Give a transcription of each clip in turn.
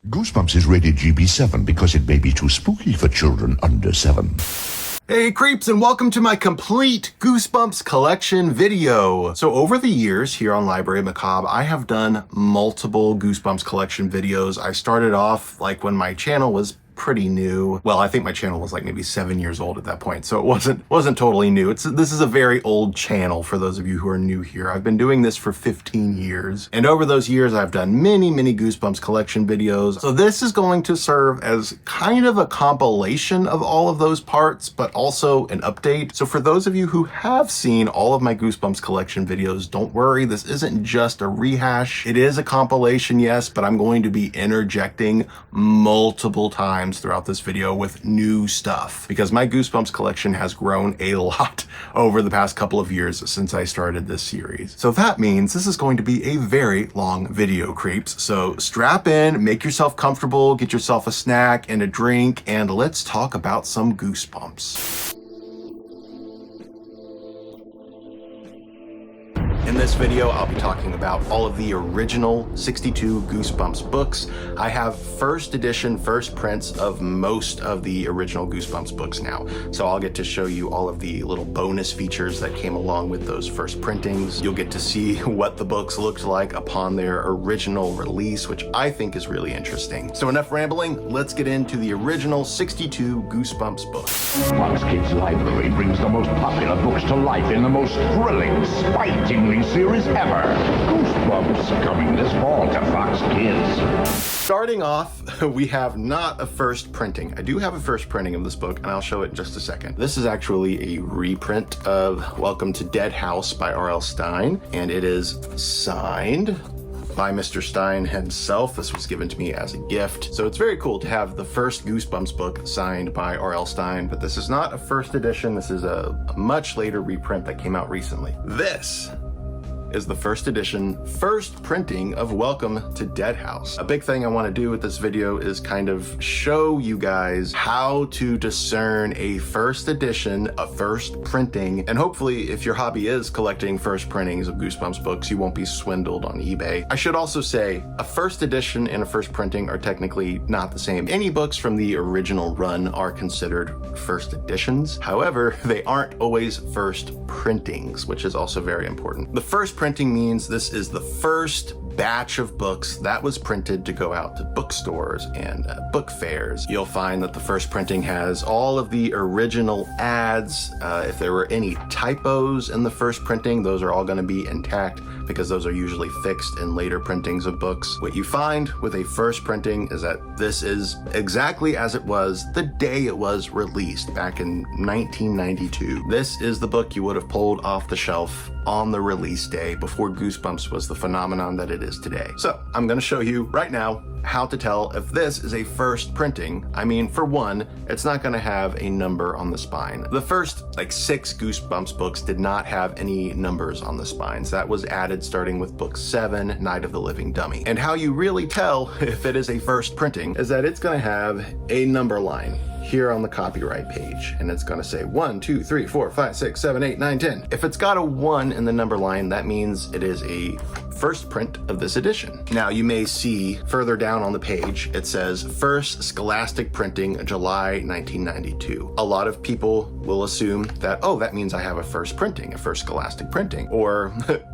Goosebumps is rated GB-7 because it may be too spooky for children under 7. Hey creeps, and welcome to my complete Goosebumps collection video. So over the years here on Library Macabre, I have done multiple Goosebumps collection videos. I started off like when my channel was pretty new. Well, I think my channel was like maybe 7 years old at that point, so it wasn't totally new. This is a very old channel for those of you who are new here. I've been doing this for 15 years, and over those years I've done many Goosebumps collection videos. So this is going to serve as kind of a compilation of all of those parts, but also an update. So for those of you who have seen all of my Goosebumps collection videos, don't worry, this isn't just a rehash. It is a compilation, yes, but I'm going to be interjecting multiple times throughout this video with new stuff because my Goosebumps collection has grown a lot over the past couple of years since I started this series. So that means this is going to be a very long video, creeps. So strap in, make yourself comfortable, get yourself a snack and a drink, and let's talk about some Goosebumps. In this video, I'll be talking about all of the original 62 Goosebumps books. I have first edition, first prints of most of the original Goosebumps books now. So I'll get to show you all of the little bonus features that came along with those first printings. You'll get to see what the books looked like upon their original release, which I think is really interesting. So enough rambling, let's get into the original 62 Goosebumps books. Fox Kids Library brings the most popular books to life in the most thrilling, spine-tingling series ever. Goosebumps, coming this fall to Fox Kids. Starting off, we have not a first printing. I do have a first printing of this book, and I'll show it in just a second. This is actually a reprint of Welcome to Dead House by R.L. Stine, and it is signed by Mr. Stine himself. This was given to me as a gift. So it's very cool to have the first Goosebumps book signed by R.L. Stine, but this is not a first edition. This is a much later reprint that came out recently. This is the first edition, first printing of Welcome to Dead House. A big thing I want to do with this video is kind of show you guys how to discern a first edition, a first printing, and hopefully if your hobby is collecting first printings of Goosebumps books, you won't be swindled on eBay. I should also say a first edition and a first printing are technically not the same. Any books from the original run are considered first editions. However, they aren't always first printings, which is also very important. The first printing means this is the first batch of books that was printed to go out to bookstores and book fairs. You'll find that the first printing has all of the original ads. If there were any typos in the first printing, those are all going to be intact because those are usually fixed in later printings of books. What you find with a first printing is that this is exactly as it was the day it was released back in 1992. This is the book you would have pulled off the shelf on the release day before Goosebumps was the phenomenon that it is today. So I'm going to show you right now how to tell if this is a first printing. I mean, for one, it's not going to have a number on the spine. The first like 6 Goosebumps books did not have any numbers on the spines. That was added starting with book 7, Night of the Living Dummy. And how you really tell if it is a first printing is that it's going to have a number line here on the copyright page, and it's going to say 1, 2, 3, 4, 5, 6, 7, 8, 9, 10. If it's got a 1 in the number line, that means it is a first print of this edition. Now you may see further down on the page, it says first scholastic printing, July 1992. A lot of people will assume that, oh, that means I have a first printing, a first scholastic printing. Or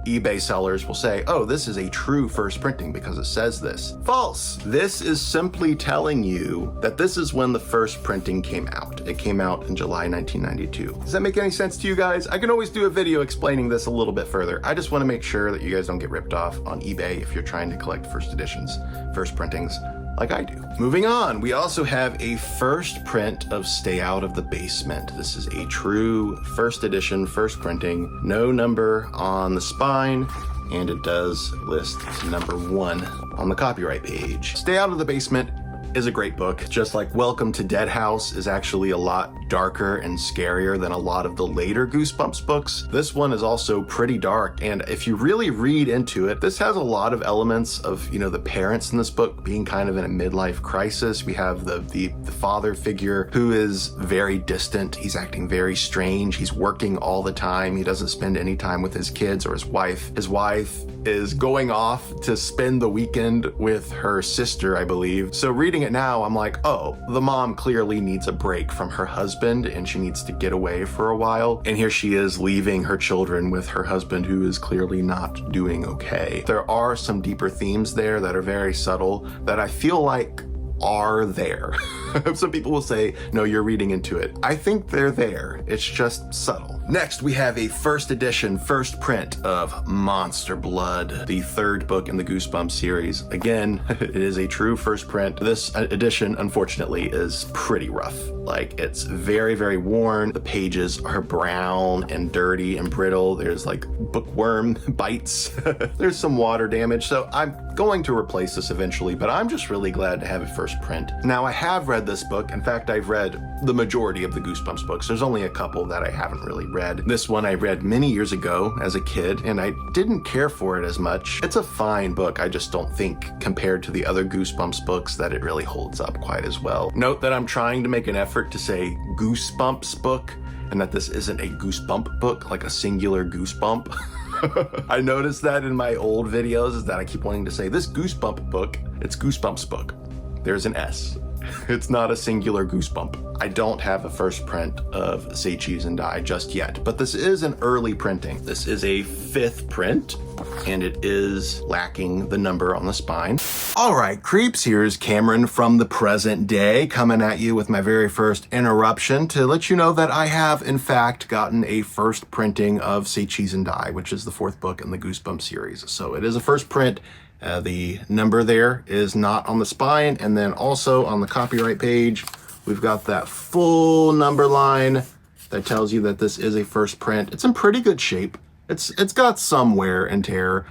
eBay sellers will say, oh, this is a true first printing because it says this. False. This is simply telling you that this is when the first printing came out. It came out in July 1992. Does that make any sense to you guys? I can always do a video explaining this a little bit further. I just want to make sure that you guys don't get ripped off on eBay if you're trying to collect first editions, first printings like I do. Moving on, we also have a first print of Stay Out of the Basement. This is a true first edition, first printing, no number on the spine, and it does list number 1 on the copyright page. Stay Out of the Basement is a great book, just like Welcome to Dead House is actually a lot darker and scarier than a lot of the later Goosebumps books. This one is also pretty dark, and if you really read into it, this has a lot of elements of, you know, the parents in this book being kind of in a midlife crisis. We have the father figure who is very distant. He's acting very strange. He's working all the time. He doesn't spend any time with his kids or his wife. His wife is going off to spend the weekend with her sister, I believe. So reading it now, I'm like, oh, the mom clearly needs a break from her husband and she needs to get away for a while. And here she is leaving her children with her husband, who is clearly not doing okay. There are some deeper themes there that are very subtle that I feel like are there. Some people will say, no, you're reading into it. I think they're there. It's just subtle. Next, we have a first edition, first print of Monster Blood, the third book in the Goosebumps series. Again, it is a true first print. This edition, unfortunately, is pretty rough. Like, it's very, very worn. The pages are brown and dirty and brittle. There's like bookworm bites. There's some water damage. So I'm going to replace this eventually, but I'm just really glad to have a first print. Now, I have read this book. In fact, I've read the majority of the Goosebumps books. There's only a couple that I haven't really read. This one I read many years ago as a kid, and I didn't care for it as much. It's a fine book. I just don't think, compared to the other Goosebumps books, that it really holds up quite as well. Note that I'm trying to make an effort to say Goosebumps book, and that this isn't a Goosebump book, like a singular goosebump. I noticed that in my old videos, is that I keep wanting to say this Goosebump book, it's Goosebumps book. There's an S. It's not a singular goosebump. I don't have a first print of Say Cheese and Die just yet, but this is an early printing. This is a 5th print, and it is lacking the number on the spine. All right, creeps, here's Cameron from the present day coming at you with my very first interruption to let you know that I have, in fact, gotten a first printing of Say Cheese and Die, which is the 4th book in the Goosebumps series. So it is a first print. The number there is not on the spine, and then also on the copyright page, we've got that full number line that tells you that this is a first print. It's in pretty good shape. It's got some wear and tear,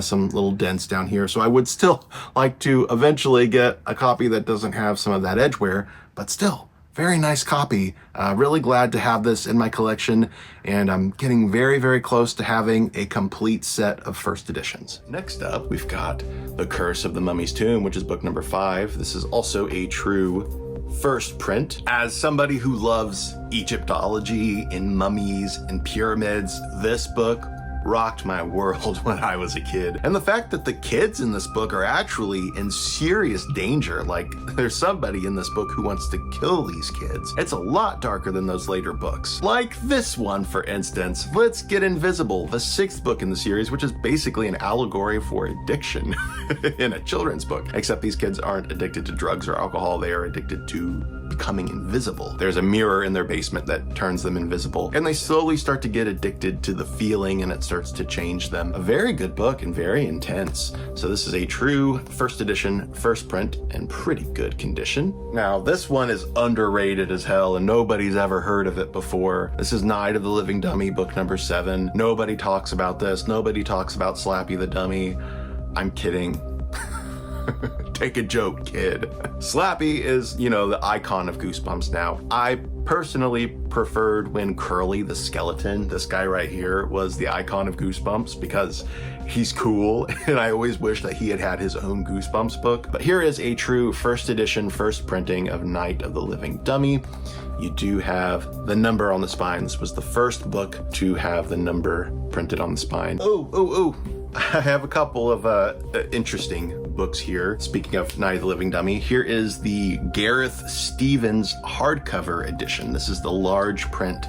some little dents down here, so I would still like to eventually get a copy that doesn't have some of that edge wear, but still, very nice copy. Really glad to have this in my collection, and I'm getting very, very close to having a complete set of first editions. Next up, we've got The Curse of the Mummy's Tomb, which is book number 5. This is also a true first print. As somebody who loves Egyptology and mummies and pyramids, this book rocked my world when I was a kid. And the fact that the kids in this book are actually in serious danger, like there's somebody in this book who wants to kill these kids. It's a lot darker than those later books. Like this one, for instance. Let's Get Invisible, the 6th book in the series, which is basically an allegory for addiction in a children's book. Except these kids aren't addicted to drugs or alcohol, they are addicted to becoming invisible. There's a mirror in their basement that turns them invisible, and they slowly start to get addicted to the feeling, and it starts to change them. A very good book and very intense. So this is a true first edition, first print, and pretty good condition. Now, this one is underrated as hell, and nobody's ever heard of it before. This is Night of the Living Dummy, book number 7. Nobody talks about this. Nobody talks about Slappy the Dummy. I'm kidding. Take a joke, kid. Slappy is, you know, the icon of Goosebumps now. I personally preferred when Curly the skeleton, this guy right here, was the icon of Goosebumps because he's cool, and I always wish that he had had his own Goosebumps book. But here is a true first edition, first printing of Night of the Living Dummy. You do have the number on the spine. This was the first book to have the number printed on the spine. Oh. I have a couple of interesting books here. Speaking of Night of the Living Dummy, here is the Gareth Stevens hardcover edition. This is the large print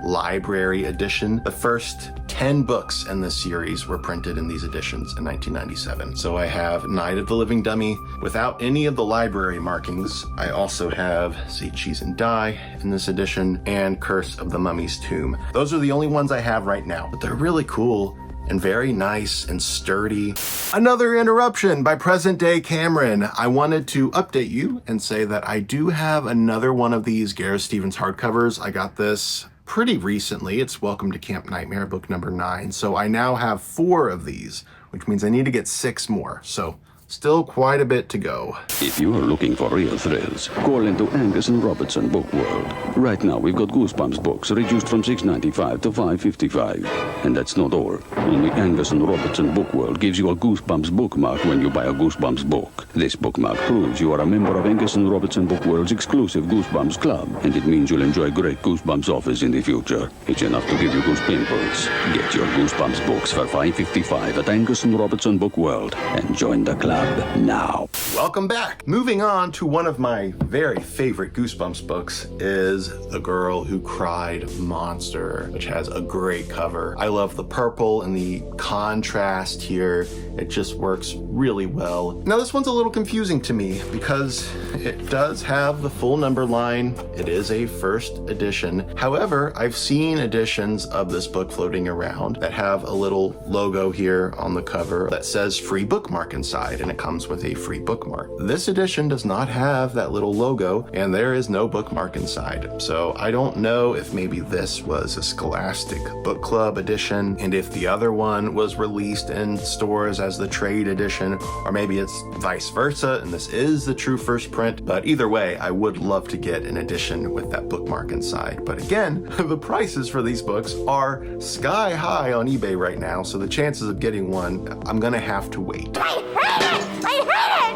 library edition. The first 10 books in this series were printed in these editions in 1997. So I have Night of the Living Dummy without any of the library markings. I also have Say Cheese and Die in this edition, and Curse of the Mummy's Tomb. Those are the only ones I have right now, but they're really cool and very nice and sturdy. Another interruption by present day Cameron. I wanted to update you and say that I do have another one of these Gareth Stevens hardcovers. I got this pretty recently. It's Welcome to Camp Nightmare, book number 9. So I now have 4 of these, which means I need to get 6 more. So Still quite a bit to go. If you are looking for real thrills, call into Angus and Robertson Book World. Right now, we've got Goosebumps books reduced from $6.95 to $5.55. And that's not all. Only Angus and Robertson Book World gives you a Goosebumps bookmark when you buy a Goosebumps book. This bookmark proves you are a member of Angus and Robertson Book World's exclusive Goosebumps Club, and it means you'll enjoy great Goosebumps offers in the future. It's enough to give you goose pimples. Get your Goosebumps books for $5.55 at Angus and Robertson Book World and join the club now. Welcome back. Moving on to one of my very favorite Goosebumps books is The Girl Who Cried Monster, which has a great cover. I love the purple and the contrast here. It just works really well. Now this one's a little confusing to me because it does have the full number line. It is a first edition. However, I've seen editions of this book floating around that have a little logo here on the cover that says free bookmark inside, and it comes with a free bookmark. This edition does not have that little logo, and there is no bookmark inside. So I don't know if maybe this was a Scholastic Book Club edition, and if the other one was released in stores as the trade edition, or maybe it's vice versa and this is the true first print. But either way, I would love to get an edition with that bookmark inside. But again, the prices for these books are sky high on eBay right now, so the chances of getting one, I'm gonna have to wait.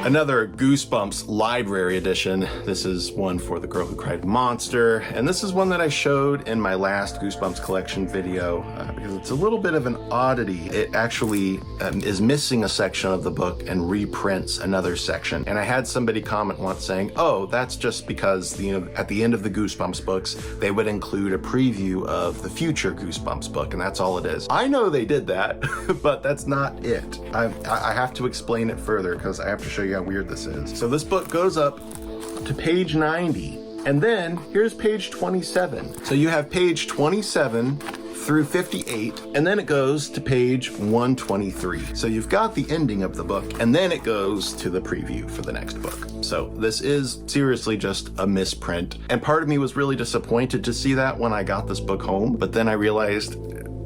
Another Goosebumps library edition. This is one for The Girl Who Cried Monster, and this is one that I showed in my last Goosebumps collection video because it's a little bit of an oddity. It actually is missing a section of the book and reprints another section. And I had somebody comment once saying, oh, that's just because at the end of the Goosebumps books, they would include a preview of the future Goosebumps book, and that's all it is. I know they did that, but that's not it. I have to explain it further because I have to show you how weird this is. So this book goes up to page 90, and then here's page 27. So you have page 27 through 58, and then it goes to page 123. So you've got the ending of the book, and then it goes to the preview for the next book. So this is seriously just a misprint, and part of me was really disappointed to see that when I got this book home, but then I realized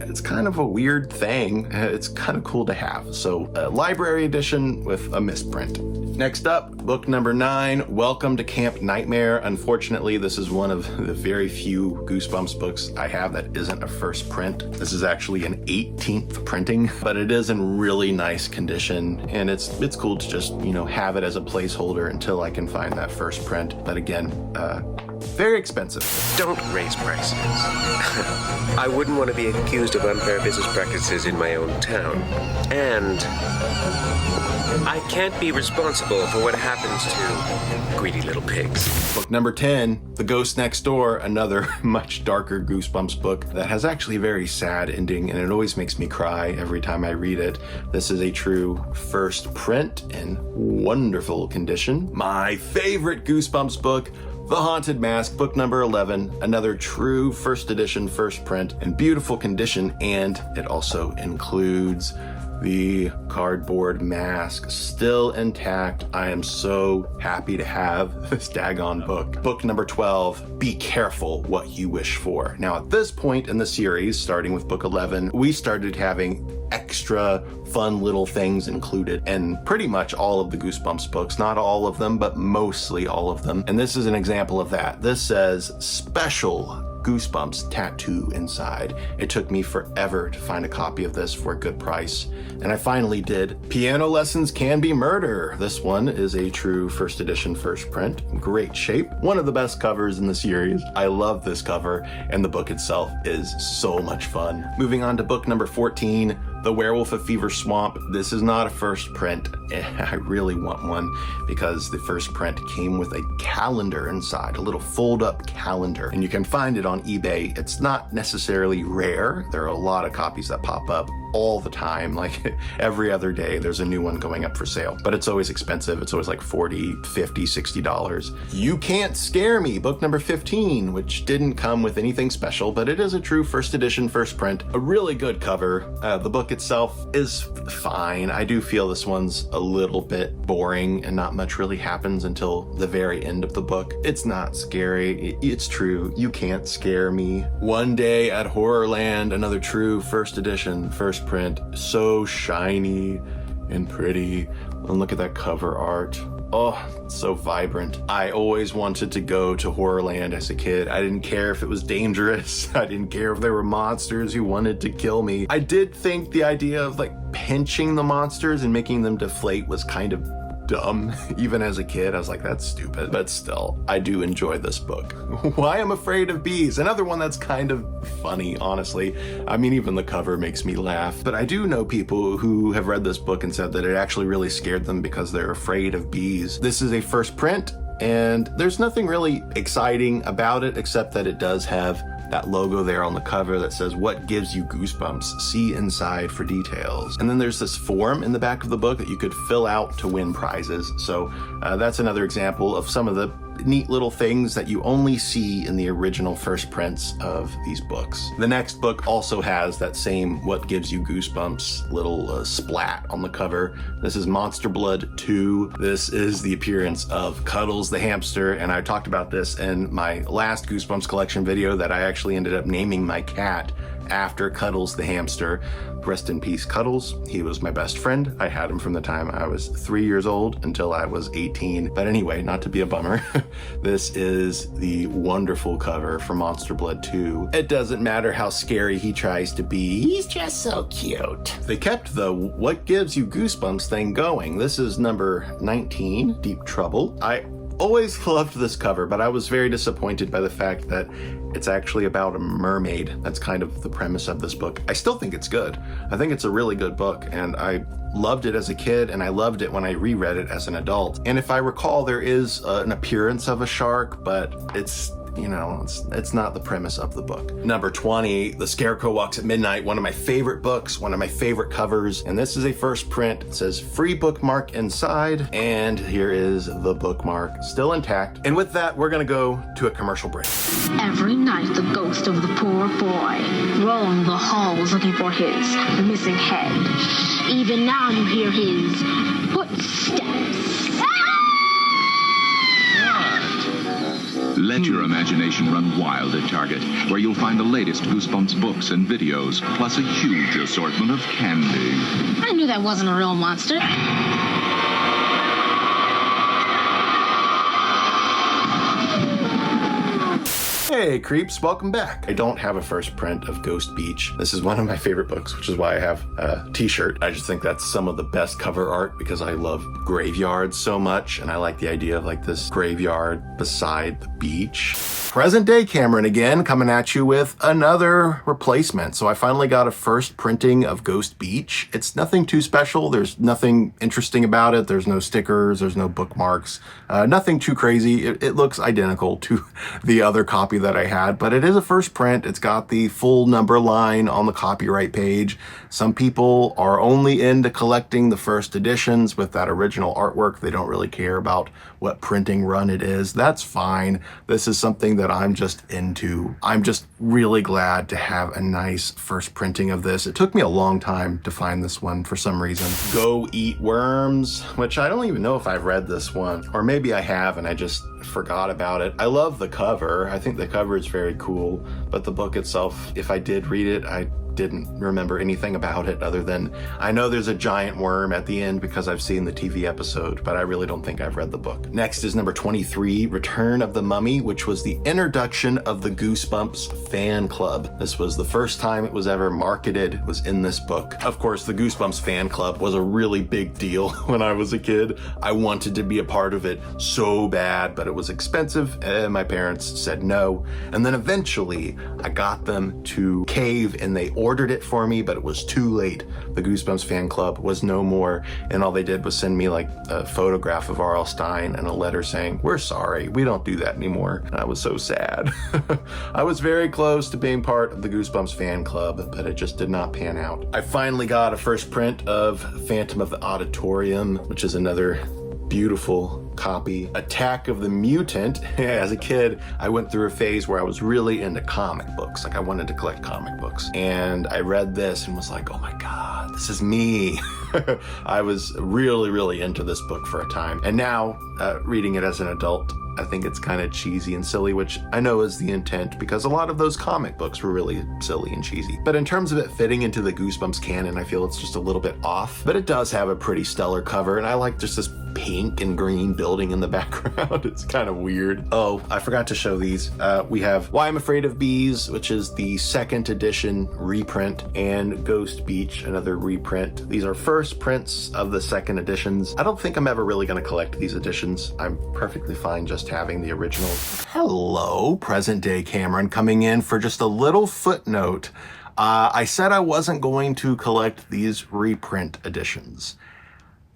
it's kind of a weird thing. It's kind of cool to have. So a library edition with a misprint. Next up, book number 9, Welcome to Camp Nightmare. Unfortunately, this is one of the very few Goosebumps books I have that isn't a first print. This is actually an 18th printing, but it is in really nice condition, and it's cool to just, have it as a placeholder until I can find that first print. But again, very expensive. Don't raise prices. I wouldn't want to be accused of unfair business practices in my own town. And I can't be responsible for what happens to greedy little pigs. Book number 10, The Ghost Next Door, another much darker Goosebumps book that has actually a very sad ending, and it always makes me cry every time I read it. This is a true first print in wonderful condition. My favorite Goosebumps book, The Haunted Mask, book number 11, another true first edition, first print in beautiful condition, and it also includes the cardboard mask still intact. I am so happy to have this daggone book. Book number 12, Be Careful What You Wish For. Now at this point in the series, starting with book 11, we started having extra fun little things included in pretty much all of the Goosebumps books. Not all of them, but mostly all of them. And this is an example of that. This says special Goosebumps tattoo inside. It took me forever to find a copy of this for a good price, and I finally did. Piano Lessons Can Be Murder. This one is a true first edition, first print. Great shape. One of the best covers in the series. I love this cover, and the book itself is so much fun. Moving on to book number 14, The Werewolf of Fever Swamp. This is not a first print. I really want one because the first print came with a calendar inside, a little fold-up calendar, and you can find it on eBay. It's not necessarily rare. There are a lot of copies that pop up all the time, like every other day there's a new one going up for sale, but it's always expensive. It's always like $40, $50, $60. You Can't Scare Me, book number 15, which didn't come with anything special, but it is a true first edition, first print. A really good cover. The book itself is fine. I do feel this one's a little bit boring and not much really happens until the very end of the book. It's not scary. It's true. You Can't Scare Me. One Day at Horrorland, another true first edition, first print. So shiny and pretty. And look at that cover art. Oh, it's so vibrant. I always wanted to go to Horrorland as a kid. I didn't care if it was dangerous. I didn't care if there were monsters who wanted to kill me. I did think the idea of like pinching the monsters and making them deflate was kind of dumb. Even as a kid, I was like, that's stupid. But still, I do enjoy this book. Why I'm Afraid of Bees. Another one that's kind of funny, honestly. I mean, even the cover makes me laugh. But I do know people who have read this book and said that it actually really scared them because they're afraid of bees. This is a first print, and there's nothing really exciting about it except that it does have that logo there on the cover that says, "What gives you goosebumps? See inside for details." And then there's this form in the back of the book that you could fill out to win prizes. So that's another example of some of the neat little things that you only see in the original first prints of these books. The next book also has that same "What Gives You Goosebumps" little splat on the cover. This is Monster Blood 2. This is the appearance of Cuddles the hamster, and I talked about this in my last Goosebumps collection video that I actually ended up naming my cat after Cuddles the hamster. Rest in peace, Cuddles. He was my best friend. I had him from the time I was 3 years old until I was 18. But anyway, not to be a bummer, this is the wonderful cover for Monster Blood 2. It doesn't matter how scary he tries to be, he's just so cute. They kept the "What Gives You Goosebumps" thing going. This is number 19, Deep Trouble. I always loved this cover, but I was very disappointed by the fact that it's actually about a mermaid. That's kind of the premise of this book. I still think it's good. I think it's a really good book, and I loved it as a kid, and I loved it when I reread it as an adult. And if I recall, there is an appearance of a shark, but it's, you know, it's not the premise of the book. Number 20, The Scarecrow Walks at Midnight, one of my favorite books, one of my favorite covers, and this is a first print. It says "Free Bookmark" inside, and here is the bookmark, still intact. And with that, we're gonna go to a commercial break. Every night, the ghost of the poor boy roamed the halls looking for his missing head. Even now you hear his footsteps. Let your imagination run wild at Target, where you'll find the latest Goosebumps books and videos, plus a huge assortment of candy. I knew that wasn't a real monster. Hey creeps, welcome back. I don't have a first print of Ghost Beach. This is one of my favorite books, which is why I have a t-shirt. I just think that's some of the best cover art because I love graveyards so much, and I like the idea of like this graveyard beside the beach. Present day Cameron again, coming at you with another replacement. So I finally got a first printing of Ghost Beach. It's nothing too special. There's nothing interesting about it. There's no stickers, there's no bookmarks, nothing too crazy. It looks identical to the other copy that I had, but it is a first print. It's got the full number line on the copyright page. Some people are only into collecting the first editions with that original artwork. They don't really care about what printing run it is. That's fine. This is something that I'm just into. I'm just really glad to have a nice first printing of this. It took me a long time to find this one for some reason. Go Eat Worms, which I don't even know if I've read this one, or maybe I have and I just forgot about it. I love the cover. I think the cover is very cool, but the book itself, if I did read it, I didn't remember anything about it other than I know there's a giant worm at the end because I've seen the TV episode, but I really don't think I've read the book. Next is number 23, Return of the Mummy, which was the introduction of the Goosebumps fan club. This was the first time it was ever marketed, was in this book. Of course, the Goosebumps fan club was a really big deal when I was a kid. I wanted to be a part of it so bad, but it was expensive and my parents said no. And then eventually I got them to cave and they ordered it for me, but it was too late. The Goosebumps fan club was no more, and all they did was send me like a photograph of R.L. Stine and a letter saying, "We're sorry, we don't do that anymore." And I was so sad. I was very close to being part of the Goosebumps fan club, but it just did not pan out. I finally got a first print of Phantom of the Auditorium, which is another beautiful copy. Attack of the Mutant. As a kid, I went through a phase where I was really into comic books. Like I wanted to collect comic books. And I read this and was like, oh my God, this is me. I was really, really into this book for a time. And now, reading it as an adult, I think it's kind of cheesy and silly, which I know is the intent because a lot of those comic books were really silly and cheesy. But in terms of it fitting into the Goosebumps canon, I feel it's just a little bit off. But it does have a pretty stellar cover, and I like just this pink and green building in the background. It's kind of weird. Oh, I forgot to show these. We have Why I'm Afraid of Bees, which is the 2nd edition reprint, and Ghost Beach, another reprint. These are first prints of the 2nd editions. I don't think I'm ever really going to collect these editions. I'm perfectly fine just having the originals. Hello, present day Cameron, coming in for just a little footnote. I said I wasn't going to collect these reprint editions.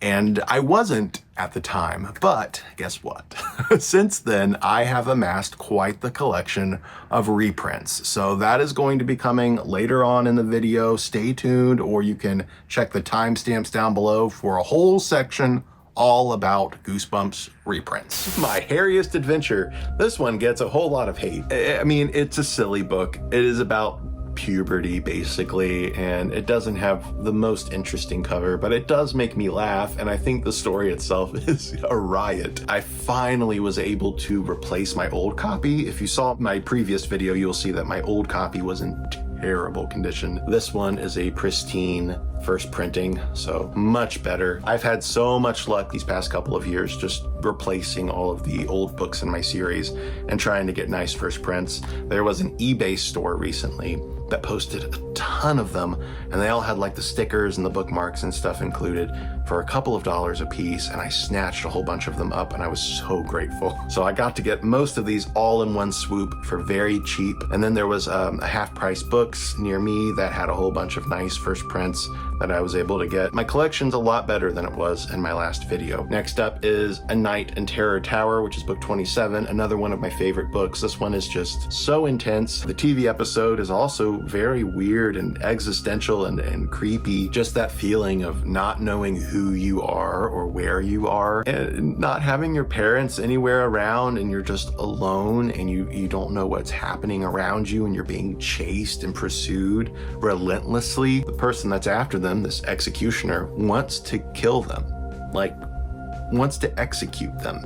And I wasn't at the time, but guess what? Since then, I have amassed quite the collection of reprints. So that is going to be coming later on in the video. Stay tuned, or you can check the timestamps down below for a whole section all about Goosebumps reprints. My hairiest adventure. This one gets a whole lot of hate. I mean, it's a silly book. It is about puberty basically, and it doesn't have the most interesting cover, but it does make me laugh, and I think the story itself is a riot. I finally was able to replace my old copy. If you saw my previous video, you'll see that my old copy was in terrible condition. This one is a pristine first printing, so much better. I've had so much luck these past couple of years just replacing all of the old books in my series and trying to get nice first prints. There was an eBay store recently that posted a ton of them, and they all had like the stickers and the bookmarks and stuff included for a couple of dollars a piece, and I snatched a whole bunch of them up, and I was so grateful. So I got to get most of these all in one swoop for very cheap. And then there was a half price books near me that had a whole bunch of nice first prints that I was able to get. My collection's a lot better than it was in my last video. Next up is A Night in Terror Tower, which is book 27, another one of my favorite books. This one is just so intense. The TV episode is also very weird and existential and creepy. Just that feeling of not knowing who you are or where you are, and not having your parents anywhere around, and you're just alone, and you don't know what's happening around you, and you're being chased and pursued relentlessly. The person that's after them, this executioner, wants to kill them, like wants to execute them.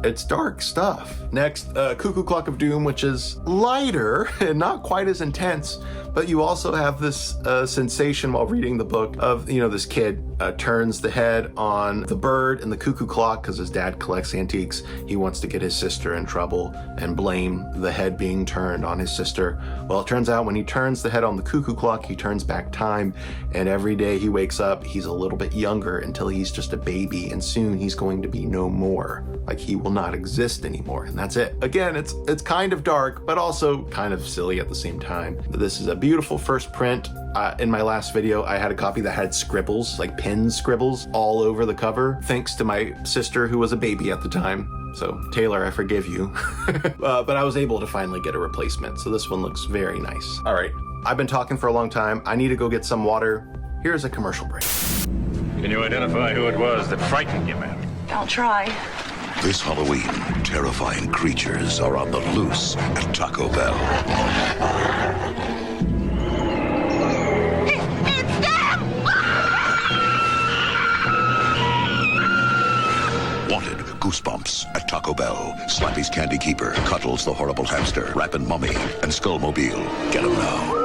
It's dark stuff. Next, Cuckoo Clock of Doom, which is lighter and not quite as intense, but you also have this sensation while reading the book of, this kid turns the head on the bird and the cuckoo clock because his dad collects antiques. He wants to get his sister in trouble and blame the head being turned on his sister. Well, it turns out when he turns the head on the cuckoo clock, he turns back time, and every day he wakes up, he's a little bit younger until he's just a baby, and soon he's going to be no more. Like, he will not exist anymore, and that's it. Again, it's kind of dark, but also kind of silly at the same time. But this is a beautiful first print. In my last video, I had a copy that had scribbles, like pen scribbles, all over the cover, thanks to my sister who was a baby at the time. So, Taylor, I forgive you. But I was able to finally get a replacement, so this one looks very nice. All right, I've been talking for a long time. I need to go get some water. Here's a commercial break. Can you identify who it was that frightened you, ma'am? I'll try. This Halloween, terrifying creatures are on the loose at Taco Bell. It's them! Wanted Goosebumps at Taco Bell. Slappy's Candy Keeper, Cuddles the Horrible Hamster, Rappin' Mummy, and Skullmobile. Get them now.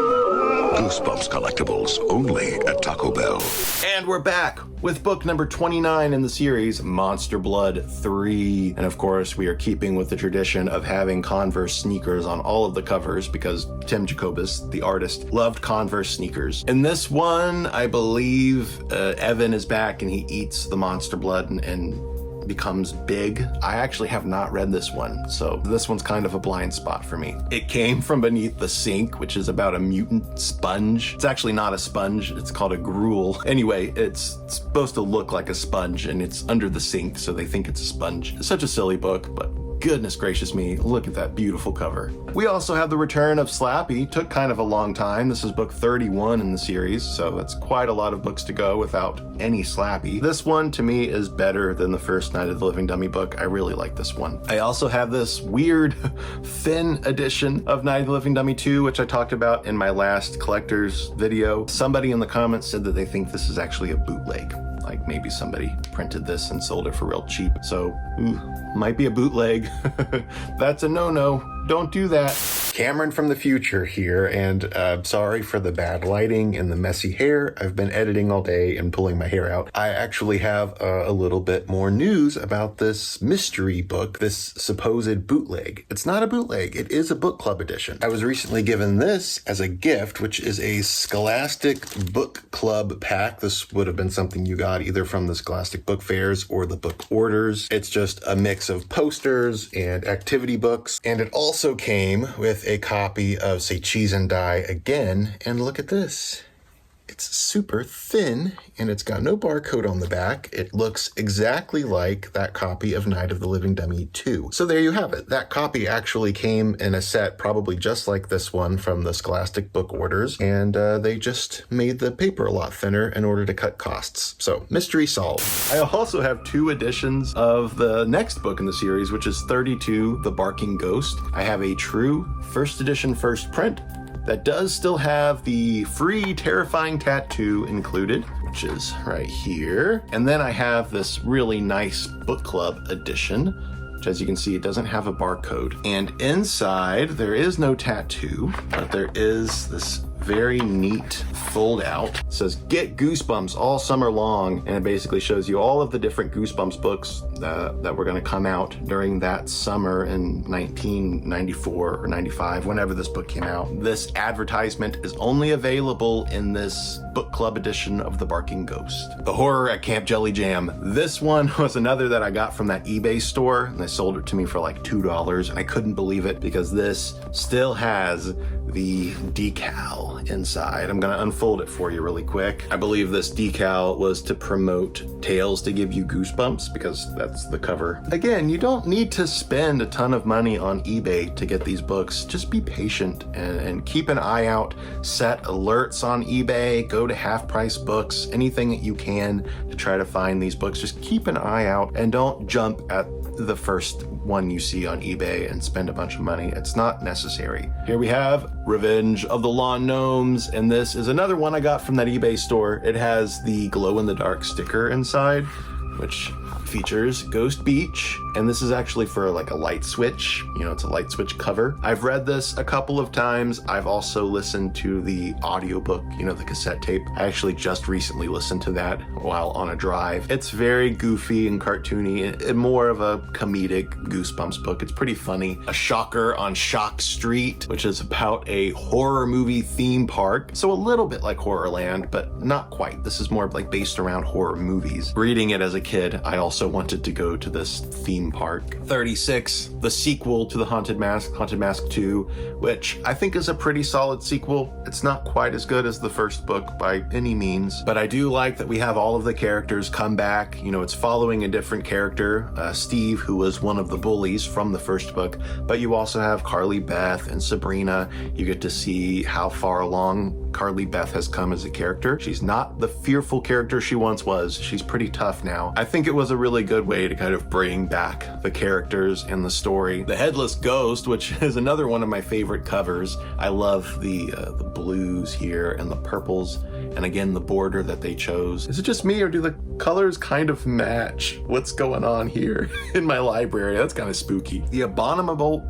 Goosebumps collectibles, only at Taco Bell. And we're back with book number 29 in the series, Monster Blood 3. And of course, we are keeping with the tradition of having Converse sneakers on all of the covers because Tim Jacobus, the artist, loved Converse sneakers. In this one, I believe Evan is back and he eats the monster blood and becomes big. I actually have not read this one, so this one's kind of a blind spot for me. It came from beneath the sink, which is about a mutant sponge. It's actually not a sponge, it's called a gruel. Anyway, it's supposed to look like a sponge and it's under the sink, so they think it's a sponge. It's such a silly book, but goodness gracious me, look at that beautiful cover. We also have the return of Slappy. Took kind of a long time. This is book 31 in the series, so that's quite a lot of books to go without any Slappy. This one, to me, is better than the first Night of the Living Dummy book. I really like this one. I also have this weird thin edition of Night of the Living Dummy 2, which I talked about in my last collector's video. Somebody in the comments said that they think this is actually a bootleg. like maybe somebody printed this and sold it for real cheap. So, might be a bootleg. That's a no-no. Don't do that. Cameron from the future here, and sorry for the bad lighting and the messy hair. I've been editing all day and pulling my hair out. I actually have a little bit more news about this mystery book, this supposed bootleg. It's not a bootleg. It is a book club edition. I was recently given this as a gift, which is a Scholastic Book Club pack. This would have been something you got either from the Scholastic Book Fairs or the book orders. It's just a mix of posters and activity books, and it also came with a copy of Say Cheese and Die Again, and look at this. It's super thin, and it's got no barcode on the back. It looks exactly like that copy of Night of the Living Dummy 2. So there you have it. That copy actually came in a set probably just like this one from the Scholastic Book Orders, and they just made the paper a lot thinner in order to cut costs. So, mystery solved. I also have 2 editions of the next book in the series, which is 32, The Barking Ghost. I have a true first edition first print that does still have the free terrifying tattoo included, which is right here. And then I have this really nice book club edition, which, as you can see, it doesn't have a barcode. And inside, there is no tattoo, but there is this very neat fold out. It says, "Get Goosebumps all summer long," and it basically shows you all of the different Goosebumps books that were going to come out during that summer in 1994 or 95, whenever this book came out. This advertisement is only available in this book club edition of The Barking Ghost. The Horror at Camp Jelly Jam. This one was another that I got from that eBay store, and they sold it to me for like $2, and I couldn't believe it because this still has the decal inside. I'm gonna unfold it for you really quick. I believe this decal was to promote Tales to Give You Goosebumps, because that's the cover. Again, you don't need to spend a ton of money on eBay to get these books. Just be patient and keep an eye out. Set alerts on eBay, go to Half Price Books, anything that you can to try to find these books. Just keep an eye out and don't jump at the first one you see on eBay and spend a bunch of money. It's not necessary. Here we have Revenge of the Lawn Gnomes, and this is another one I got from that eBay store. It has the glow-in-the-dark sticker inside, which features Ghost Beach, and this is actually for like a light switch. You know, it's a light switch cover. I've read this a couple of times. I've also listened to the audiobook, you know, the cassette tape. I actually just recently listened to that while on a drive. It's very goofy and cartoony and more of a comedic Goosebumps book. It's pretty funny. A Shocker on Shock Street, which is about a horror movie theme park. So a little bit like Horrorland, but not quite. This is more like based around horror movies. Reading it as a kid, I also wanted to go to this theme park. 36, the sequel to the Haunted Mask 2, which I think is a pretty solid sequel. It's not quite as good as the first book by any means, but I do like that we have all of the characters come back. You know, it's following a different character, Steve, who was one of the bullies from the first book, but you also have Carly Beth and Sabrina. You get to see how far along Carly Beth has come as a character. She's not the fearful character she once was. She's pretty tough now. I think it was a really good way to kind of bring back the characters and the story. The Headless Ghost, which is another one of my favorite covers. I love the blues here and the purples, and again the border that they chose. Is it just me, or do the colors kind of match what's going on here in my library? That's kind of spooky. The Abominable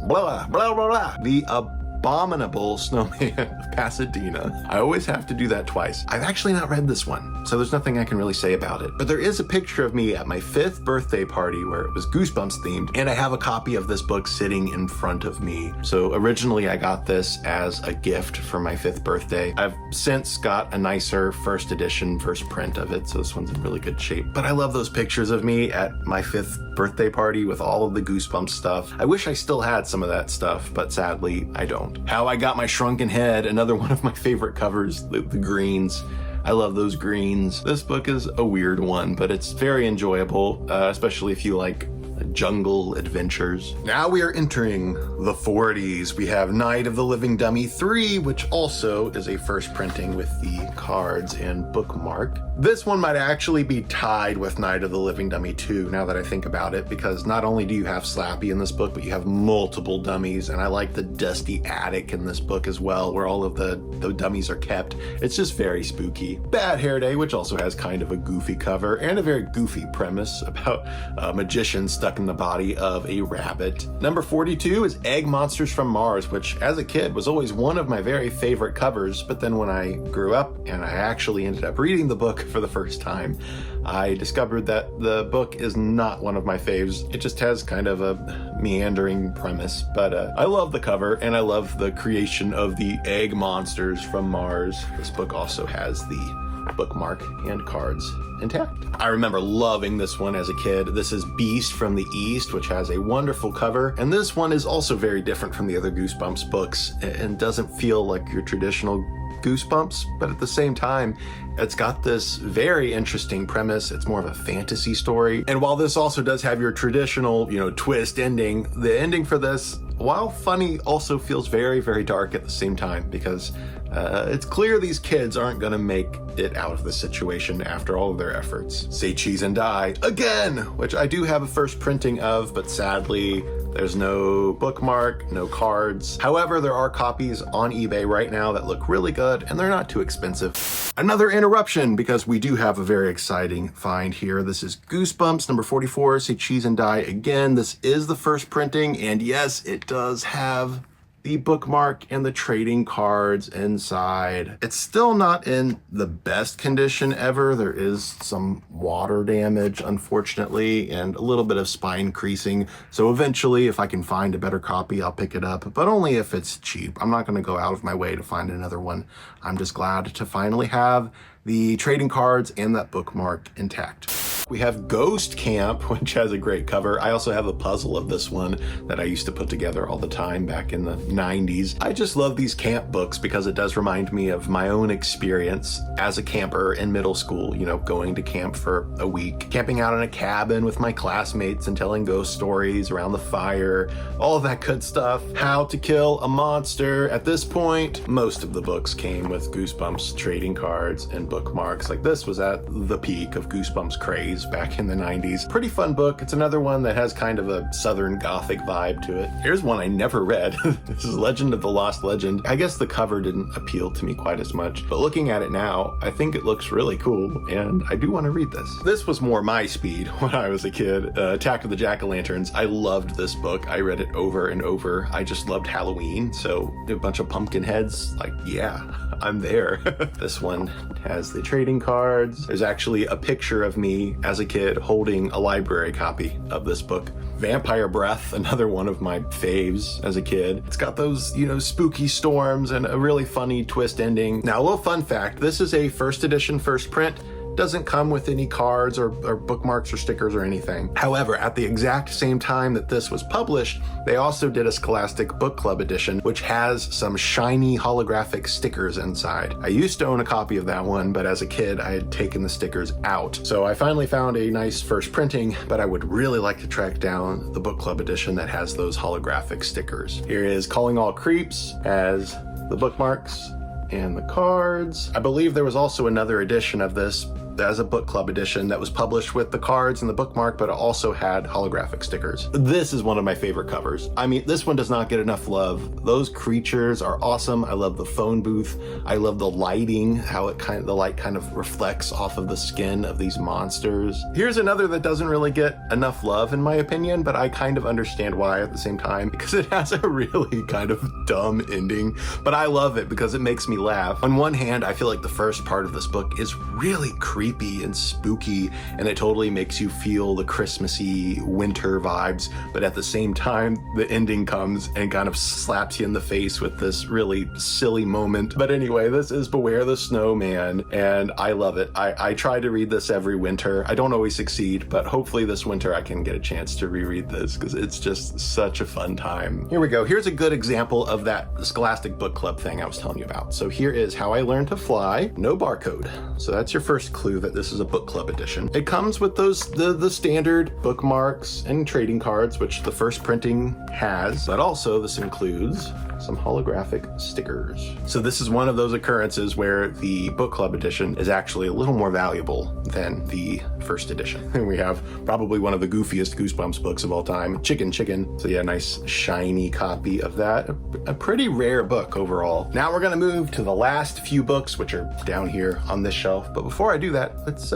Abominable Snowman of Pasadena. I always have to do that twice. I've actually not read this one, so there's nothing I can really say about it. But there is a picture of me at my 5th birthday party where it was Goosebumps themed, and I have a copy of this book sitting in front of me. So originally I got this as a gift for my 5th birthday. I've since got a nicer first edition, first print of it, so this one's in really good shape. But I love those pictures of me at my 5th birthday party with all of the Goosebumps stuff. I wish I still had some of that stuff, but sadly I don't. How I Got My Shrunken Head, another one of my favorite covers, the greens. I love those greens. This book is a weird one, but it's very enjoyable, especially if you like jungle adventures. Now we are entering the 40s. We have Night of the Living Dummy 3, which also is a first printing with the cards and bookmark. This one might actually be tied with Night of the Living Dummy 2, now that I think about it, because not only do you have Slappy in this book, but you have multiple dummies, and I like the dusty attic in this book as well, where all of the dummies are kept. It's just very spooky. Bad Hair Day, which also has kind of a goofy cover and a very goofy premise about a magician stuck in the body of a rabbit. Number 42 is Egg Monsters from Mars, which as a kid was always one of my very favorite covers, but then when I grew up and I actually ended up reading the book for the first time, I discovered that the book is not one of my faves. It just has kind of a meandering premise, but I love the cover and I love the creation of the egg monsters from Mars. This book also has the bookmark and cards intact. I remember loving this one as a kid. This is Beast from the East, which has a wonderful cover, and this one is also very different from the other Goosebumps books and doesn't feel like your traditional Goosebumps, but at the same time, it's got this very interesting premise. It's more of a fantasy story. And while this also does have your traditional, twist ending, the ending for this, while funny, also feels very, very dark at the same time, because it's clear these kids aren't gonna make it out of the situation after all of their efforts. Say Cheese and Die again, which I do have a first printing of, but sadly, there's no bookmark, no cards. However, there are copies on eBay right now that look really good, and they're not too expensive. Another interruption, because we do have a very exciting find here. This is Goosebumps number 44, Say Cheese and Die again. This is the first printing, and yes, it does have the bookmark and the trading cards inside. It's still not in the best condition ever. There is some water damage, unfortunately, and a little bit of spine creasing. So eventually, if I can find a better copy, I'll pick it up, but only if it's cheap. I'm not gonna go out of my way to find another one. I'm just glad to finally have the trading cards and that bookmark intact. We have Ghost Camp, which has a great cover. I also have a puzzle of this one that I used to put together all the time back in the 90s. I just love these camp books because it does remind me of my own experience as a camper in middle school, going to camp for a week, camping out in a cabin with my classmates and telling ghost stories around the fire, all of that good stuff. How to Kill a Monster. At this point, most of the books came with Goosebumps trading cards and bookmarks. Like this was at the peak of Goosebumps craze back in the 90s. Pretty fun book. It's another one that has kind of a Southern Gothic vibe to it. Here's one I never read. This is Legend of the Lost Legend. I guess the cover didn't appeal to me quite as much, but looking at it now, I think it looks really cool, and I do want to read this. This was more my speed when I was a kid. Attack of the Jack-o'-lanterns. I loved this book. I read it over and over. I just loved Halloween, so a bunch of pumpkin heads, like, yeah, I'm there. This one has the trading cards. There's actually a picture of me as a kid holding a library copy of this book. Vampire Breath, another one of my faves as a kid. It's got those, spooky storms and a really funny twist ending. Now, a little fun fact, this is a first edition, first print. Doesn't come with any cards or bookmarks or stickers or anything. However, at the exact same time that this was published, they also did a Scholastic Book Club edition, which has some shiny holographic stickers inside. I used to own a copy of that one, but as a kid, I had taken the stickers out. So I finally found a nice first printing, but I would really like to track down the Book Club edition that has those holographic stickers. Here is Calling All Creeps, as the bookmarks and the cards. I believe there was also another edition of this as a book club edition that was published with the cards and the bookmark, but it also had holographic stickers. This is one of my favorite covers. I mean, this one does not get enough love. Those creatures are awesome. I love the phone booth. I love the lighting, how the light kind of reflects off of the skin of these monsters. Here's another that doesn't really get enough love in my opinion, but I kind of understand why at the same time, because it has a really kind of dumb ending, but I love it because it makes me laugh. On one hand, I feel like the first part of this book is really creepy and spooky, and it totally makes you feel the Christmassy winter vibes, but at the same time, the ending comes and kind of slaps you in the face with this really silly moment. But anyway, this is Beware the Snowman, and I love it. I try to read this every winter. I don't always succeed, but hopefully this winter I can get a chance to reread this because it's just such a fun time. Here we go. Here's a good example of that Scholastic Book Club thing I was telling you about. So here is How I Learned to Fly. No barcode. So that's your first clue true that this is a book club edition. It comes with the standard bookmarks and trading cards, which the first printing has, but also this includes some holographic stickers. So this is one of those occurrences where the book club edition is actually a little more valuable than the first edition. And we have probably one of the goofiest Goosebumps books of all time, Chicken Chicken. So yeah, nice shiny copy of that. A pretty rare book overall. Now we're gonna move to the last few books, which are down here on this shelf. But before I do that, let's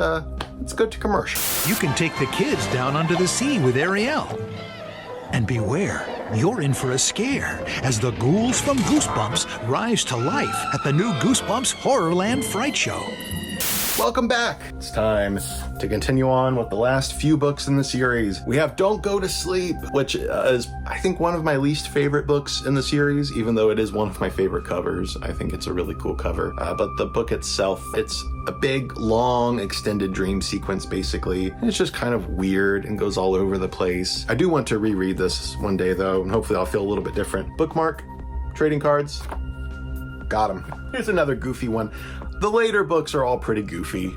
go to commercial. You can take the kids down under the sea with Ariel. And beware, you're in for a scare as the ghouls from Goosebumps rise to life at the new Goosebumps Horrorland Fright Show. Welcome back. It's time to continue on with the last few books in the series. We have Don't Go to Sleep, which is, I think, one of my least favorite books in the series, even though it is one of my favorite covers. I think it's a really cool cover. But the book itself, it's a big, long, extended dream sequence, basically. And it's just kind of weird and goes all over the place. I do want to reread this one day, though, and hopefully I'll feel a little bit different. Bookmark, trading cards, got them. Here's another goofy one. The later books are all pretty goofy,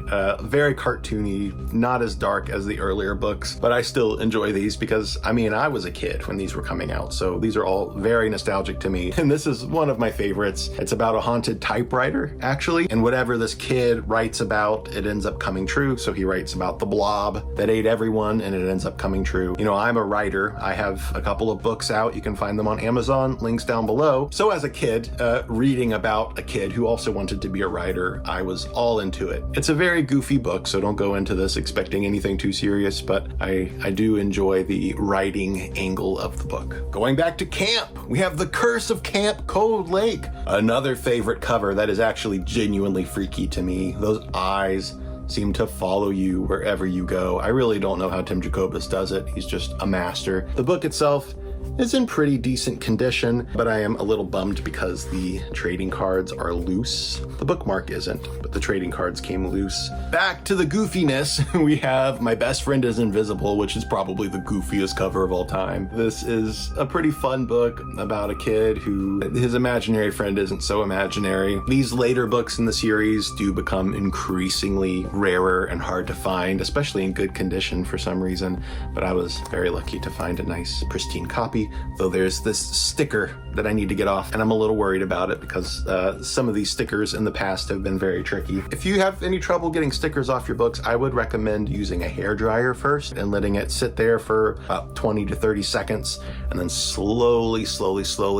very cartoony, not as dark as the earlier books, but I still enjoy these because, I mean, I was a kid when these were coming out, so these are all very nostalgic to me. And this is one of my favorites. It's about a haunted typewriter, actually, and whatever this kid writes about, it ends up coming true. So he writes about the blob that ate everyone, and it ends up coming true. You know, I'm a writer. I have a couple of books out. You can find them on Amazon, links down below. So as a kid, reading about a kid who also wanted to be a writer, I was all into it. It's a very goofy book, so don't go into this expecting anything too serious, but I do enjoy the writing angle of the book. Going back to camp, we have The Curse of Camp Cold Lake, another favorite cover that is actually genuinely freaky to me. Those eyes seem to follow you wherever you go. I really don't know how Tim Jacobus does it. He's just a master. The book itself is in pretty decent condition, but I am a little bummed because the trading cards are loose. The bookmark isn't, but the trading cards came loose. Back to the goofiness, we have My Best Friend is Invisible, which is probably the goofiest cover of all time. This is a pretty fun book about a kid who, his imaginary friend isn't so imaginary. These later books in the series do become increasingly rarer and hard to find, especially in good condition for some reason, but I was very lucky to find a nice pristine copy. Though there's this sticker that I need to get off, and I'm a little worried about it because some of these stickers in the past have been very tricky. If you have any trouble getting stickers off your books, I would recommend using a hairdryer first and letting it sit there for about 20 to 30 seconds, and then slowly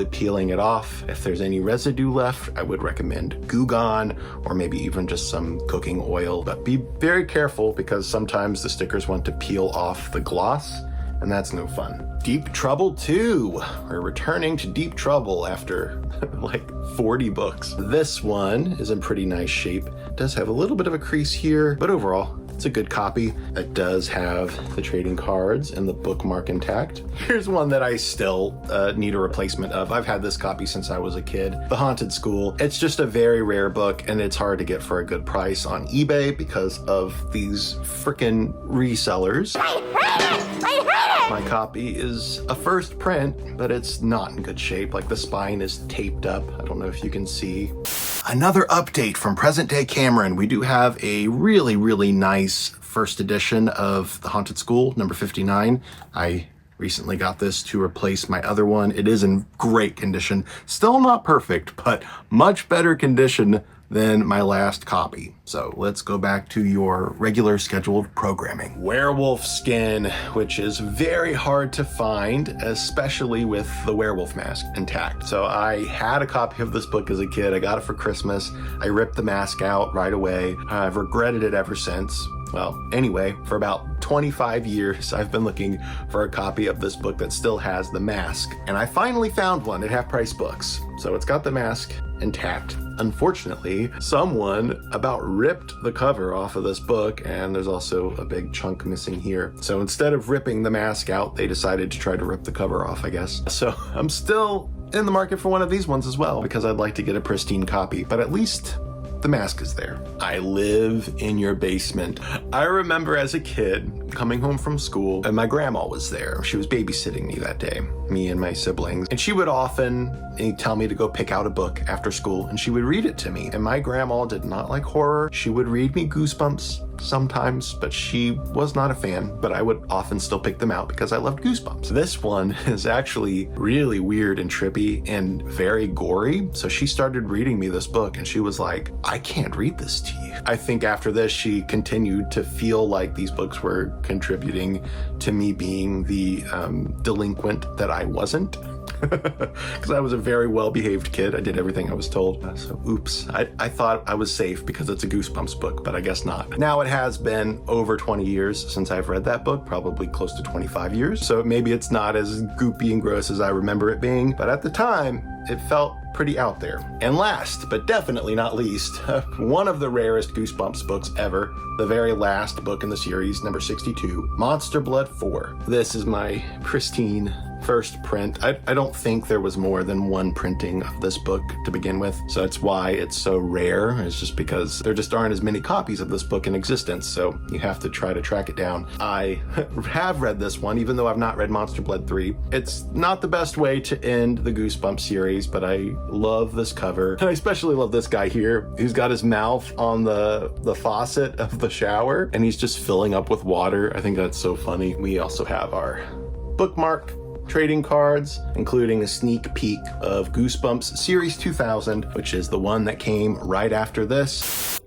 peeling it off. If there's any residue left, I would recommend Goo Gone or maybe even just some cooking oil. But be very careful because sometimes the stickers want to peel off the gloss, and that's no fun. Deep Trouble 2. We're returning to Deep Trouble after like 40 books. This one is in pretty nice shape. It does have a little bit of a crease here, but overall, it's a good copy. It does have the trading cards and the bookmark intact. Here's one that I still need a replacement of. I've had this copy since I was a kid. The Haunted School. It's just a very rare book, and it's hard to get for a good price on eBay because of these frickin' resellers. I hate it! My copy is a first print, but it's not in good shape. Like the spine is taped up. I don't know if you can see. Another update from Present Day Cameron. We do have a really nice first edition of The Haunted School, number 59. I recently got this to replace my other one. It is in great condition. Still not perfect, but much better condition than my last copy. So let's go back to your regular scheduled programming. Werewolf Skin, which is very hard to find, especially with the werewolf mask intact. So I had a copy of this book as a kid. I got it for Christmas. I ripped the mask out right away. I've regretted it ever since. Well, anyway, for about 25 years, I've been looking for a copy of this book that still has the mask, and I finally found one at Half Price Books. So it's got the mask intact. Unfortunately, someone about ripped the cover off of this book, and there's also a big chunk missing here. So instead of ripping the mask out, they decided to try to rip the cover off, I guess. So I'm still in the market for one of these ones as well, because I'd like to get a pristine copy, but at least the mask is there. I Live in Your Basement. I remember as a kid coming home from school and my grandma was there. She was babysitting me that day, me and my siblings. And she would often tell me to go pick out a book after school and she would read it to me. And my grandma did not like horror. She would read me Goosebumps sometimes, but she was not a fan, but I would often still pick them out because I loved Goosebumps. This one is actually really weird and trippy and very gory. So she started reading me this book and she was like, I can't read this to you. I think after this, she continued to feel like these books were contributing to me being the delinquent that I wasn't. Because I was a very well-behaved kid. I did everything I was told. So oops. I thought I was safe because it's a Goosebumps book, but I guess not. Now it has been over 20 years since I've read that book, probably close to 25 years. So maybe it's not as goopy and gross as I remember it being, but at the time, it felt pretty out there. And last, but definitely not least, one of the rarest Goosebumps books ever, the very last book in the series, number 62, Monster Blood 4. This is my pristine first print. I don't think there was more than one printing of this book to begin with, so that's why it's so rare. It's just because there just aren't as many copies of this book in existence, so you have to try to track it down. I have read this one, even though I've not read Monster Blood 3. It's not the best way to end the Goosebumps series, but I love this cover. And I especially love this guy here, who's got his mouth on the faucet of the shower, and he's just filling up with water. I think that's so funny. We also have our bookmark trading cards, including a sneak peek of Goosebumps Series 2000, which is the one that came right after this.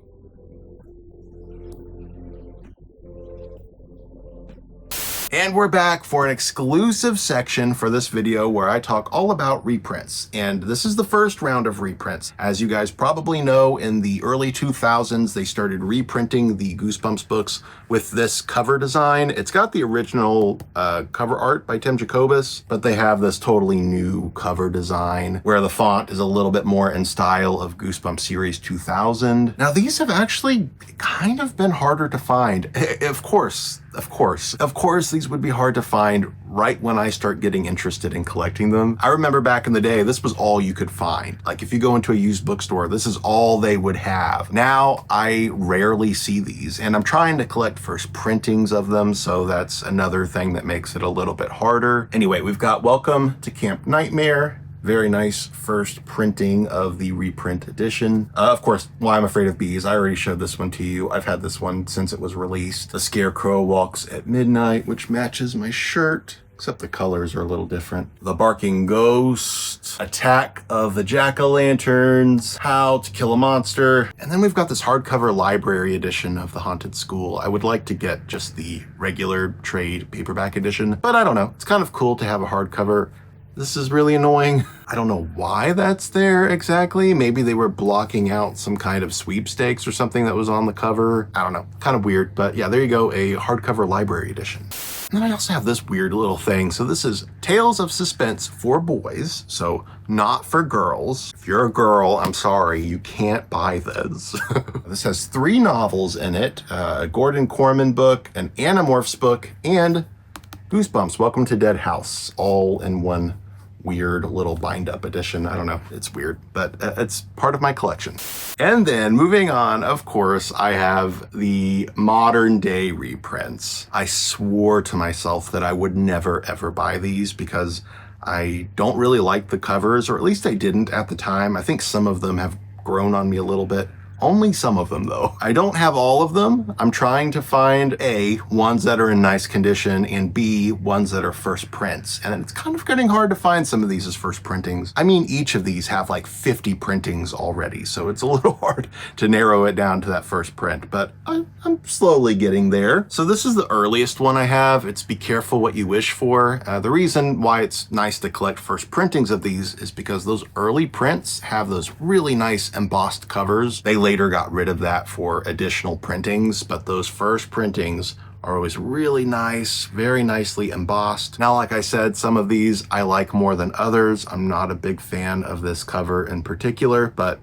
And we're back for an exclusive section for this video where I talk all about reprints. And this is the first round of reprints. As you guys probably know, in the early 2000s, they started reprinting the Goosebumps books with this cover design. It's got the original cover art by Tim Jacobus, but they have this totally new cover design where the font is a little bit more in style of Goosebumps Series 2000. Now, these have actually kind of been harder to find. Of course, these would be hard to find right when I start getting interested in collecting them. I remember back in the day, this was all you could find. Like if you go into a used bookstore, this is all they would have. Now I rarely see these, and I'm trying to collect first printings of them, so that's another thing that makes it a little bit harder. Anyway, we've got Welcome to Camp Nightmare. Very nice first printing of the reprint edition. Of course, Why I'm Afraid of Bees. I already showed this one to you. I've had this one since it was released. The Scarecrow Walks at Midnight, which matches my shirt, except the colors are a little different. The Barking Ghost, Attack of the Jack-o'-lanterns, How to Kill a Monster. And then we've got this hardcover library edition of The Haunted School. I would like to get just the regular trade paperback edition, but I don't know. It's kind of cool to have a hardcover. This is really annoying. I don't know why that's there exactly. Maybe they were blocking out some kind of sweepstakes or something that was on the cover. I don't know, kind of weird, but yeah, there you go, a hardcover library edition. And then I also have this weird little thing. So this is Tales of Suspense for boys, so not for girls. If you're a girl, I'm sorry, you can't buy this. This has 3 novels in it, a Gordon Corman book, an Animorphs book, and Goosebumps, Welcome to Dead House, all in one weird little bind-up edition. I don't know, it's weird, but it's part of my collection. And then moving on, of course, I have the modern day reprints. I swore to myself that I would never ever buy these because I don't really like the covers, or at least I didn't at the time. I think some of them have grown on me a little bit. Only some of them though. I don't have all of them. I'm trying to find A, ones that are in nice condition, and B, ones that are first prints. And it's kind of getting hard to find some of these as first printings. I mean, each of these have like 50 printings already, so it's a little hard to narrow it down to that first print, but I'm slowly getting there. So this is the earliest one I have. It's Be Careful What You Wish For. The reason why it's nice to collect first printings of these is because those early prints have those really nice embossed covers. They later got rid of that for additional printings, but those first printings are always really nice, very nicely embossed. Now, like I said, some of these I like more than others. I'm not a big fan of this cover in particular, but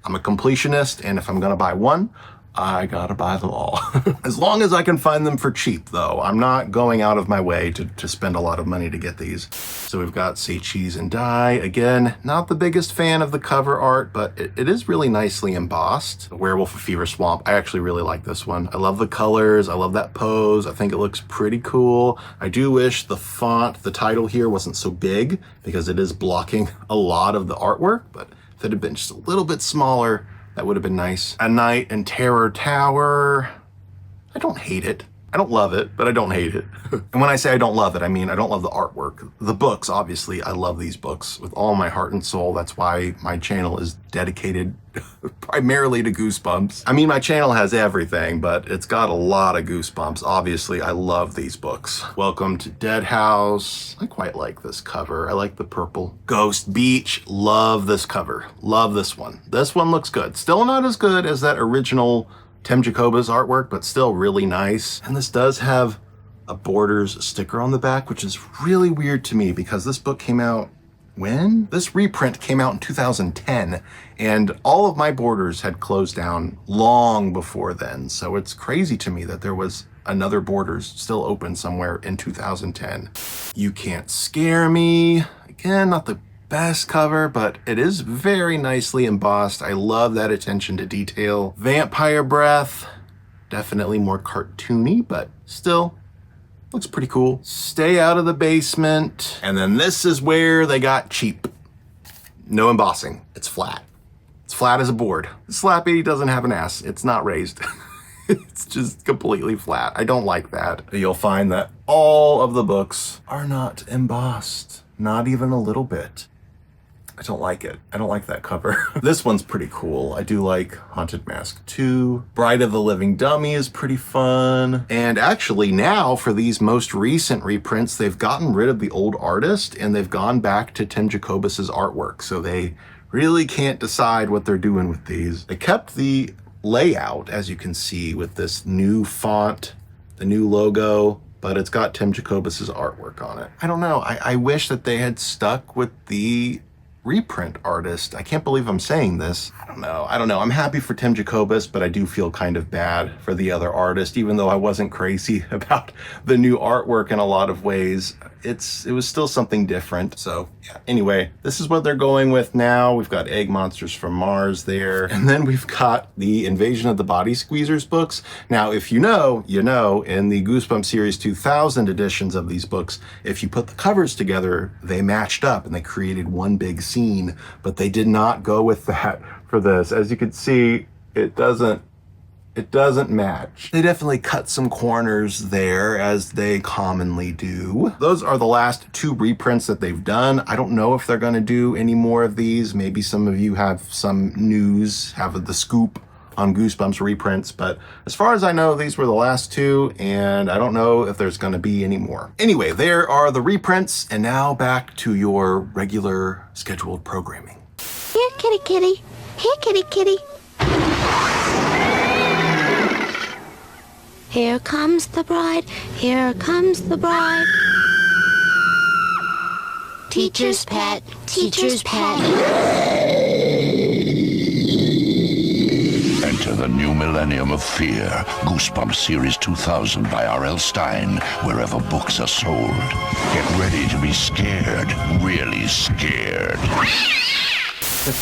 I'm a completionist, and if I'm gonna buy one, I gotta buy them all. As long as I can find them for cheap, though. I'm not going out of my way to spend a lot of money to get these. So we've got Say Cheese and Die. Again, not the biggest fan of the cover art, but it is really nicely embossed. The Werewolf of Fever Swamp. I actually really like this one. I love the colors. I love that pose. I think it looks pretty cool. I do wish the font, the title here, wasn't so big because it is blocking a lot of the artwork, but if it had been just a little bit smaller, that would have been nice. A Night in Terror Tower. I don't hate it. I don't love it, but I don't hate it. And when I say I don't love it, I mean I don't love the artwork. The books, obviously, I love these books with all my heart and soul. That's why my channel is dedicated primarily to Goosebumps. I mean, my channel has everything, but it's got a lot of Goosebumps. Obviously, I love these books. Welcome to Dead House. I quite like this cover. I like the purple. Ghost Beach. Love this cover. Love this one. This one looks good. Still not as good as that original Tim Jacoba's artwork, but still really nice. And this does have a Borders sticker on the back, which is really weird to me because this book came out when? This reprint came out in 2010, and all of my Borders had closed down long before then. So it's crazy to me that there was another Borders still open somewhere in 2010. You Can't Scare Me. Again, not the best cover, but it is very nicely embossed. I love that attention to detail. Vampire Breath, definitely more cartoony, but still looks pretty cool. Stay Out of the Basement. And then this is where they got cheap. No embossing. It's flat. It's flat as a board. Slappy doesn't have an ass. It's not raised. It's just completely flat. I don't like that. You'll find that all of the books are not embossed. Not even a little bit. I don't like it. I don't like that cover. This one's pretty cool. I do like Haunted Mask 2. Bride of the Living Dummy is pretty fun. And actually now for these most recent reprints, they've gotten rid of the old artist and they've gone back to Tim Jacobus's artwork. So they really can't decide what they're doing with these. They kept the layout, as you can see, with this new font, the new logo, but it's got Tim Jacobus's artwork on it. I don't know. I wish that they had stuck with the reprint artist. I can't believe I'm saying this. I don't know. I'm happy for Tim Jacobus, but I do feel kind of bad for the other artist, even though I wasn't crazy about the new artwork in a lot of ways. It was still something different. So yeah, anyway, this is what they're going with now. We've got Egg Monsters from Mars there. And then we've got the Invasion of the Body Squeezers books. Now, if you know, in the Goosebumps Series 2000 editions of these books, if you put the covers together, they matched up and they created one big scene, but they did not go with that for this. As you can see, it doesn't match. They definitely cut some corners there, as they commonly do. Those are the last two reprints that they've done. I don't know if they're going to do any more of these. Maybe some of you have some news, have the scoop on Goosebumps reprints, but as far as I know, these were the last two, and I don't know if there's going to be any more. Anyway, there are the reprints, and now back to your regular scheduled programming. Here, kitty, kitty. Here, kitty, kitty. Here comes the bride, here comes the bride. Teacher's pet, teacher's pet. Enter the new millennium of fear. Goosebumps Series 2000 by R.L. Stine, wherever books are sold. Get ready to be scared, really scared.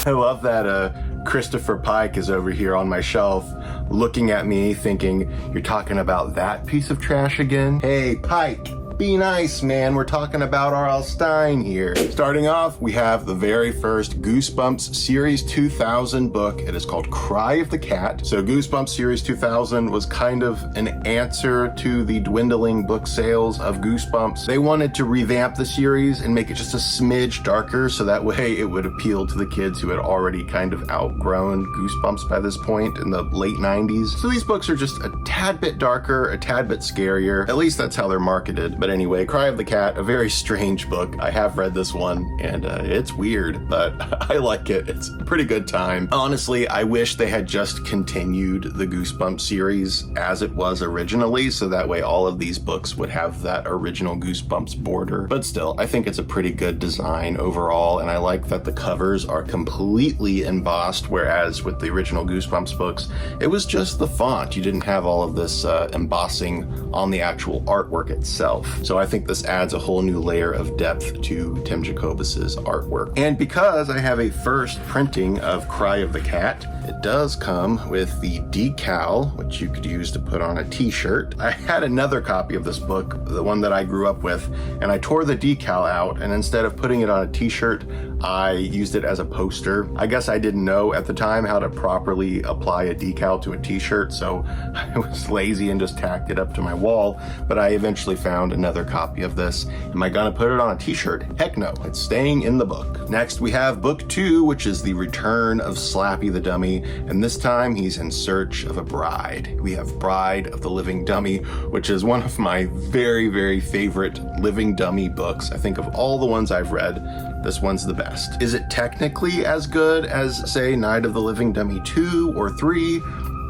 I love that Christopher Pike is over here on my shelf looking at me thinking, you're talking about that piece of trash again? Hey, Pike, be nice, man. We're talking about R.L. Stine here. Starting off, we have the very first Goosebumps Series 2000 book. It is called Cry of the Cat. So Goosebumps Series 2000 was kind of an answer to the dwindling book sales of Goosebumps. They wanted to revamp the series and make it just a smidge darker, so that way it would appeal to the kids who had already kind of outgrown Goosebumps by this point in the late 90s. So these books are just a tad bit darker, a tad bit scarier. At least that's how they're marketed. But anyway, Cry of the Cat, a very strange book. I have read this one, and it's weird, but I like it. It's a pretty good time. Honestly, I wish they had just continued the Goosebumps series as it was originally, so that way all of these books would have that original Goosebumps border. But still, I think it's a pretty good design overall, and I like that the covers are completely embossed, whereas with the original Goosebumps books, it was just the font. You didn't have all of this embossing on the actual artwork itself. So I think this adds a whole new layer of depth to Tim Jacobus's artwork. And because I have a first printing of Cry of the Cat, it does come with the decal, which you could use to put on a t-shirt. I had another copy of this book, the one that I grew up with, and I tore the decal out, and instead of putting it on a t-shirt, I used it as a poster. I guess I didn't know at the time how to properly apply a decal to a t-shirt, so I was lazy and just tacked it up to my wall, but I eventually found another copy of this. Am I gonna put it on a t-shirt? Heck no, it's staying in the book. Next we have book 2, which is the return of Slappy the Dummy, and this time he's in search of a bride. We have Bride of the Living Dummy, which is one of my very, very favorite Living Dummy books. I think of all the ones I've read, this one's the best. Is it technically as good as, say, Night of the Living Dummy 2 or 3?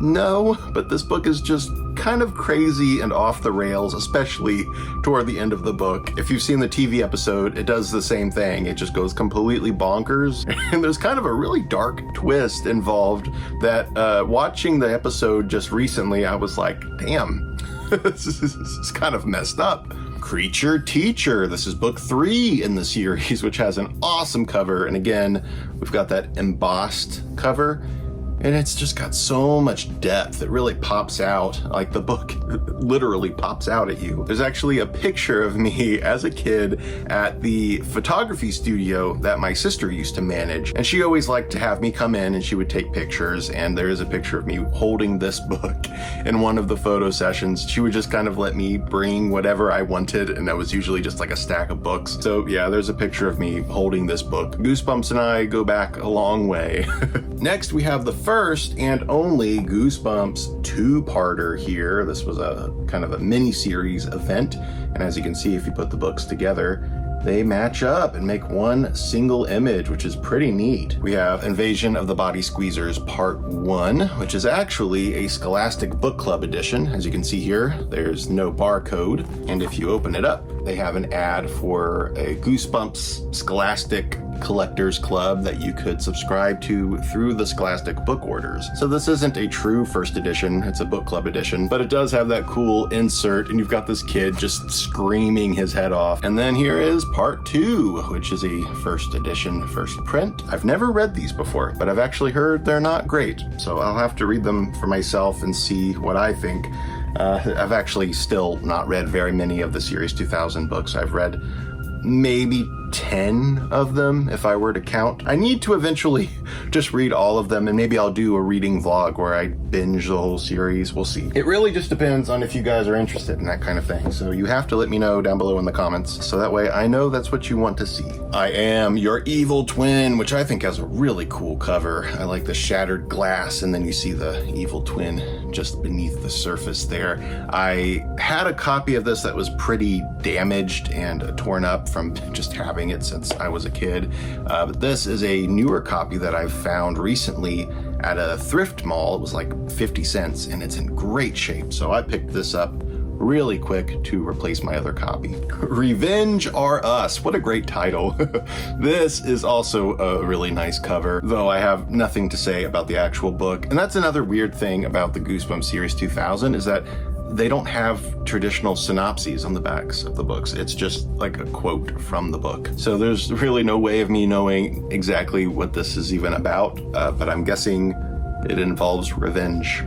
No, but this book is just kind of crazy and off the rails, especially toward the end of the book. If you've seen the TV episode, it does the same thing. It just goes completely bonkers. And there's kind of a really dark twist involved that watching the episode just recently, I was like, damn, this is kind of messed up. Creature Teacher. This is book 3 in the series, which has an awesome cover. And again, we've got that embossed cover. And it's just got so much depth. It really pops out, like the book literally pops out at you. There's actually a picture of me as a kid at the photography studio that my sister used to manage. And she always liked to have me come in and she would take pictures. And there is a picture of me holding this book in one of the photo sessions. She would just kind of let me bring whatever I wanted. And that was usually just like a stack of books. So yeah, there's a picture of me holding this book. Goosebumps and I go back a long way. Next, we have the first and only Goosebumps two-parter here. This was a kind of a mini-series event, and as you can see, if you put the books together, they match up and make one single image, which is pretty neat. We have Invasion of the Body Squeezers Part 1, which is actually a Scholastic Book Club edition. As you can see here, there's no barcode, and if you open it up, they have an ad for a Goosebumps Scholastic Collectors Club that you could subscribe to through the Scholastic book orders. So this isn't a true first edition, it's a book club edition, but it does have that cool insert, and you've got this kid just screaming his head off. And then here is Part 2, which is a first edition, first print. I've never read these before, but I've actually heard they're not great, so I'll have to read them for myself and see what I think. I've actually still not read very many of the Series 2000 books. I've read maybe 10 of them if I were to count. I need to eventually just read all of them, and maybe I'll do a reading vlog where I binge the whole series. We'll see. It really just depends on if you guys are interested in that kind of thing. So you have to let me know down below in the comments, so that way I know that's what you want to see. I Am Your Evil Twin, which I think has a really cool cover. I like the shattered glass, and then you see the evil twin just beneath the surface there. I had a copy of this that was pretty damaged and torn up from just having it since I was a kid. But this is a newer copy that I've found recently at a thrift mall. It was like 50 cents and it's in great shape. So I picked this up really quick to replace my other copy. Revenge Are Us. What a great title. This is also a really nice cover, though I have nothing to say about the actual book. And that's another weird thing about the Goosebumps Series 2000 is that they don't have traditional synopses on the backs of the books. It's just like a quote from the book. So there's really no way of me knowing exactly what this is even about, but I'm guessing it involves revenge.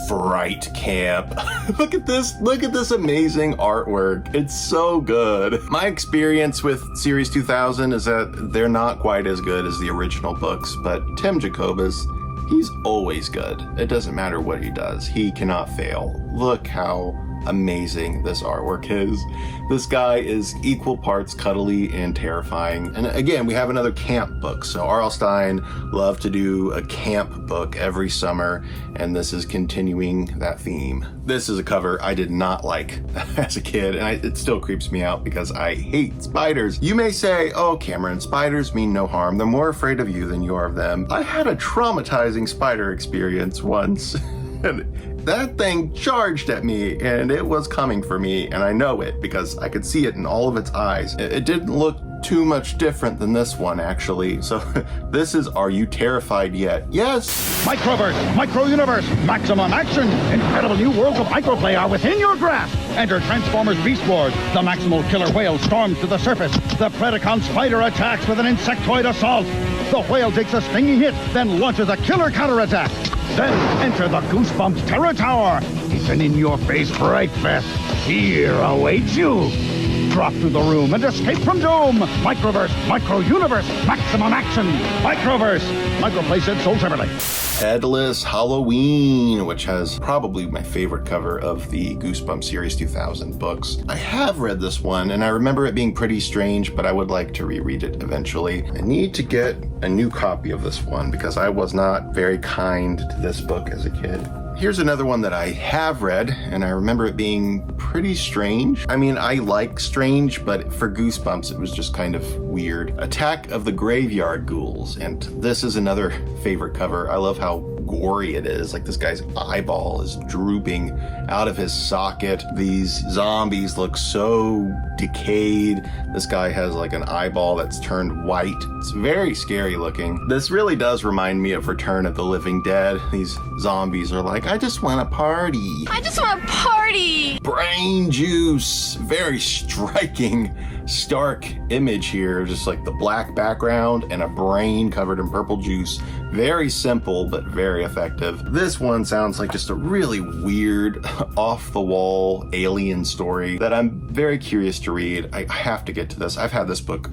Fright Camp. Look at this amazing artwork. It's so good. My experience with Series 2000 is that they're not quite as good as the original books, but Tim Jacobus, he's always good. It doesn't matter what he does. He cannot fail. Look how amazing this artwork is. This guy is equal parts cuddly and terrifying. And again, we have another camp book. So R.L. Stine loved to do a camp book every summer, and this is continuing that theme. This is a cover I did not like as a kid, and it still creeps me out because I hate spiders. You may say, oh, Cameron, spiders mean no harm. They're more afraid of you than you are of them. I had a traumatizing spider experience once. And that thing charged at me, and it was coming for me, and I know it because I could see it in all of its eyes. It didn't look too much different than this one, actually. So this is Are You Terrified Yet? Yes! Microverse, Micro-Universe, Maximum Action! Incredible new worlds of microplay are within your grasp! Enter Transformers Beast Wars. The Maximal Killer Whale storms to the surface. The Predacon Spider attacks with an insectoid assault. The whale takes a stinging hit, then launches a killer counterattack. Then enter the Goosebumps Terror Tower. It's an in-your-face fright fest. Fear awaits you. Drop through the room and escape from doom. Microverse, Micro-Universe, Maximum Action. Microverse. Microplay said sold separately. Headless Halloween, which has probably my favorite cover of the Goosebumps Series 2000 books. I have read this one, and I remember it being pretty strange, but I would like to reread it eventually. I need to get a new copy of this one because I was not very kind to this book as a kid. Here's another one that I have read, and I remember it being pretty strange. I mean, I like strange, but for Goosebumps, it was just kind of weird. Attack of the Graveyard Ghouls, and this is another favorite cover. I love how gory it is. Like, this guy's eyeball is drooping out of his socket. These zombies look so decayed. This guy has like an eyeball that's turned white. It's very scary looking. This really does remind me of Return of the Living Dead. These zombies are like, I just want to party. I just want to party! Brain juice. Very striking, stark image here. Just like the black background and a brain covered in purple juice. Very simple, but very effective. This one sounds like just a really weird, off-the-wall alien story that I'm very curious to read. I have to get to this. I've had this book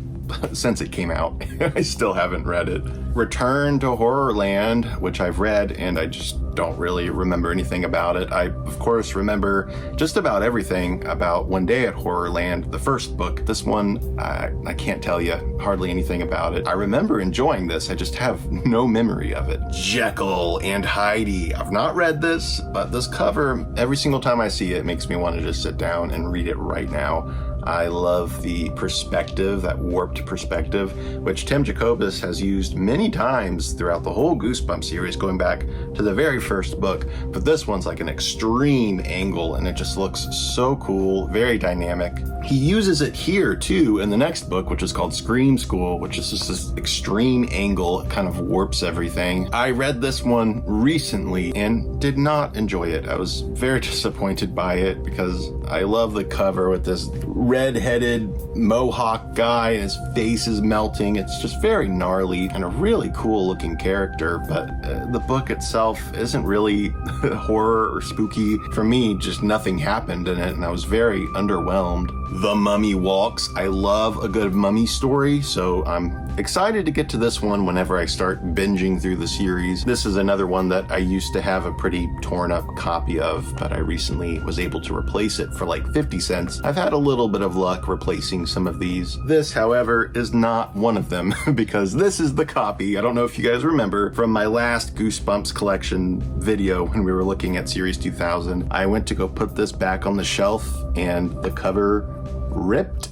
since it came out. I still haven't read it. Return to Horrorland, which I've read, and I just don't really remember anything about it. I, of course, remember just about everything about One Day at Horrorland, the first book. This one, I can't tell you hardly anything about it. I remember enjoying this. I just have no memory of it. Jekyll and Heidi. I've not read this, but this cover, every single time I see it, makes me want to just sit down and read it right now. I love the perspective, that warped perspective, which Tim Jacobus has used many times throughout the whole Goosebumps series, going back to the very first book. But this one's like an extreme angle, and it just looks so cool, very dynamic. He uses it here too in the next book, which is called Scream School, which is just this extreme angle. It kind of warps everything. I read this one recently and did not enjoy it. I was very disappointed by it because I love the cover with this red-headed mohawk guy and his face is melting. It's just very gnarly and a really cool looking character, but the book itself isn't really horror or spooky. For me, just nothing happened in it and I was very underwhelmed. The Mummy Walks. I love a good mummy story, so I'm excited to get to this one whenever I start binging through the series. This is another one that I used to have a pretty torn up copy of, but I recently was able to replace it for like 50 cents. I've had a little bit of luck replacing some of these. This, however, is not one of them because this is the copy. I don't know if you guys remember from my last Goosebumps collection video when we were looking at Series 2000. I went to go put this back on the shelf and the cover ripped.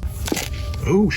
Oh,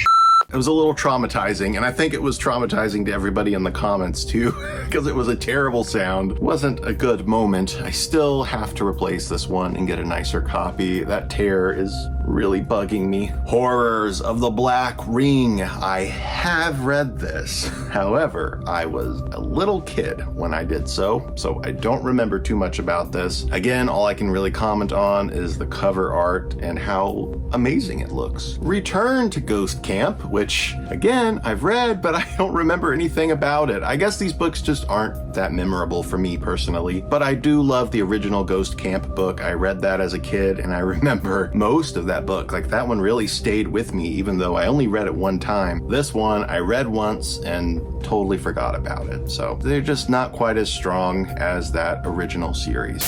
it was a little traumatizing, and I think it was traumatizing to everybody in the comments too, because it was a terrible sound. It wasn't a good moment. I still have to replace this one and get a nicer copy. That tear is really bugging me. Horrors of the Black Ring. I have read this. However, I was a little kid when I did so I don't remember too much about this. Again, all I can really comment on is the cover art and how amazing it looks. Return to Ghost Camp, which again, I've read, but I don't remember anything about it. I guess these books just aren't that memorable for me personally, but I do love the original Ghost Camp book. I read that as a kid and I remember most of that book. Like, that one really stayed with me even though I only read it one time. This one I read once and totally forgot about it. So they're just not quite as strong as that original series.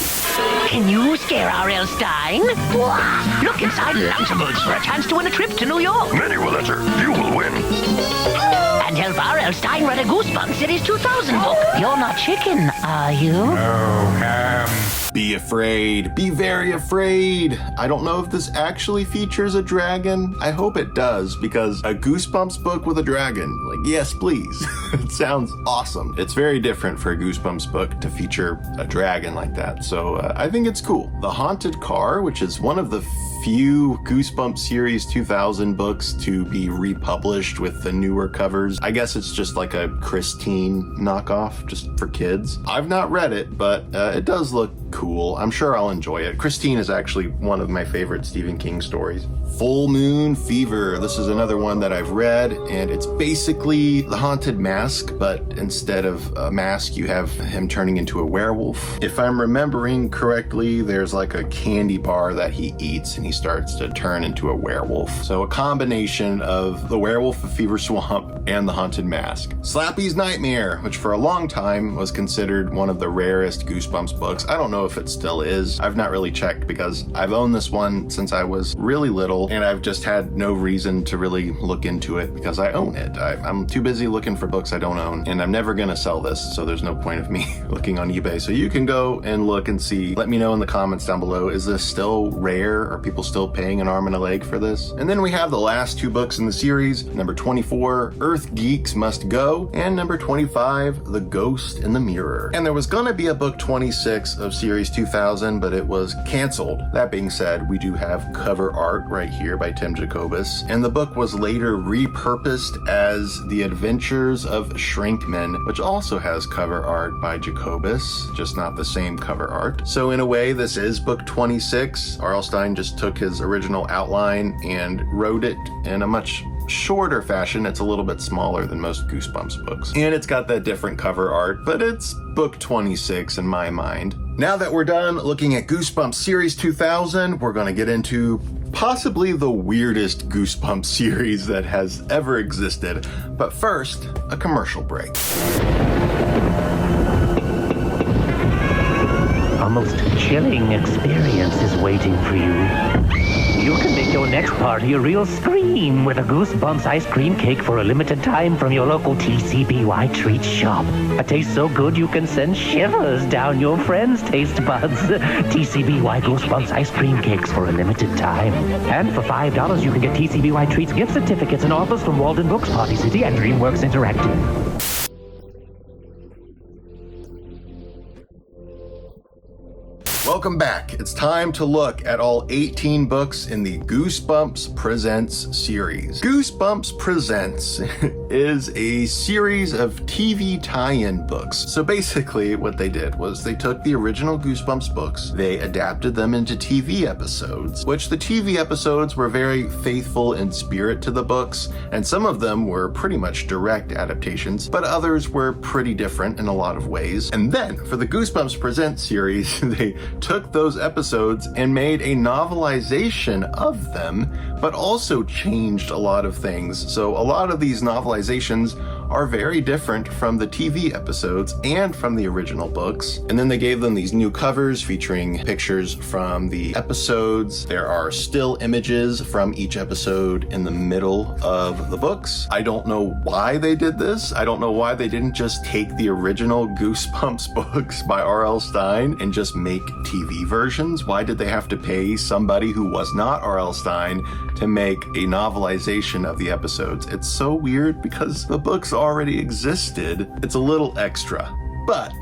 Can you scare R.L. Stein? Look inside Lunchables for a chance to win a trip to New York. Many will enter. You will win. And help R.L. Stein write a Goosebumps Series 2000 book. You're not chicken, are you? No, Be afraid. Be very afraid. I don't know if this actually features a dragon. I hope it does, because a Goosebumps book with a dragon, like, yes, please. It sounds awesome. It's very different for a Goosebumps book to feature a dragon like that, so I think it's cool. The Haunted Car, which is one of the few Goosebumps Series 2000 books to be republished with the newer covers. I guess it's just like a Christine knockoff, just for kids. I've not read it, but it does look cool. I'm sure I'll enjoy it. Christine is actually one of my favorite Stephen King stories. Full Moon Fever. This is another one that I've read, and it's basically The Haunted Mask, but instead of a mask, you have him turning into a werewolf. If I'm remembering correctly, there's like a candy bar that he eats, and he starts to turn into a werewolf. So a combination of The Werewolf of Fever Swamp and The Haunted Mask. Slappy's Nightmare, which for a long time was considered one of the rarest Goosebumps books. I don't know if it still is. I've not really checked because I've owned this one since I was really little, and I've just had no reason to really look into it because I own it. I'm too busy looking for books I don't own, and I'm never gonna sell this, so there's no point of me looking on eBay. So you can go and look and see. Let me know in the comments down below, is this still rare? Are people still paying an arm and a leg for this? And then we have the last two books in the series, number 24, Earth Geeks Must Go, and number 25, The Ghost in the Mirror. And there was gonna be a book 26 of Series 2000, but it was canceled. That being said, we do have cover art right here by Tim Jacobus, and the book was later repurposed as The Adventures of Shrinkman, which also has cover art by Jacobus, just not the same cover art. So in a way, this is book 26. R.L. Stine just took his original outline and wrote it in a much shorter fashion. It's a little bit smaller than most Goosebumps books, and it's got that different cover art, but it's book 26 in my mind. Now that we're done looking at Goosebumps Series 2000, we're going to get into possibly the weirdest Goosebumps series that has ever existed. But first, a commercial break. A most chilling experience is waiting for you. You can make your next party a real scream with a Goosebumps ice cream cake for a limited time from your local TCBY treat shop. A taste so good you can send shivers down your friends' taste buds. TCBY Goosebumps ice cream cakes for a limited time. And for $5, you can get TCBY treats, gift certificates, and offers from Walden Books, Party City, and DreamWorks Interactive. Welcome back. It's time to look at all 18 books in the Goosebumps Presents series. Goosebumps Presents is a series of TV tie-in books. So basically what they did was they took the original Goosebumps books, they adapted them into TV episodes, which the TV episodes were very faithful in spirit to the books, and some of them were pretty much direct adaptations, but others were pretty different in a lot of ways. And then for the Goosebumps Presents series, they took those episodes and made a novelization of them, but also changed a lot of things. So a lot of these novelizations are very different from the TV episodes and from the original books. And then they gave them these new covers featuring pictures from the episodes. There are still images from each episode in the middle of the books. I don't know why they did this. I don't know why they didn't just take the original Goosebumps books by R.L. Stine and just make TV versions. Why did they have to pay somebody who was not R.L. Stine to make a novelization of the episodes? It's so weird because the books already existed. It's a little extra. But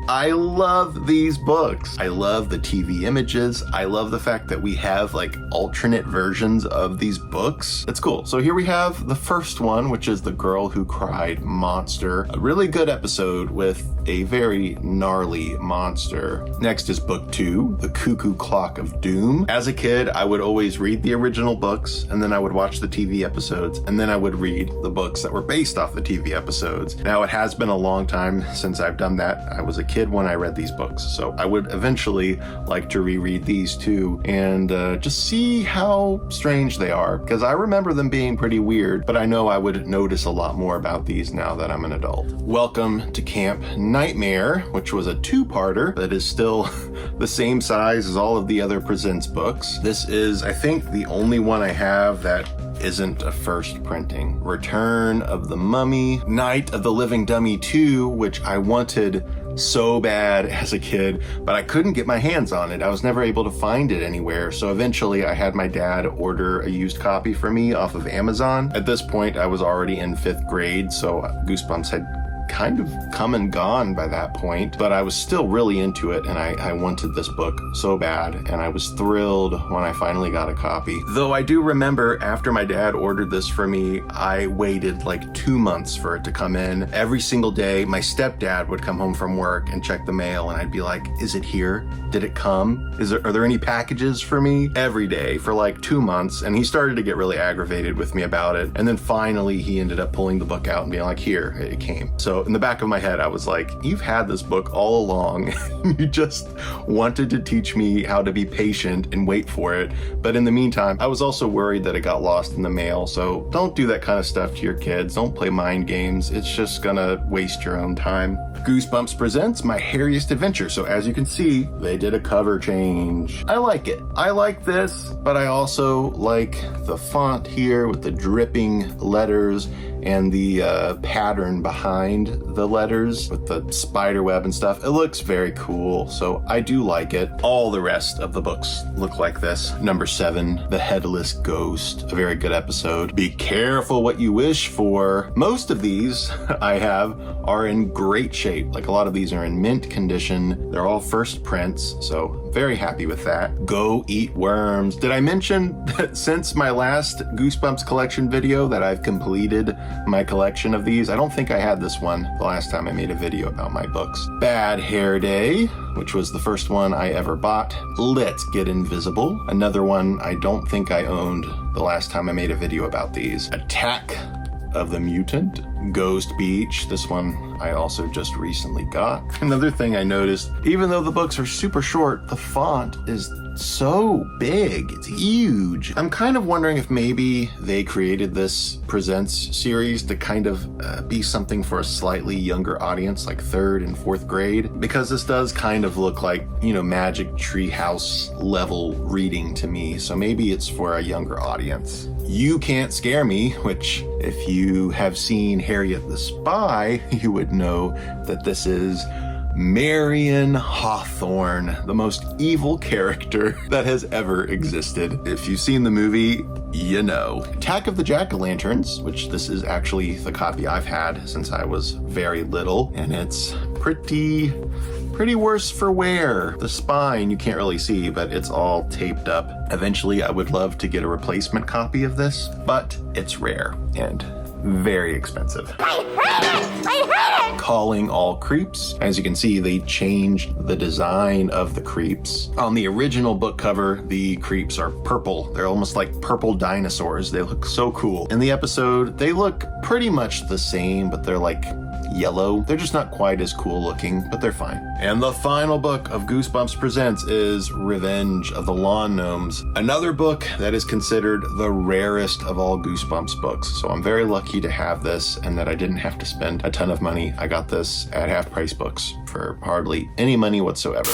I love these books. I love the TV images. I love the fact that we have like alternate versions of these books. It's cool. So here we have the first one, which is The Girl Who Cried Monster. A really good episode with a very gnarly monster. Next is book 2, The Cuckoo Clock of Doom. As a kid, I would always read the original books, and then I would watch the TV episodes, and then I would read the books that were based off the TV episodes. Now, it has been a long time since I've done that. I was a kid when I read these books, so I would eventually like to reread these too and just see how strange they are, because I remember them being pretty weird, but I know I would notice a lot more about these now that I'm an adult. Welcome to Camp Nightmare, which was a two-parter that is still the same size as all of the other Presents books. This is, I think, the only one I have that isn't a first printing. Return of the Mummy, Night of the Living Dummy 2, which I wanted so bad as a kid, but I couldn't get my hands on it. I was never able to find it anywhere. So eventually I had my dad order a used copy for me off of Amazon. At this point, I was already in 5th grade, so Goosebumps had kind of come and gone by that point, but I was still really into it, and I wanted this book so bad, and I was thrilled when I finally got a copy. Though I do remember after my dad ordered this for me, I waited like 2 months for it to come in. Every single day, my stepdad would come home from work and check the mail, and I'd be like, is it here? Did it come? Are there any packages for me? Every day for like 2 months, and he started to get really aggravated with me about it, and then finally he ended up pulling the book out and being like, here, it came. So in the back of my head, I was like, you've had this book all along. You just wanted to teach me how to be patient and wait for it. But in the meantime, I was also worried that it got lost in the mail. So don't do that kind of stuff to your kids. Don't play mind games. It's just gonna waste your own time. Goosebumps presents My Hairiest Adventure. So as you can see, they did a cover change. I like it. I like this, but I also like the font here with the dripping letters and the pattern behind the letters with the spider web and stuff. It looks very cool, so I do like it. All the rest of the books look like this. Number 7, The Headless Ghost, a very good episode. Be careful what you wish for. Most of these I have are in great shape. Like a lot of these are in mint condition. They're all first prints, so very happy with that. Go Eat Worms. Did I mention that since my last Goosebumps collection video that I've completed my collection of these? I don't think I had this one the last time I made a video about my books. Bad Hair Day, which was the first one I ever bought. Let's Get Invisible, another one I don't think I owned the last time I made a video about these. Attack of the Mutant, Ghost Beach, this one I also just recently got. Another thing I noticed, even though the books are super short, the font is so big. It's huge. I'm kind of wondering if maybe they created this Presents series to kind of be something for a slightly younger audience, like 3rd and 4th grade, because this does kind of look like, you know, Magic Treehouse level reading to me. So maybe it's for a younger audience. You Can't Scare Me, which if you have seen Harriet the Spy, you would know that this is Marion Hawthorne, the most evil character that has ever existed. If you've seen the movie, you know. Attack of the Jack-o'-lanterns, which this is actually the copy I've had since I was very little, and it's pretty worse for wear. The spine you can't really see, but it's all taped up. Eventually, I would love to get a replacement copy of this, but it's rare and very expensive. I hate it! Calling All Creeps. As you can see, they changed the design of the creeps. On the original book cover, the creeps are purple. They're almost like purple dinosaurs. They look so cool. In the episode, they look pretty much the same, but they're like yellow. They're just not quite as cool looking, but they're fine. And the final book of Goosebumps Presents is Revenge of the Lawn Gnomes, another book that is considered the rarest of all Goosebumps books. So I'm very lucky to have this and that I didn't have to spend a ton of money. I got this at Half Price Books for hardly any money whatsoever.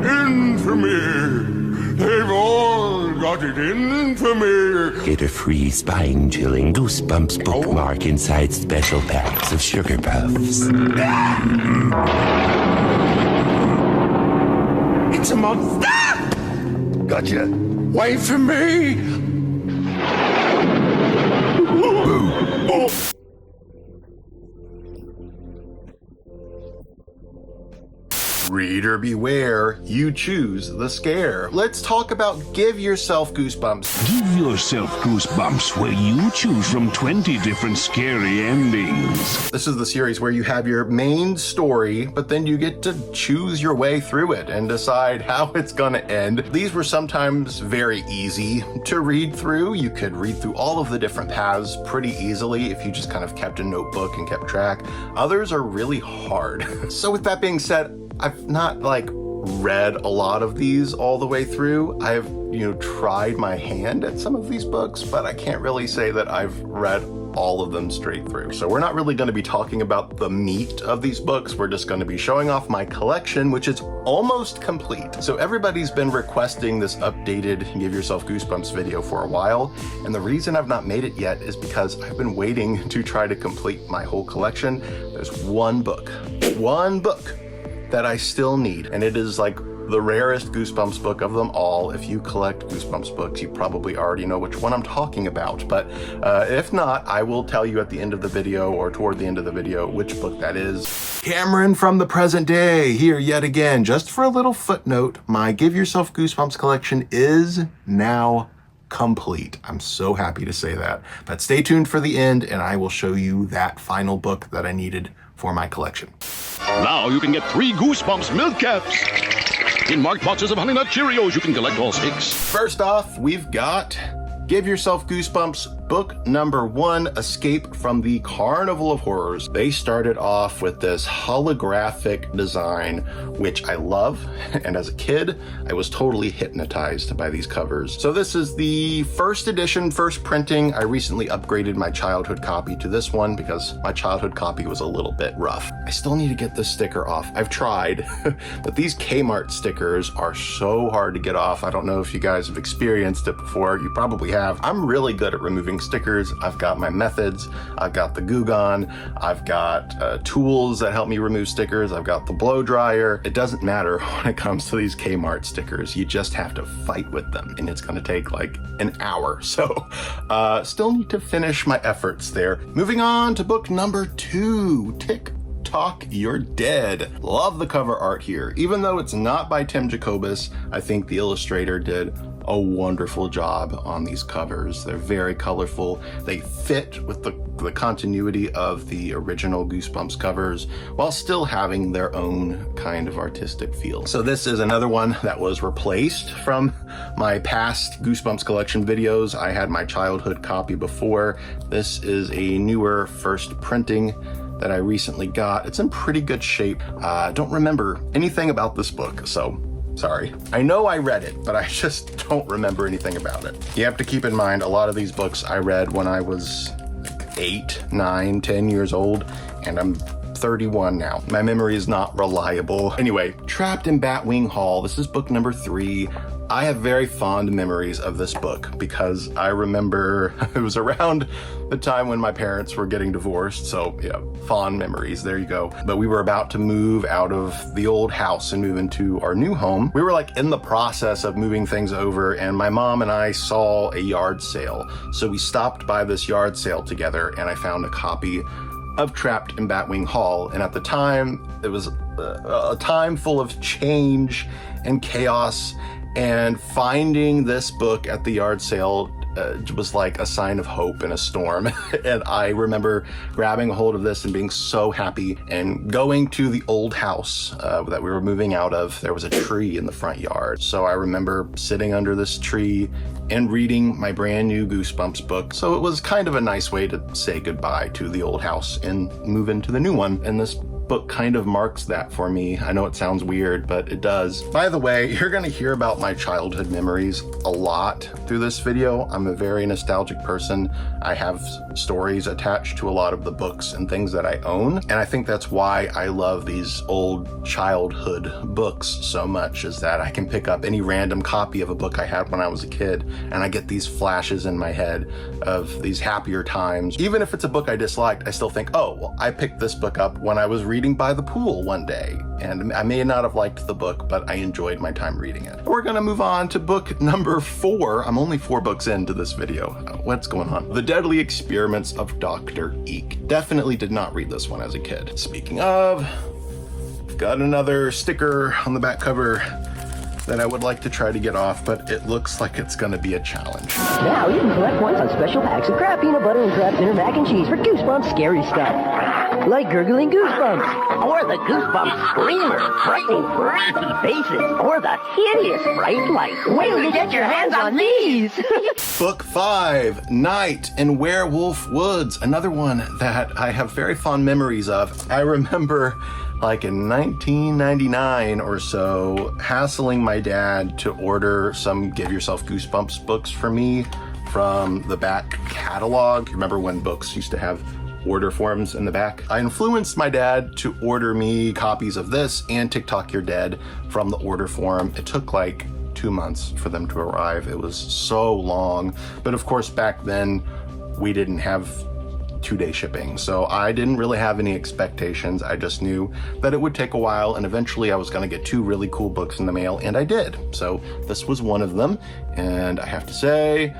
Infamy! They've all got it in for me. Get a free spine-chilling Goosebumps bookmark inside special packs of sugar puffs. It's a monster! Gotcha. Wait for me! Reader beware, you choose the scare. Let's talk about Give Yourself Goosebumps. Give Yourself Goosebumps, where you choose from 20 different scary endings. This is the series where you have your main story, but then you get to choose your way through it and decide how it's gonna end. These were sometimes very easy to read through. You could read through all of the different paths pretty easily if you just kind of kept a notebook and kept track. Others are really hard. So with that being said, I've not like read a lot of these all the way through. I've, tried my hand at some of these books, but I can't really say that I've read all of them straight through. So we're not really going to be talking about the meat of these books. We're just going to be showing off my collection, which is almost complete. So everybody's been requesting this updated Give Yourself Goosebumps video for a while. And the reason I've not made it yet is because I've been waiting to try to complete my whole collection. There's one book that I still need. And it is like the rarest Goosebumps book of them all. If you collect Goosebumps books, you probably already know which one I'm talking about. But if not, I will tell you at the end of the video or toward the end of the video which book that is. Cameron from the present day here yet again. Just for a little footnote, my Give Yourself Goosebumps collection is now complete. I'm so happy to say that. But stay tuned for the end and I will show you that final book that I needed for my collection. Now you can get 3 Goosebumps milk caps. In marked boxes of Honey Nut Cheerios, you can collect all 6. First off, we've got Give Yourself Goosebumps book number 1, Escape from the Carnival of Horrors. They started off with this holographic design, which I love. And as a kid, I was totally hypnotized by these covers. So this is the first edition, first printing. I recently upgraded my childhood copy to this one because my childhood copy was a little bit rough. I still need to get this sticker off. I've tried, but these Kmart stickers are so hard to get off. I don't know if you guys have experienced it before. You probably have. I'm really good at removing stickers. I've got my methods. I've got the Goo Gun. I've got tools that help me remove stickers. I've got the blow dryer. It doesn't matter when it comes to these Kmart stickers. You just have to fight with them, and it's going to take like an hour. So still need to finish my efforts there. Moving on to book number 2, TikTok, You're Dead. Love the cover art here. Even though it's not by Tim Jacobus, I think the illustrator did a wonderful job on these covers. They're very colorful. They fit with the continuity of the original Goosebumps covers while still having their own kind of artistic feel. So this is another one that was replaced from my past Goosebumps collection videos. I had my childhood copy before. This is a newer first printing that I recently got. It's in pretty good shape. I don't remember anything about this book, so sorry. I know I read it, but I just don't remember anything about it. You have to keep in mind, a lot of these books I read when I was 8, 9, 10 years old, and I'm 31 now. My memory is not reliable. Anyway, Trapped in Batwing Hall. This is book number 3. I have very fond memories of this book because I remember it was around the time when my parents were getting divorced. So yeah, fond memories, there you go. But we were about to move out of the old house and move into our new home. We were like in the process of moving things over, and my mom and I saw a yard sale. So we stopped by this yard sale together and I found a copy of Trapped in Batwing Hall. And at the time, it was a time full of change and chaos, and finding this book at the yard sale was like a sign of hope in a storm. And I remember grabbing a hold of this and being so happy and going to the old house that we were moving out of. There was a tree in the front yard. So I remember sitting under this tree and reading my brand new Goosebumps book. So it was kind of a nice way to say goodbye to the old house and move into the new one. And this book kind of marks that for me. I know it sounds weird, but it does. By the way, you're gonna hear about my childhood memories a lot through this video. I'm a very nostalgic person. I have stories attached to a lot of the books and things that I own. And I think that's why I love these old childhood books so much, is that I can pick up any random copy of a book I had when I was a kid, and I get these flashes in my head of these happier times. Even if it's a book I disliked, I still think, oh, well, I picked this book up when I was reading by the pool one day, and I may not have liked the book, but I enjoyed my time reading it. We're gonna move on to book number 4. I'm only 4 books into this video. What's going on? The Deadly Experiments of Dr. Eek. Definitely did not read this one as a kid. Speaking of, I've got another sticker on the back cover that I would like to try to get off, but it looks like it's gonna be a challenge. Now you can collect points on special packs of Kraft Peanut Butter and Kraft Dinner Mac and Cheese for Goosebumps scary stuff. Like gurgling Goosebumps. Or the Goosebumps Screamer, frightening freaky faces. Or the hideous bright light. Wait till you get your hands on these! Book 5, Night in Werewolf Woods. Another one that I have very fond memories of. I remember like in 1999 or so, hassling my dad to order some Give Yourself Goosebumps books for me from the back catalog. Remember when books used to have order forms in the back? I influenced my dad to order me copies of this and TikTok You're Dead from the order form. It took like 2 months for them to arrive. It was so long. But of course, back then, we didn't have 2-day shipping. So I didn't really have any expectations. I just knew that it would take a while, and eventually I was going to get 2 really cool books in the mail, and I did. So this was one of them, and I have to say,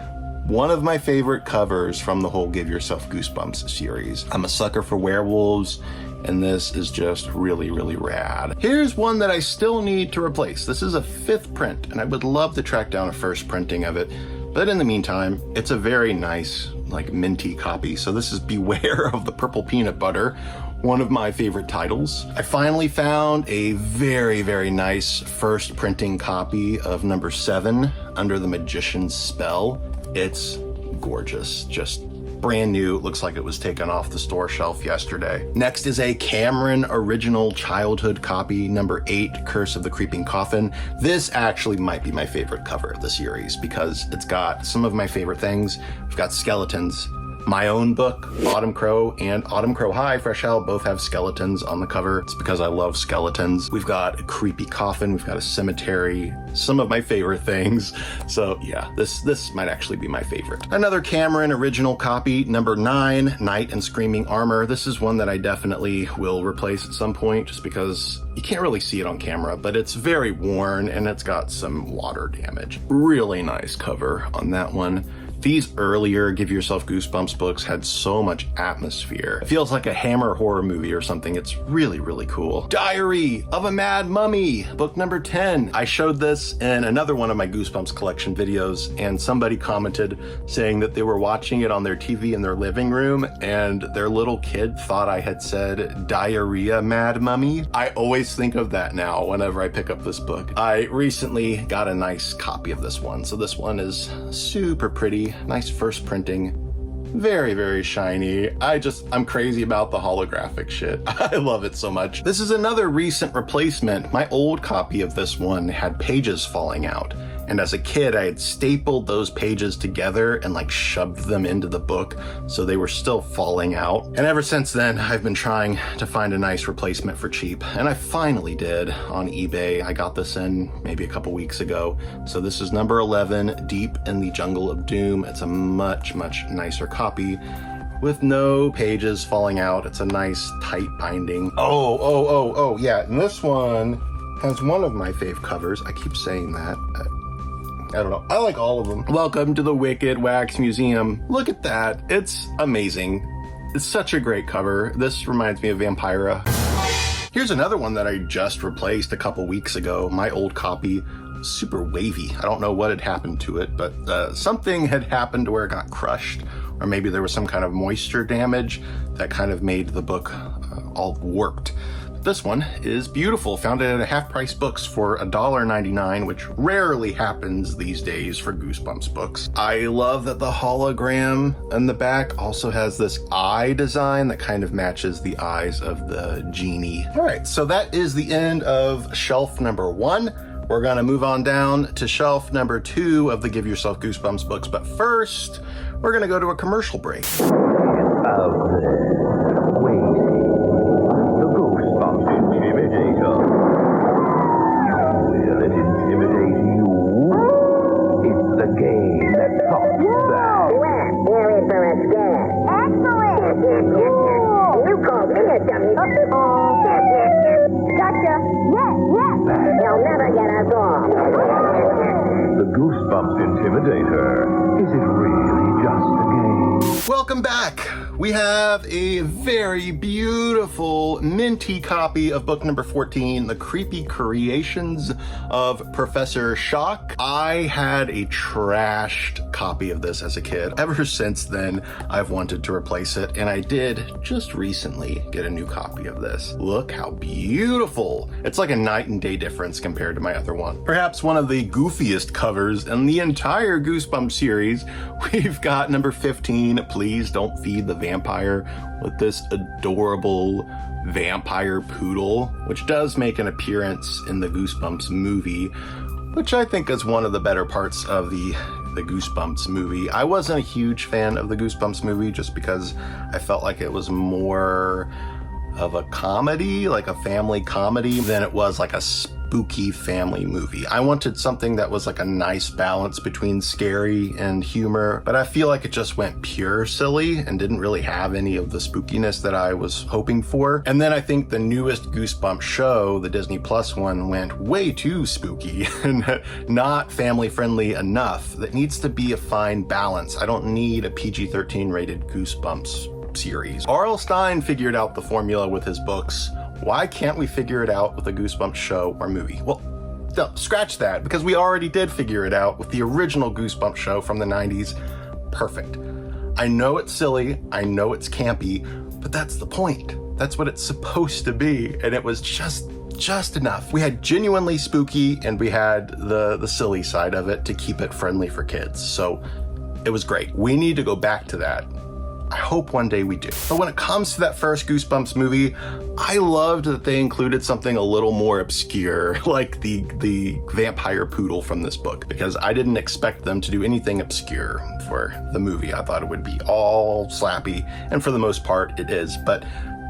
one of my favorite covers from the whole Give Yourself Goosebumps series. I'm a sucker for werewolves, and this is just really, really rad. Here's one that I still need to replace. This is a 5th print, and I would love to track down a 1st printing of it. But in the meantime, it's a very nice, like minty copy. So this is Beware of the Purple Peanut Butter, one of my favorite titles. I finally found a very, very nice 1st printing copy of number 7, Under the Magician's Spell. It's gorgeous, just brand new. It looks like it was taken off the store shelf yesterday. Next is a Cameron original childhood copy, number 8, Curse of the Creeping Coffin. This actually might be my favorite cover of the series because it's got some of my favorite things. We've got skeletons. My own book, Autumn Crow and Autumn Crow High, Fresh Hell, both have skeletons on the cover. It's because I love skeletons. We've got a creepy coffin. We've got a cemetery. Some of my favorite things. So yeah, this might actually be my favorite. Another Cameron original copy, number 9, Knight and Screaming Armor. This is one that I definitely will replace at some point just because you can't really see it on camera, but it's very worn and it's got some water damage. Really nice cover on that one. These earlier Give Yourself Goosebumps books had so much atmosphere. It feels like a Hammer horror movie or something. It's really, really cool. Diary of a Mad Mummy, book number 10. I showed this in another one of my Goosebumps collection videos, and somebody commented saying that they were watching it on their TV in their living room, and their little kid thought I had said Diarrhea Mad Mummy. I always think of that now whenever I pick up this book. I recently got a nice copy of this one, so this one is super pretty. Nice 1st printing. Very, very shiny. I'm crazy about the holographic shit. I love it so much. This is another recent replacement. My old copy of this one had pages falling out. And as a kid, I had stapled those pages together and like shoved them into the book so they were still falling out. And ever since then, I've been trying to find a nice replacement for cheap. And I finally did on eBay. I got this in maybe a couple weeks ago. So this is number 11, Deep in the Jungle of Doom. It's a much, much nicer copy with no pages falling out. It's a nice tight binding. Oh, yeah. And this one has one of my fave covers. I keep saying that. I don't know. I like all of them. Welcome to the Wicked Wax Museum. Look at that. It's amazing. It's such a great cover. This reminds me of Vampira. Here's another one that I just replaced a couple weeks ago. My old copy, super wavy. I don't know what had happened to it, but something had happened to where it got crushed, or maybe there was some kind of moisture damage that kind of made the book all warped. This one is beautiful. Found it at a half-price books for $1.99, which rarely happens these days for Goosebumps books. I love that the hologram in the back also has this eye design that kind of matches the eyes of the genie. All right, so that is the end of shelf number 1. We're gonna move on down to shelf number 2 of the Give Yourself Goosebumps books, but first, we're gonna go to a commercial break. Goosebumps Intimidator. Is it really just a game? Welcome back. We have a very beautiful minty copy of book number 14, The Creepy Creations of Professor Shock. I had a trashed copy of this as a kid. Ever since then, I've wanted to replace it, and I did just recently get a new copy of this. Look how beautiful. It's like a night and day difference compared to my other one. Perhaps one of the goofiest covers in the entire Goosebumps series. We've got number 15, Please Don't Feed the vampire with this adorable vampire poodle, which does make an appearance in the Goosebumps movie, which I think is one of the better parts of the Goosebumps movie. I wasn't a huge fan of the Goosebumps movie just because I felt like it was more of a comedy, like a family comedy, than it was like a spooky family movie. I wanted something that was like a nice balance between scary and humor, but I feel like it just went pure silly and didn't really have any of the spookiness that I was hoping for. And then I think the newest Goosebumps show, the Disney Plus one, went way too spooky and not family friendly enough. That needs to be a fine balance. I don't need a PG-13 rated Goosebumps series. R.L. Stine figured out the formula with his books. Why can't we figure it out with a Goosebumps show or movie? Well, no, scratch that, because we already did figure it out with the original Goosebumps show from the 90s. Perfect. I know it's silly, I know it's campy, but that's the point. That's what it's supposed to be, and it was just enough. We had genuinely spooky, and we had the silly side of it to keep it friendly for kids. So it was great. We need to go back to that. I hope one day we do. But when it comes to that first Goosebumps movie, I loved that they included something a little more obscure, like the vampire poodle from this book, because I didn't expect them to do anything obscure for the movie. I thought it would be all slappy, and for the most part it is. But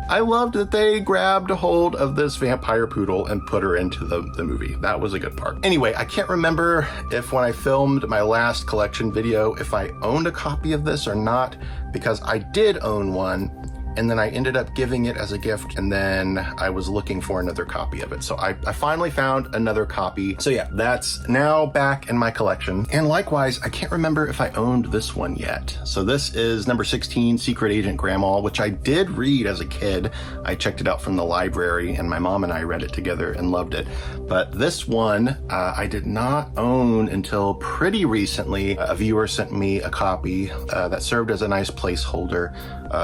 I loved that they grabbed a hold of this vampire poodle and put her into the movie. That was a good part. Anyway, I can't remember if when I filmed my last collection video, if I owned a copy of this or not, because I did own one, and then I ended up giving it as a gift, and then I was looking for another copy of it. So I finally found another copy. So yeah, that's now back in my collection. And likewise, I can't remember if I owned this one yet. So this is number 16, Secret Agent Grandma, which I did read as a kid. I checked it out from the library, and my mom and I read it together and loved it. But this one, I did not own until pretty recently. A viewer sent me a copy that served as a nice placeholder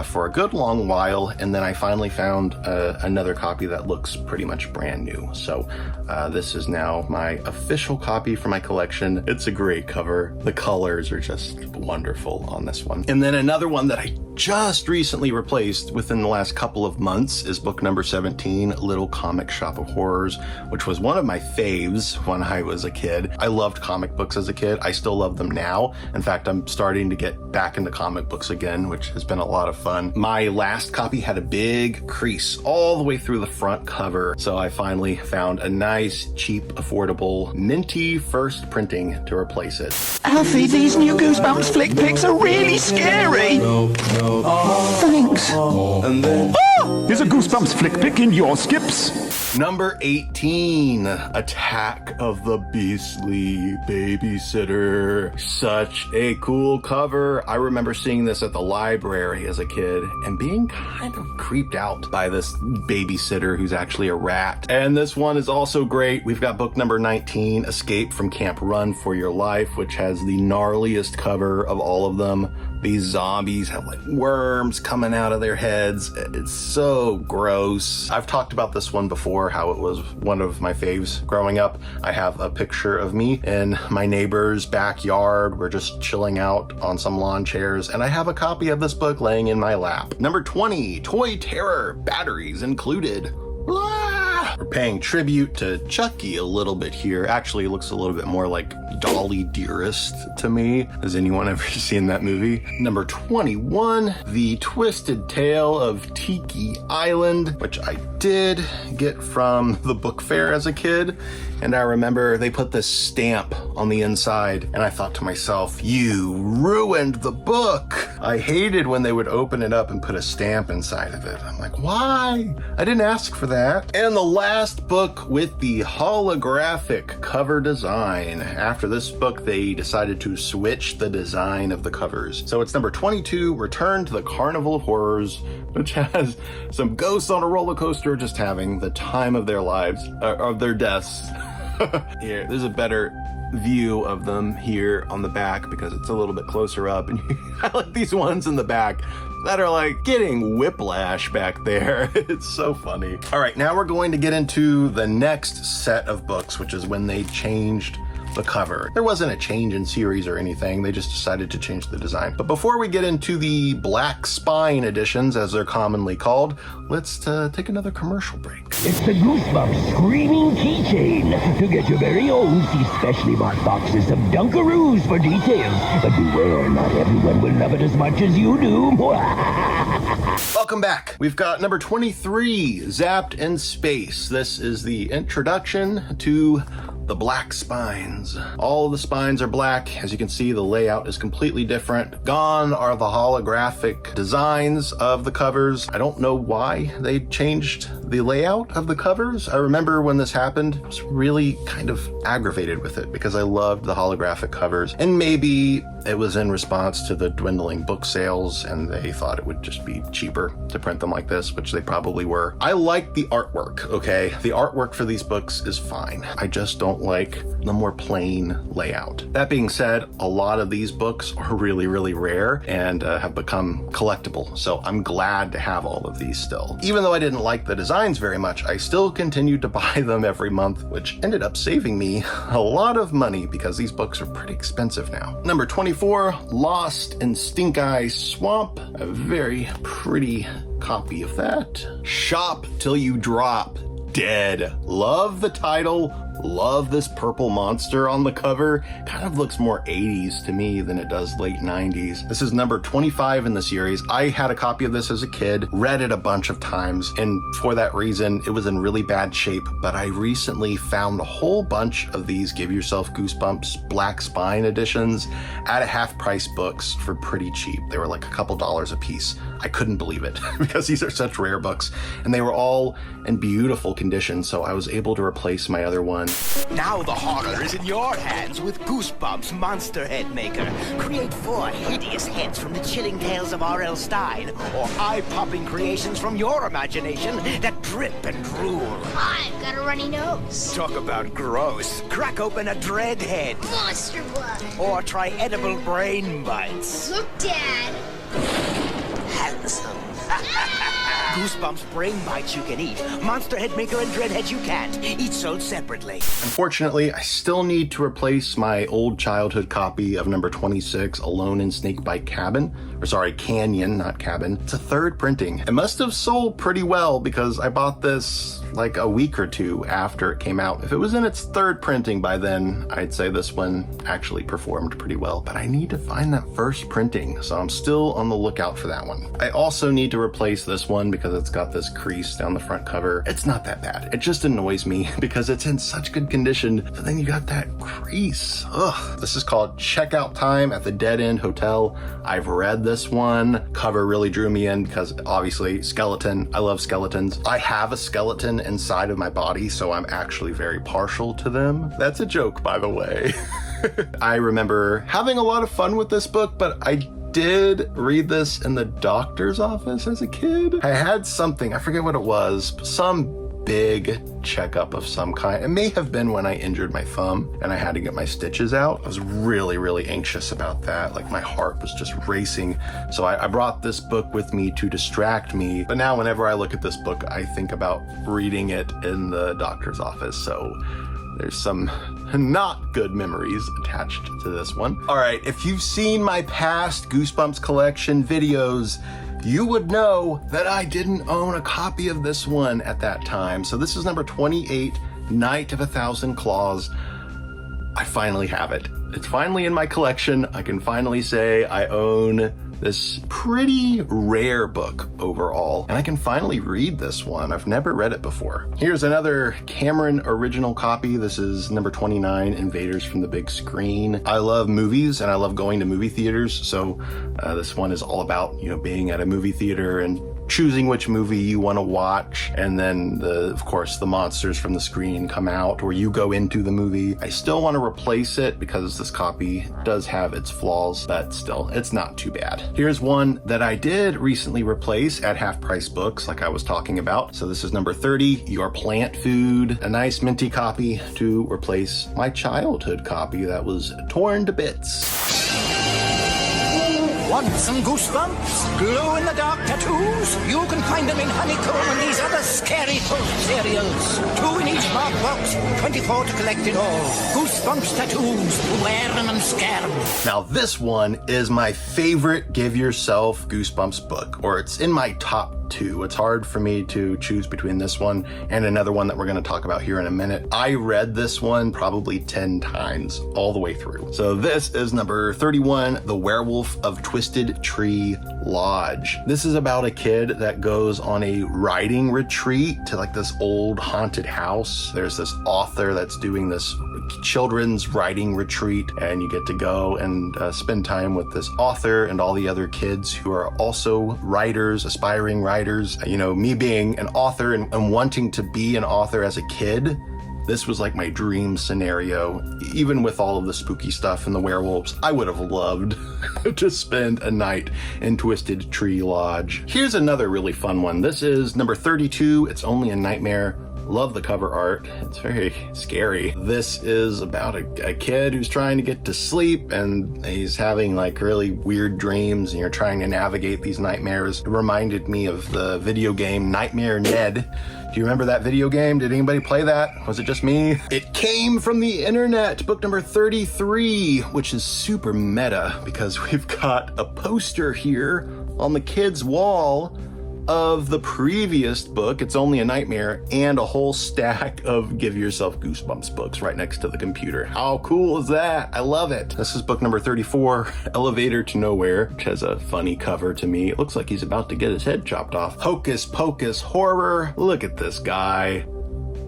for a good long while, and then I finally found another copy that looks pretty much brand new. So this is now my official copy for my collection. It's a great cover. The colors are just wonderful on this one. And then another one that I just recently replaced within the last couple of months is book number 17, Little Comic Shop of Horrors, which was one of my faves when I was a kid. I loved comic books as a kid. I still love them now. In fact, I'm starting to get back into comic books again, which has been a lot of fun. My last copy had a big crease all the way through the front cover, so I finally found a nice, cheap, affordable, minty first printing to replace it. Alfie, these new Goosebumps flick pics are really scary. Thanks. Here's a Goosebumps flick pick in your skips. Number 18, Attack of the Beastly Babysitter. Such a cool cover. I remember seeing this at the library as a kid and being kind of creeped out by this babysitter who's actually a rat. And this one is also great. We've got book number 19, Escape from Camp Run for Your Life, which has the gnarliest cover of all of them. These zombies have like worms coming out of their heads. It's so gross. I've talked about this one before, how it was one of my faves growing up. I have a picture of me in my neighbor's backyard. We're just chilling out on some lawn chairs, and I have a copy of this book laying in my lap. Number 20, Toy Terror, batteries included. We're paying tribute to Chucky a little bit here. Actually, it looks a little bit more like Dolly Dearest to me. Has anyone ever seen that movie? Number 21, The Twisted Tale of Tiki Island, which I did get from the book fair as a kid. And I remember they put this stamp on the inside, and I thought to myself, you ruined the book. I hated when they would open it up and put a stamp inside of it. I'm like, why? I didn't ask for that. And the last book with the holographic cover design. After this book, they decided to switch the design of the covers. So it's number 22, Return to the Carnival of Horrors, which has some ghosts on a roller coaster just having the time of their lives, of their deaths. Here, there's a better view of them here on the back because it's a little bit closer up, and I like these ones in the back that are like getting whiplash back there. It's so funny. All right, now we're going to get into the next set of books, which is when they changed the cover. There wasn't a change in series or anything, they just decided to change the design. But before we get into the black spine editions, as they're commonly called, let's take another commercial break. It's the Goosebumps Screaming Keychain. To get your very own, see specially marked boxes of Dunkaroos for details. But beware, not everyone will love it as much as you do. Welcome back. We've got number 23, Zapped in Space. This is the introduction to the black spines. All of the spines are black. As you can see, the layout is completely different. Gone are the holographic designs of the covers. I don't know why they changed the layout of the covers. I remember when this happened, I was really kind of aggravated with it because I loved the holographic covers. And maybe it was in response to the dwindling book sales and they thought it would just be cheaper to print them like this, which they probably were. I like the artwork, okay? The artwork for these books is fine. I just don't like the more plain layout. That being said, a lot of these books are really, really rare and have become collectible. So I'm glad to have all of these still. Even though I didn't like the designs very much, I still continued to buy them every month, which ended up saving me a lot of money because these books are pretty expensive now. Number 24, Lost in Stink Eye Swamp. A very pretty copy of that. Shop Till You Drop Dead. Love the title. Love this purple monster on the cover. Kind of looks more 80s to me than it does late 90s. This is number 25 in the series. I had a copy of this as a kid, read it a bunch of times, and for that reason, it was in really bad shape, but I recently found a whole bunch of these Give Yourself Goosebumps Black Spine editions at a half-price books for pretty cheap. They were like a couple dollars a piece. I couldn't believe it because these are such rare books, and they were all in beautiful condition, so I was able to replace my other one. Now the horror is in your hands with Goosebumps Monster Head Maker. Create 4 hideous heads from the chilling tales of R.L. Stine, or eye-popping creations from your imagination that drip and drool. I've got a runny nose. Talk about gross. Crack open a dread head. Monster blood. Or try edible brain bites. Look, Dad. Handsome. Goosebumps brain bites you can eat. Monster Head Maker and Dreadhead you can't. Each sold separately. Unfortunately, I still need to replace my old childhood copy of number 26, Alone in Snakebite Canyon, not Cabin. It's a third printing. It must have sold pretty well because I bought this like a week or two after it came out. If it was in its third printing by then, I'd say this one actually performed pretty well. But I need to find that first printing, so I'm still on the lookout for that one. I also need to replace this one because it's got this crease down the front cover. It's not that bad. It just annoys me because it's in such good condition, but then you got that crease. Ugh. This is called Checkout Time at the Dead End Hotel. I've read this one. Cover really drew me in because obviously skeleton. I love skeletons. I have a skeleton inside of my body, so I'm actually very partial to them. That's a joke, by the way. I remember having a lot of fun with this book, but I did read this in the doctor's office as a kid. I had something, I forget what it was, some big checkup of some kind. It may have been when I injured my thumb and I had to get my stitches out. I was really, really anxious about that. Like my heart was just racing. So I brought this book with me to distract me. But now whenever I look at this book, I think about reading it in the doctor's office. So there's some not good memories attached to this one. All right, if you've seen my past Goosebumps collection videos, you would know that I didn't own a copy of this one at that time. So this is number 28, Night of a Thousand Claws. I finally have it. It's finally in my collection. I can finally say I own this pretty rare book overall, and I can finally read this one. I've never read it before. Here's another Cameron original copy. This is number 29, Invaders from the Big Screen. I love movies and I love going to movie theaters, so this one is all about, you know, being at a movie theater and choosing which movie you want to watch, and then of course the monsters from the screen come out or you go into the movie. I still want to replace it because this copy does have its flaws, but still, it's not too bad. Here's one that I did recently replace at Half Price Books, like I was talking about. So this is number 30, Your Plant Food, a nice minty copy to replace my childhood copy that was torn to bits. Want some goosebumps? Glow-in-the-dark tattoos? You can find them in Honeycomb and these other scary folk cereals. 2 in each marked box, 24 to collect in all. Goosebumps tattoos, to wear them and scare them. Now this one is my favorite Give Yourself Goosebumps book, or it's in my top 2. It's hard for me to choose between this one and another one that we're going to talk about here in a minute. I read this one probably 10 times all the way through. So this is number 31, The Werewolf of Twisted Tree Lodge. This is about a kid that goes on a writing retreat to like this old haunted house. There's this author that's doing this children's writing retreat, and you get to go and spend time with this author and all the other kids who are also writers, aspiring writers. You know, me being an author and wanting to be an author as a kid, this was like my dream scenario. Even with all of the spooky stuff and the werewolves, I would have loved to spend a night in Twisted Tree Lodge. Here's another really fun one. This is number 32, It's Only a Nightmare. Love the cover art. It's very scary. This is about a kid who's trying to get to sleep, and he's having like really weird dreams, and you're trying to navigate these nightmares. It reminded me of the video game Nightmare Ned. Do you remember that video game? Did anybody play that? Was it just me? It came from the internet. Book number 33, which is super meta because we've got a poster here on the kid's wall of the previous book, It's Only a Nightmare, and a whole stack of Give Yourself Goosebumps books right next to the computer. How cool is that? I love it. This is book number 34, Elevator to Nowhere, which has a funny cover to me. It looks like he's about to get his head chopped off. Hocus Pocus horror. Look at this guy.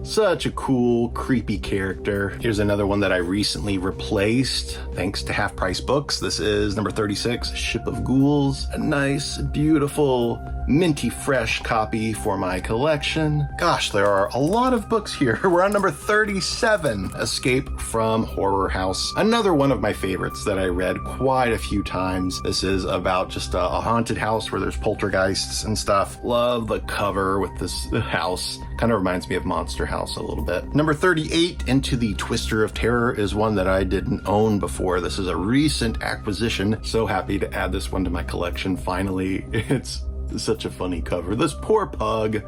Such a cool, creepy character. Here's another one that I recently replaced thanks to Half Price Books. This is number 36, Ship of Ghouls. A nice, beautiful, minty fresh copy for my collection. Gosh, there are a lot of books here. We're on number 37, Escape from Horror House. Another one of my favorites that I read quite a few times. This is about just a haunted house where there's poltergeists and stuff. Love the cover with this house. Kind of reminds me of Monster House a little bit. Number 38, Into the Twister of Terror, is one that I didn't own before. This is a recent acquisition. So happy to add this one to my collection finally. It's such a funny cover. This poor pug.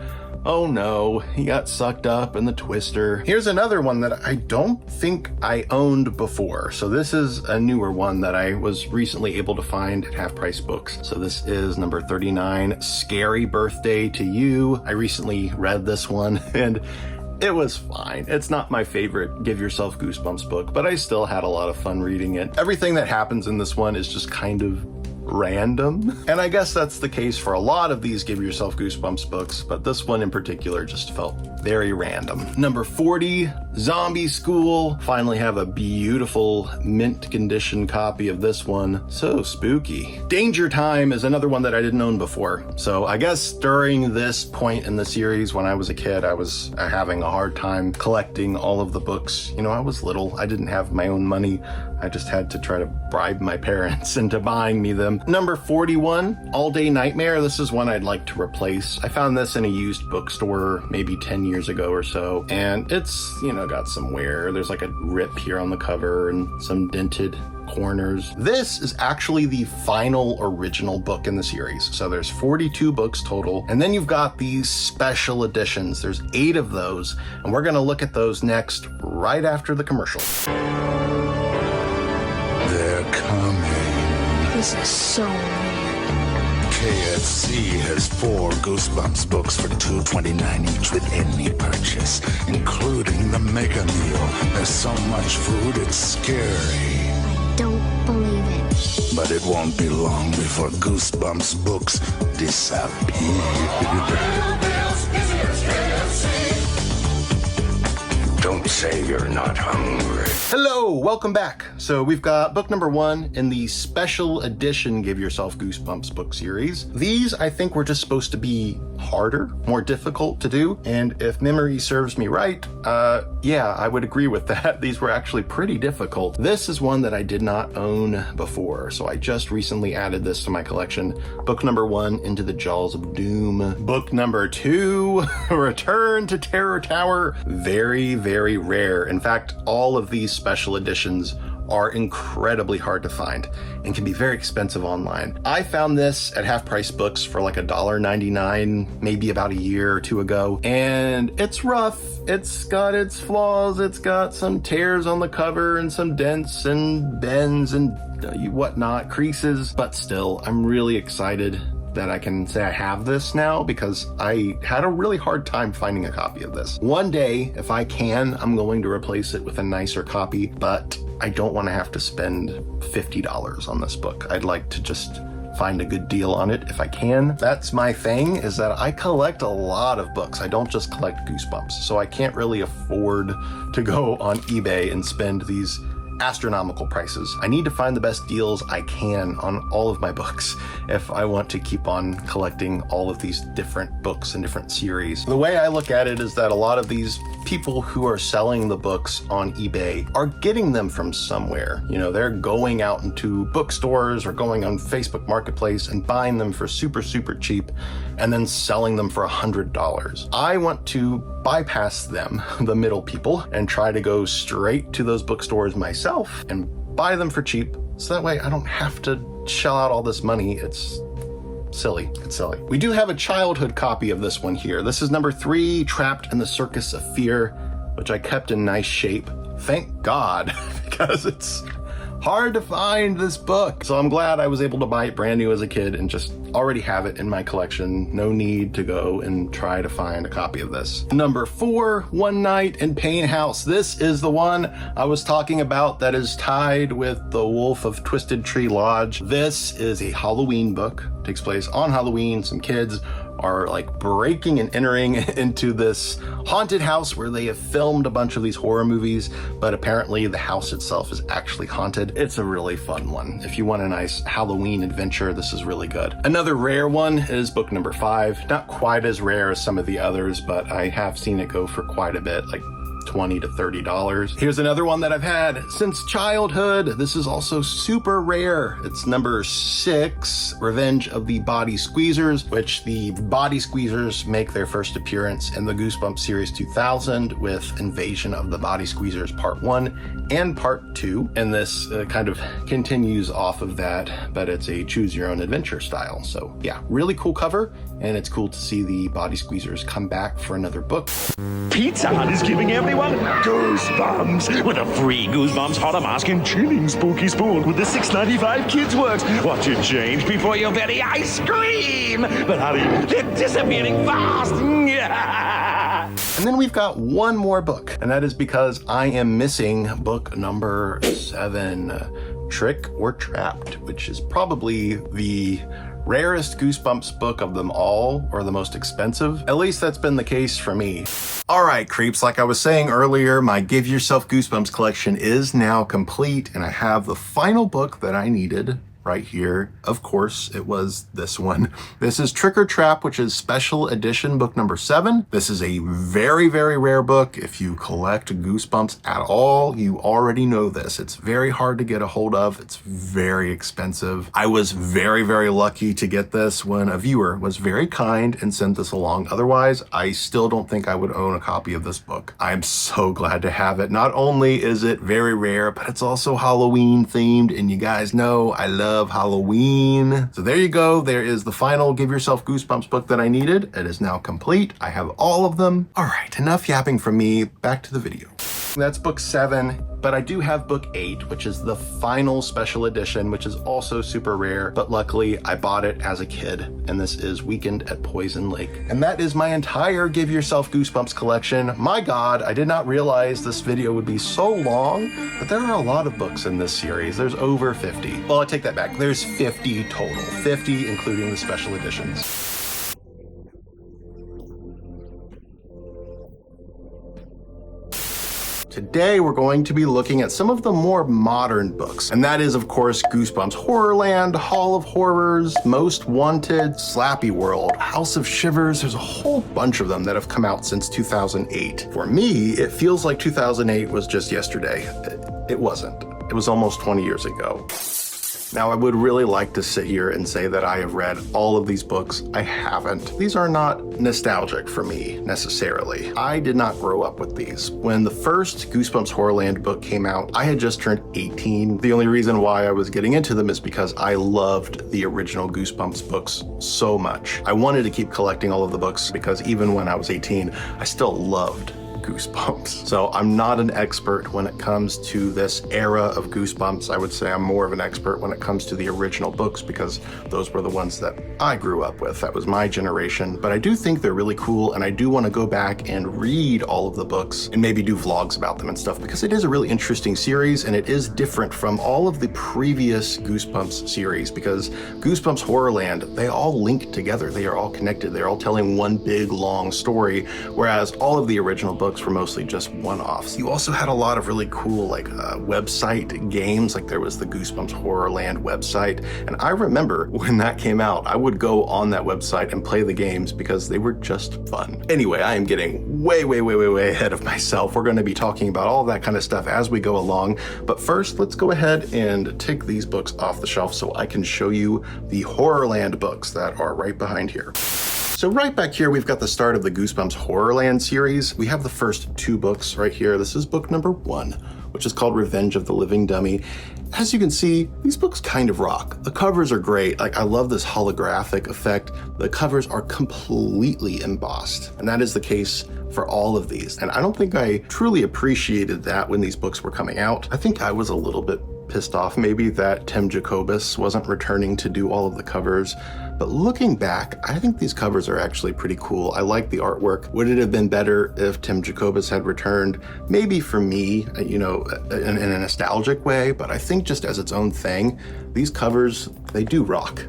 Oh no, he got sucked up in the twister. Here's another one that I don't think I owned before. So this is a newer one that I was recently able to find at Half Price Books. So this is number 39, Scary Birthday to You. I recently read this one and it was fine. It's not my favorite Give Yourself Goosebumps book, but I still had a lot of fun reading it. Everything that happens in this one is just kind of random. And I guess that's the case for a lot of these Give Yourself Goosebumps books, but this one in particular just felt very random. Number 40, Zombie School. Finally have a beautiful mint condition copy of this one. So spooky. Danger Time is another one that I didn't own before. So I guess during this point in the series when I was a kid, I was having a hard time collecting all of the books. You know, I was little. I didn't have my own money. I just had to try to bribe my parents into buying me them. Number 41, All Day Nightmare. This is one I'd like to replace. I found this in a used bookstore maybe 10 years ago or so, and it's, you know, got some wear. There's like a rip here on the cover and some dented corners. This is actually the final original book in the series. So there's 42 books total, and then you've got these special editions. There's 8 of those, and we're gonna look at those next right after the commercial. They're coming. This is so weird. KFC has 4 Goosebumps books for $2.29 each with any purchase, including the mega meal. There's so much food, it's scary. I don't believe it. But it won't be long before Goosebumps books disappear. Don't say you're not hungry. Hello, welcome back. So we've got book number 1 in the special edition Give Yourself Goosebumps book series. These, I think, were just supposed to be harder, more difficult to do. And if memory serves me right, yeah, I would agree with that. These were actually pretty difficult. This is one that I did not own before, so I just recently added this to my collection. Book number 1, Into the Jaws of Doom. Book number 2, Return to Terror Tower. Very, very rare. In fact, all of these special editions are incredibly hard to find and can be very expensive online. I found this at Half Price Books for like $1.99, maybe about a year or two ago, and it's rough. It's got its flaws. It's got some tears on the cover and some dents and bends and whatnot, creases, but still, I'm really excited that I can say I have this now because I had a really hard time finding a copy of this. One day, if I can, I'm going to replace it with a nicer copy, but I don't want to have to spend $50 on this book. I'd like to just find a good deal on it if I can. That's my thing, is that I collect a lot of books. I don't just collect Goosebumps, so I can't really afford to go on eBay and spend these astronomical prices. I need to find the best deals I can on all of my books if I want to keep on collecting all of these different books and different series. The way I look at it is that a lot of these people who are selling the books on eBay are getting them from somewhere. You know, they're going out into bookstores or going on Facebook Marketplace and buying them for super, super cheap and then selling them for $100. I want to bypass them, the middle people, and try to go straight to those bookstores myself and buy them for cheap, so that way I don't have to shell out all this money. It's silly. It's silly. We do have a childhood copy of this one here. This is number 3, Trapped in the Circus of Fear, which I kept in nice shape. Thank God, because it's hard to find this book. So I'm glad I was able to buy it brand new as a kid and just already have it in my collection. No need to go and try to find a copy of this. Number 4, One Night in Pain House. This is the one I was talking about that is tied with The Wolf of Twisted Tree Lodge. This is a Halloween book. It takes place on Halloween. Some kids are like breaking and entering into this haunted house where they have filmed a bunch of these horror movies, but apparently the house itself is actually haunted. It's a really fun one. If you want a nice Halloween adventure, this is really good. Another rare one is book number 5. Not quite as rare as some of the others, but I have seen it go for quite a bit, like $20 to $30. Here's another one that I've had since childhood. This is also super rare. It's number 6, Revenge of the Body Squeezers, which the Body Squeezers make their first appearance in the Goosebumps Series 2000 with Invasion of the Body Squeezers Part 1 and Part 2. And this kind of continues off of that, but it's a choose your own adventure style. So yeah, really cool cover, and it's cool to see the Body Squeezers come back for another book. Pizza Hut is giving everyone Goosebumps with a free Goosebumps Horror Mask and chilling spooky spoon with the $6.95 Kids Works. Watch it change before your very eyes scream. But hurry, they're disappearing fast. And then we've got one more book, and that is because I am missing book number 7, Trick or Trapped, which is probably the rarest Goosebumps book of them all, or the most expensive. At least that's been the case for me. All right, creeps, like I was saying earlier, my Give Yourself Goosebumps collection is now complete, and I have the final book that I needed right here. Of course, it was this one. This is Trick or Trap, which is special edition book number 7. This is a very, very rare book. If you collect Goosebumps at all, you already know this. It's very hard to get a hold of. It's very expensive. I was very, very lucky to get this when a viewer was very kind and sent this along. Otherwise, I still don't think I would own a copy of this book. I'm so glad to have it. Not only is it very rare, but it's also Halloween themed, and you guys know I love Halloween. So there you go. There is the final Give Yourself Goosebumps book that I needed. It is now complete. I have all of them. All right, enough yapping from me. Back to the video. That's book 7, but I do have book 8, which is the final special edition, which is also super rare, but luckily I bought it as a kid, and this is Weekend at Poison Lake. And that is my entire Give Yourself Goosebumps collection. My God, I did not realize this video would be so long, but there are a lot of books in this series. There's over 50. Well, I take that back. There's 50 total, 50 including the special editions. Today, we're going to be looking at some of the more modern books, and that is, of course, Goosebumps Horrorland, Hall of Horrors, Most Wanted, Slappy World, House of Shivers. There's a whole bunch of them that have come out since 2008. For me, it feels like 2008 was just yesterday. It wasn't. It was almost 20 years ago. Now, I would really like to sit here and say that I have read all of these books. I haven't. These are not nostalgic for me, necessarily. I did not grow up with these. When the first Goosebumps Horrorland book came out, I had just turned 18. The only reason why I was getting into them is because I loved the original Goosebumps books so much. I wanted to keep collecting all of the books because even when I was 18, I still loved Goosebumps. So I'm not an expert when it comes to this era of Goosebumps. I would say I'm more of an expert when it comes to the original books because those were the ones that I grew up with. That was my generation. But I do think they're really cool, and I do want to go back and read all of the books and maybe do vlogs about them and stuff because it is a really interesting series and it is different from all of the previous Goosebumps series because Goosebumps Horrorland, they all link together. They are all connected. They're all telling one big long story, whereas all of the original books were mostly just one-offs. You also had a lot of really cool website games, like there was the Goosebumps Horrorland website, and I remember when that came out, I would go on that website and play the games because they were just fun. Anyway, I am getting way ahead of myself. We're going to be talking about all that kind of stuff as we go along, but first let's go ahead and take these books off the shelf so I can show you the Horrorland books that are right behind here. So right back here, we've got the start of the Goosebumps Horrorland series. We have the first two books right here. This is book number 1, which is called Revenge of the Living Dummy. As you can see, these books kind of rock. The covers are great. Like, I love this holographic effect. The covers are completely embossed, and that is the case for all of these. And I don't think I truly appreciated that when these books were coming out. I think I was a little bit pissed off maybe that Tim Jacobus wasn't returning to do all of the covers. But looking back, I think these covers are actually pretty cool. I like the artwork. Would it have been better if Tim Jacobus had returned? Maybe for me, in a nostalgic way, but I think just as its own thing, these covers, they do rock.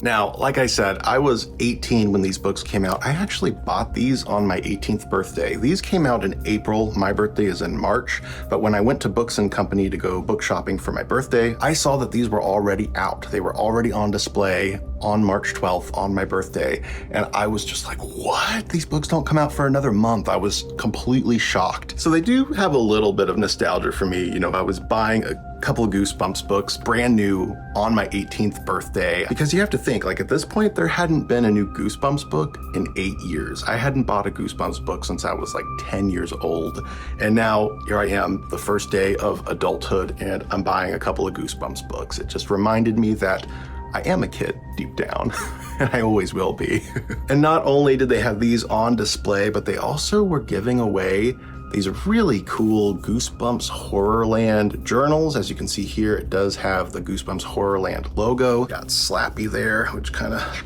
Now, like I said, I was 18 when these books came out. I actually bought these on my 18th birthday. These came out in April. My birthday is in March. But when I went to Books & Company to go book shopping for my birthday, I saw that these were already out. They were already on display on March 12th on my birthday. And I was just like, what? These books don't come out for another month. I was completely shocked. So they do have a little bit of nostalgia for me. I was buying a couple of Goosebumps books brand new on my 18th birthday because you have to think, like, at this point there hadn't been a new Goosebumps book in 8 years. I hadn't bought a Goosebumps book since I was like 10 years old, and now here I am, the first day of adulthood, and I'm buying a couple of Goosebumps books. It just reminded me that I am a kid deep down, and I always will be. And not only did they have these on display, but they also were giving away these really cool Goosebumps Horrorland journals. As you can see here, it does have the Goosebumps Horrorland logo. Got Slappy there, which kind of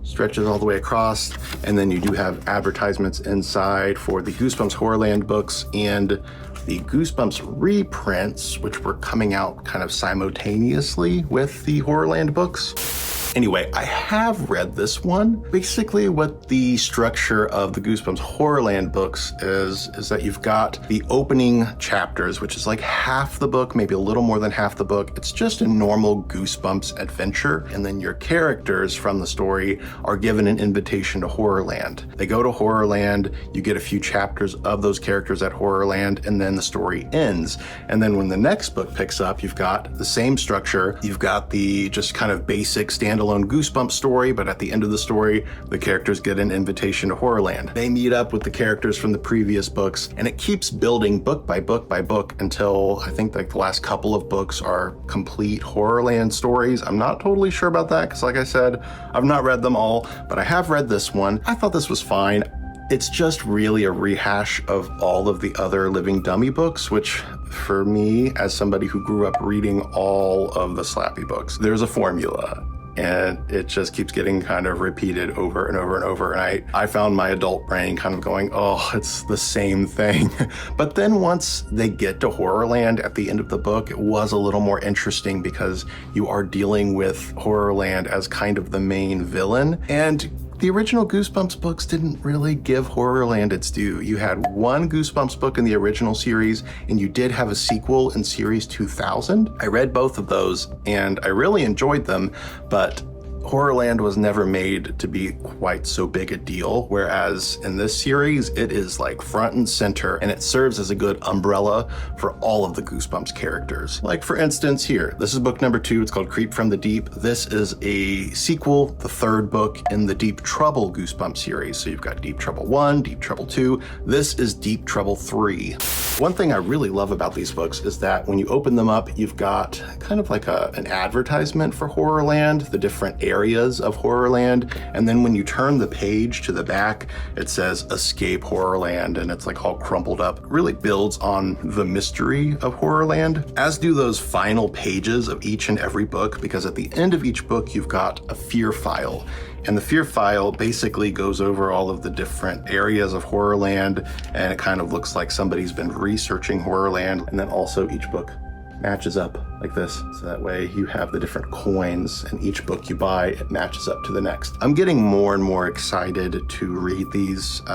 stretches all the way across. And then you do have advertisements inside for the Goosebumps Horrorland books and the Goosebumps reprints, which were coming out kind of simultaneously with the Horrorland books. Anyway, I have read this one. Basically, what the structure of the Goosebumps Horrorland books is that you've got the opening chapters, which is like half the book, maybe a little more than half the book. It's just a normal Goosebumps adventure. And then your characters from the story are given an invitation to Horrorland. They go to Horrorland, you get a few chapters of those characters at Horrorland, and then the story ends. And then when the next book picks up, you've got the same structure. You've got the just kind of basic standalone Goosebumps story, but at the end of the story, the characters get an invitation to Horrorland. They meet up with the characters from the previous books, and it keeps building book by book by book until I think like the last couple of books are complete Horrorland stories. I'm not totally sure about that because, like I said, I've not read them all, but I have read this one. I thought this was fine. It's just really a rehash of all of the other Living Dummy books, which for me, as somebody who grew up reading all of the Slappy books, there's a formula. And it just keeps getting kind of repeated over and over and over. And I found my adult brain kind of going, oh, it's the same thing. But then once they get to Horrorland at the end of the book, it was a little more interesting because you are dealing with Horrorland as kind of the main villain. And the original Goosebumps books didn't really give Horrorland its due. You had one Goosebumps book in the original series, and you did have a sequel in Series 2000. I read both of those, and I really enjoyed them, but Horrorland was never made to be quite so big a deal, whereas in this series, it is like front and center, and it serves as a good umbrella for all of the Goosebumps characters. Like for instance here, this is book number 2, it's called Creep from the Deep. This is a sequel, the 3rd book in the Deep Trouble Goosebumps series. So you've got Deep Trouble 1, Deep Trouble 2, this is Deep Trouble 3. One thing I really love about these books is that when you open them up, you've got kind of like an advertisement for Horrorland, the different areas of Horrorland, and then when you turn the page to the back, it says Escape Horrorland, and it's like all crumpled up. It really builds on the mystery of Horrorland, as do those final pages of each and every book, because at the end of each book, you've got a fear file. And the fear file basically goes over all of the different areas of Horrorland, and it kind of looks like somebody's been researching Horrorland. And then also each book matches up like this. So that way you have the different coins, and each book you buy, it matches up to the next. I'm getting more and more excited to read these in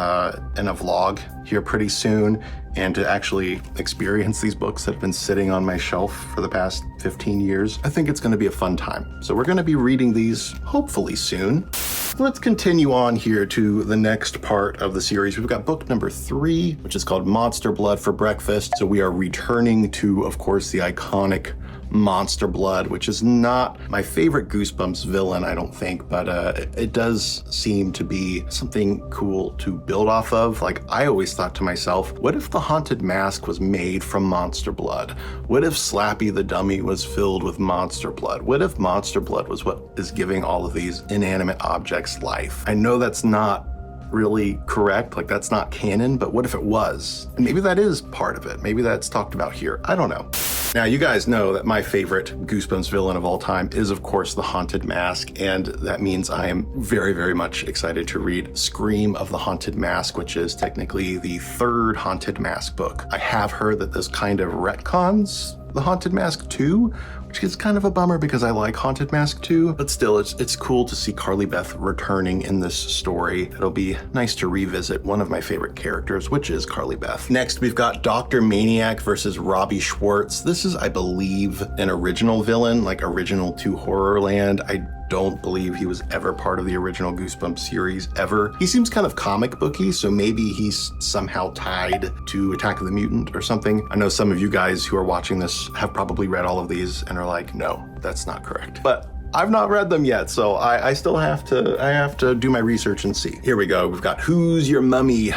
a vlog here pretty soon, and to actually experience these books that have been sitting on my shelf for the past 15 years. I think it's gonna be a fun time. So we're gonna be reading these hopefully soon. Let's continue on here to the next part of the series. We've got book number 3, which is called Monster Blood for Breakfast. So we are returning to, of course, the iconic Monster Blood, which is not my favorite Goosebumps villain, I don't think, but it does seem to be something cool to build off of. Like, I always thought to myself, what if the haunted mask was made from Monster Blood? What if Slappy the Dummy was filled with Monster Blood? What if Monster Blood was what is giving all of these inanimate objects life? I know that's not really correct, like that's not canon, but what if it was? And maybe that is part of it. Maybe that's talked about here. I don't know. Now, you guys know that my favorite Goosebumps villain of all time is, of course, the Haunted Mask, and that means I am very, very much excited to read Scream of the Haunted Mask, which is technically the 3rd Haunted Mask book. I have heard that this kind of retcons the Haunted Mask 2, which is kind of a bummer because I like Haunted Mask 2, but still, it's cool to see Carly Beth returning in this story. It'll be nice to revisit one of my favorite characters, which is Carly Beth. Next, we've got Dr. Maniac versus Robbie Schwartz. This is, I believe, an original villain, like original to Horrorland. I don't believe he was ever part of the original Goosebumps series ever. He seems kind of comic booky, so maybe he's somehow tied to Attack of the Mutant or something. I know some of you guys who are watching this have probably read all of these and are like, no, that's not correct. But I've not read them yet, so I still have to do my research and see. Here we go. We've got Who's Your Mummy,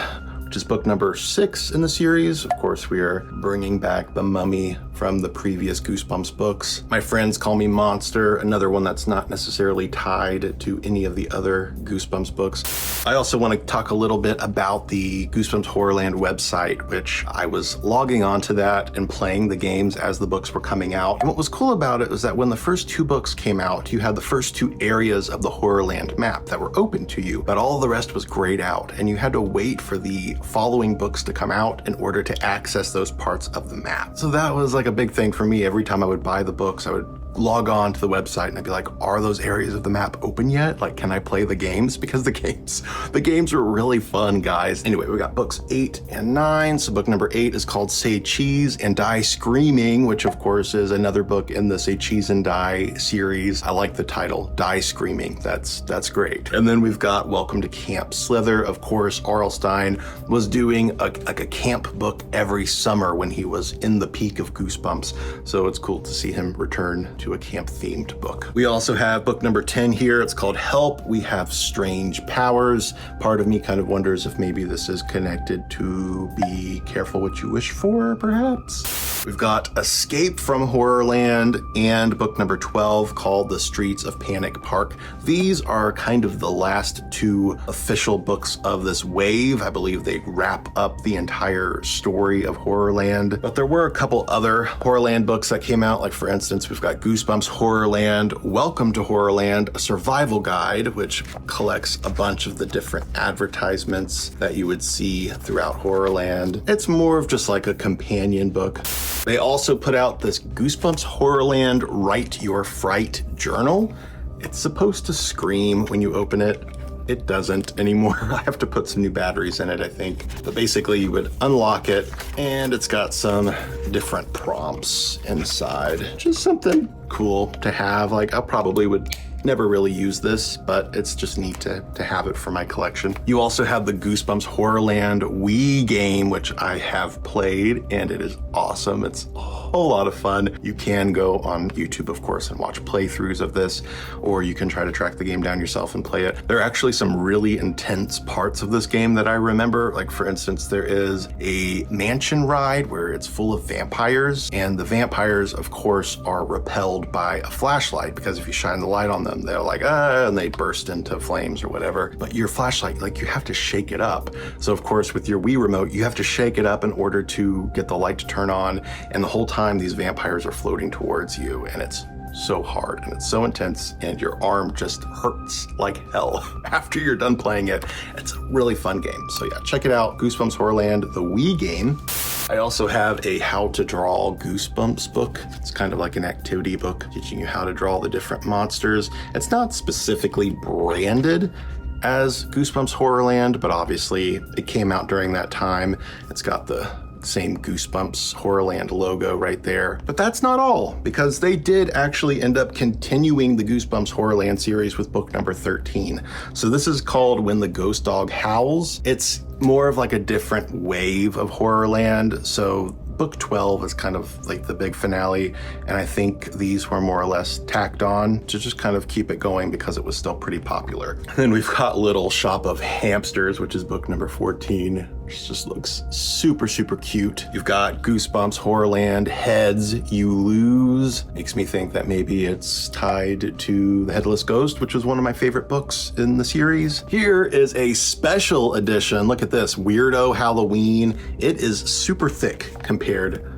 which is book number 6 in the series. Of course, we are bringing back the mummy from the previous Goosebumps books. My Friends Call Me Monster, another one that's not necessarily tied to any of the other Goosebumps books. I also want to talk a little bit about the Goosebumps Horrorland website, which I was logging onto that and playing the games as the books were coming out. And what was cool about it was that when the first 2 books came out, you had the first 2 areas of the Horrorland map that were open to you, but all the rest was grayed out, and you had to wait for the following books to come out in order to access those parts of the map. So that was like a big thing for me. Every time I would buy the books, I would log on to the website and I'd be like, are those areas of the map open yet? Like, can I play the games? Because the games were really fun, guys. Anyway, we got books 8 and 9. So book number 8 is called Say Cheese and Die Screaming, which of course is another book in the Say Cheese and Die series. I like the title, Die Screaming. That's great. And then we've got Welcome to Camp Slither. Of course, R.L. Stine was doing a camp book every summer when he was in the peak of Goosebumps. So it's cool to see him return to a camp-themed book. We also have book number 10 here. It's called Help. We have Strange Powers. Part of me kind of wonders if maybe this is connected to Be Careful What You Wish For, perhaps. We've got Escape from Horrorland and book number 12 called The Streets of Panic Park. These are kind of the last 2 official books of this wave. I believe they wrap up the entire story of Horrorland, but there were a couple other Horrorland books that came out. Like, for instance, we've got Goosebumps Horrorland, Welcome to Horrorland, a survival guide, which collects a bunch of the different advertisements that you would see throughout Horrorland. It's more of just like a companion book. They also put out this Goosebumps Horrorland Write Your Fright journal. It's supposed to scream when you open it. It doesn't anymore. I have to put some new batteries in it, I think. But basically you would unlock it and it's got some different prompts inside. Just something cool to have. Like, I probably would never really used this, but it's just neat to have it for my collection. You also have the Goosebumps Horrorland Wii game, which I have played, and it is awesome. It's a whole lot of fun. You can go on YouTube, of course, and watch playthroughs of this, or you can try to track the game down yourself and play it. There are actually some really intense parts of this game that I remember. Like, for instance, there is a mansion ride where it's full of vampires, and the vampires, of course, are repelled by a flashlight, because if you shine the light on them, they're like, and they burst into flames or whatever. But your flashlight, like, you have to shake it up. So, of course, with your Wii remote, you have to shake it up in order to get the light to turn on, and the whole time these vampires are floating towards you, and it's so hard and it's so intense, and your arm just hurts like hell after you're done playing it. It's a really fun game. So yeah, check it out, Goosebumps Horrorland, the Wii game. I also have a how to draw Goosebumps book. It's kind of like an activity book teaching you how to draw the different monsters. It's not specifically branded as Goosebumps Horrorland, but obviously it came out during that time. It's got the same Goosebumps Horrorland logo right there. But that's not all, because they did actually end up continuing the Goosebumps Horrorland series with book number 13. So this is called When the Ghost Dog Howls. It's more of like a different wave of Horrorland. So book 12 is kind of like the big finale, and I think these were more or less tacked on to just kind of keep it going because it was still pretty popular. And then we've got Little Shop of Hamsters, which is book number 14, which just looks super, super cute. You've got Goosebumps Horrorland Heads You Lose. Makes me think that maybe it's tied to The Headless Ghost, which was one of my favorite books in the series. Here is a special edition. Look at this, Weirdo Halloween. It is super thick compared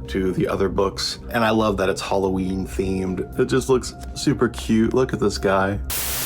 to the other books, and I love that it's Halloween themed. It just looks super cute. Look at this guy.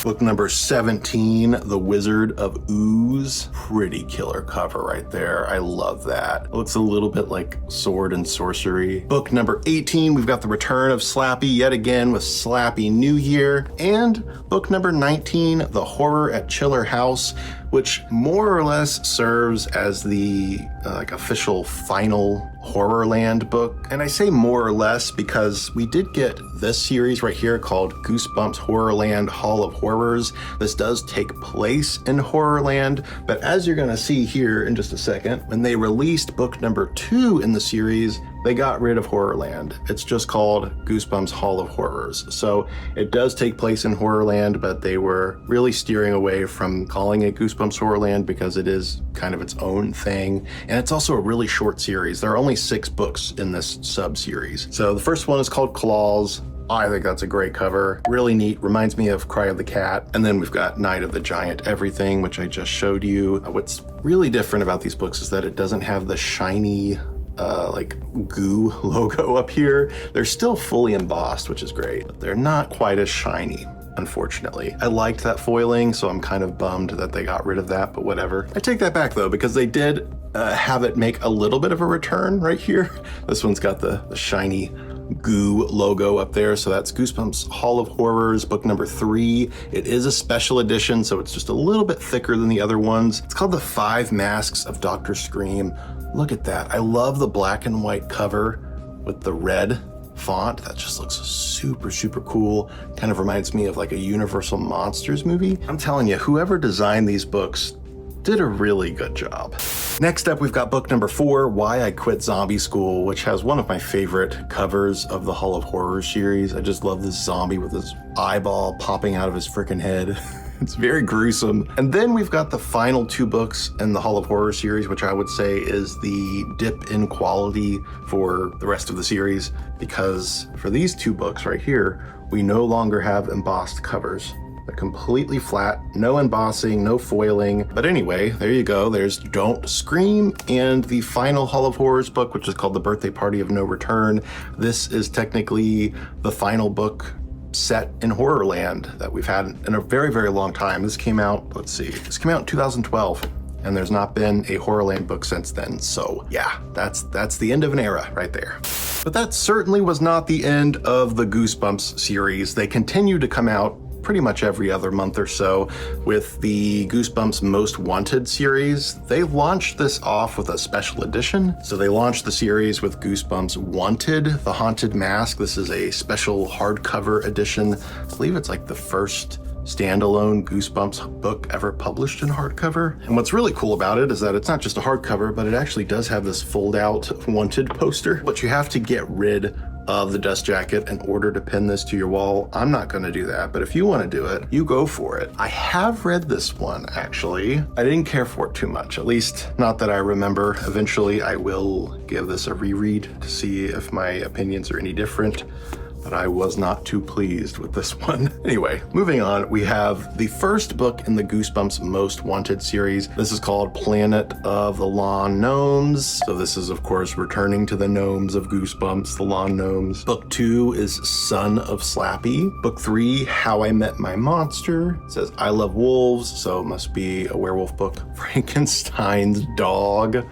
Book number 17, The Wizard of Ooze. Pretty killer cover right there. I love that. It looks a little bit like Sword and Sorcery. Book number 18, we've got the return of Slappy yet again with Slappy New Year. And book number 19, The Horror at Chiller House, which more or less serves as the like official final Horrorland book. And I say more or less because we did get this series right here called Goosebumps Horrorland Hall of Horrors. This does take place in Horrorland, but as you're gonna see here in just a second, when they released book number 2 in the series, they got rid of Horrorland. It's just called Goosebumps Hall of Horrors. So it does take place in Horrorland, but they were really steering away from calling it Goosebumps Horrorland because it is kind of its own thing. And it's also a really short series. There are only 6 books in this sub-series. So the first one is called Claws. I think that's a great cover. Really neat. Reminds me of Cry of the Cat. And then we've got Night of the Giant Everything, which I just showed you. What's really different about these books is that it doesn't have the shiny like goo logo up here. They're still fully embossed, which is great, but they're not quite as shiny, unfortunately. I liked that foiling, so I'm kind of bummed that they got rid of that, but whatever. I take that back though, because they did have it make a little bit of a return right here. This one's got the shiny goo logo up there. So that's Goosebumps Hall of Horrors, book number 3. It is a special edition, so it's just a little bit thicker than the other ones. It's called The 5 Masks of Dr. Scream. Look at that. I love the black and white cover with the red font. That just looks super, super cool. Kind of reminds me of like a Universal Monsters movie. I'm telling you, whoever designed these books did a really good job. Next up, we've got book number 4, Why I Quit Zombie School, which has one of my favorite covers of the Hall of Horrors series. I just love this zombie with his eyeball popping out of his freaking head. It's very gruesome. And then we've got the final 2 books in the Hall of Horror series, which I would say is the dip in quality for the rest of the series, because for these 2 books right here, we no longer have embossed covers. They're completely flat, no embossing, no foiling. But anyway, there you go. There's Don't Scream and the final Hall of Horrors book, which is called The Birthday Party of No Return. This is technically the final book set in Horrorland that we've had in a very, very long time. This came out, let's see, this came out in 2012, and there's not been a Horrorland book since then. So yeah, that's the end of an era right there. But that certainly was not the end of the Goosebumps series. They continue to come out pretty much every other month or so with the Goosebumps Most Wanted series. They launched this off with a special edition. So they launched the series with Goosebumps Wanted, The Haunted Mask. This is a special hardcover edition. I believe it's like the first standalone Goosebumps book ever published in hardcover. And what's really cool about it is that it's not just a hardcover, but it actually does have this fold-out wanted poster. But you have to get rid of the dust jacket in order to pin this to your wall. I'm not going to do that, but if you want to do it, you go for it. I have read this one, actually. I didn't care for it too much, at least not that I remember. Eventually, I will give this a reread to see if my opinions are any different, but I was not too pleased with this one. Anyway, moving on, we have the first book in the Goosebumps Most Wanted series. This is called Planet of the Lawn Gnomes. So this is, of course, returning to the gnomes of Goosebumps, the lawn gnomes. Book 2 is Son of Slappy. Book 3, How I Met My Monster. It says I Love Wolves, so it must be a werewolf book. Frankenstein's Dog.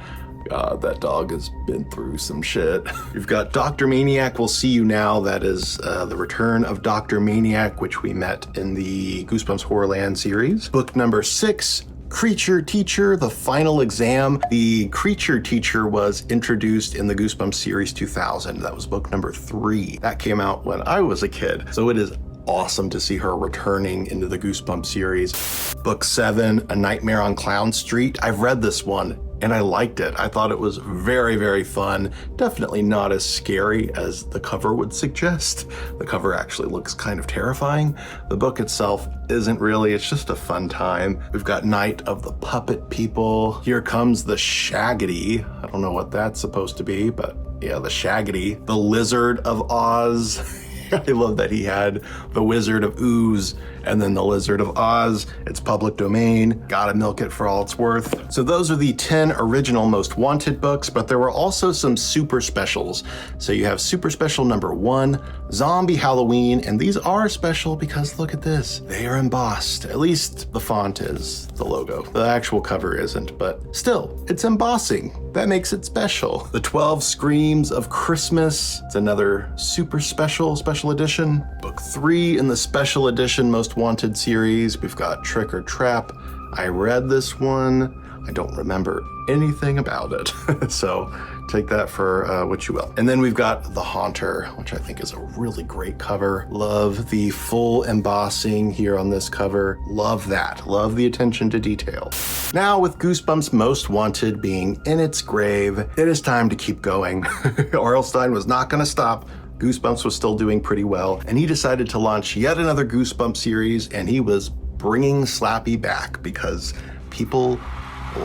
God, that dog has been through some shit. You've got Dr. Maniac Will See You Now. That is the return of Dr. Maniac, which we met in the Goosebumps Horrorland series. Book number 6, Creature Teacher, The Final Exam. The Creature Teacher was introduced in the Goosebumps Series 2000. That was book number 3. That came out when I was a kid. So it is awesome to see her returning into the Goosebumps series. Book 7, A Nightmare on Clown Street. I've read this one and I liked it. I thought it was very, very fun. Definitely not as scary as the cover would suggest. The cover actually looks kind of terrifying. The book itself isn't really, it's just a fun time. We've got Night of the Puppet People. Here comes the Shaggity. I don't know what that's supposed to be, but yeah, the Shaggity. The Lizard of Oz. I love that he had the Wizard of Ooze and then the Lizard of Oz. It's public domain. Gotta milk it for all it's worth. So those are the 10 original Most Wanted books, but there were also some super specials. So you have super special number 1, Zombie Halloween, and these are special because look at this. They are embossed. At least the font is, the logo. The actual cover isn't, but still, it's embossing. That makes it special. The 12 Screams of Christmas. It's another super special edition. Book 3 in the special edition Most Wanted series. We've got Trick or Trap. I read this one. I don't remember anything about it. So take that for what you will. And then we've got The Haunter, which I think is a really great cover. Love the full embossing here on this cover. Love that. Love the attention to detail. Now with Goosebumps Most Wanted being in its grave, it is time to keep going. R.L. Stine was not going to stop. Goosebumps was still doing pretty well, and he decided to launch yet another Goosebumps series, and he was bringing Slappy back because people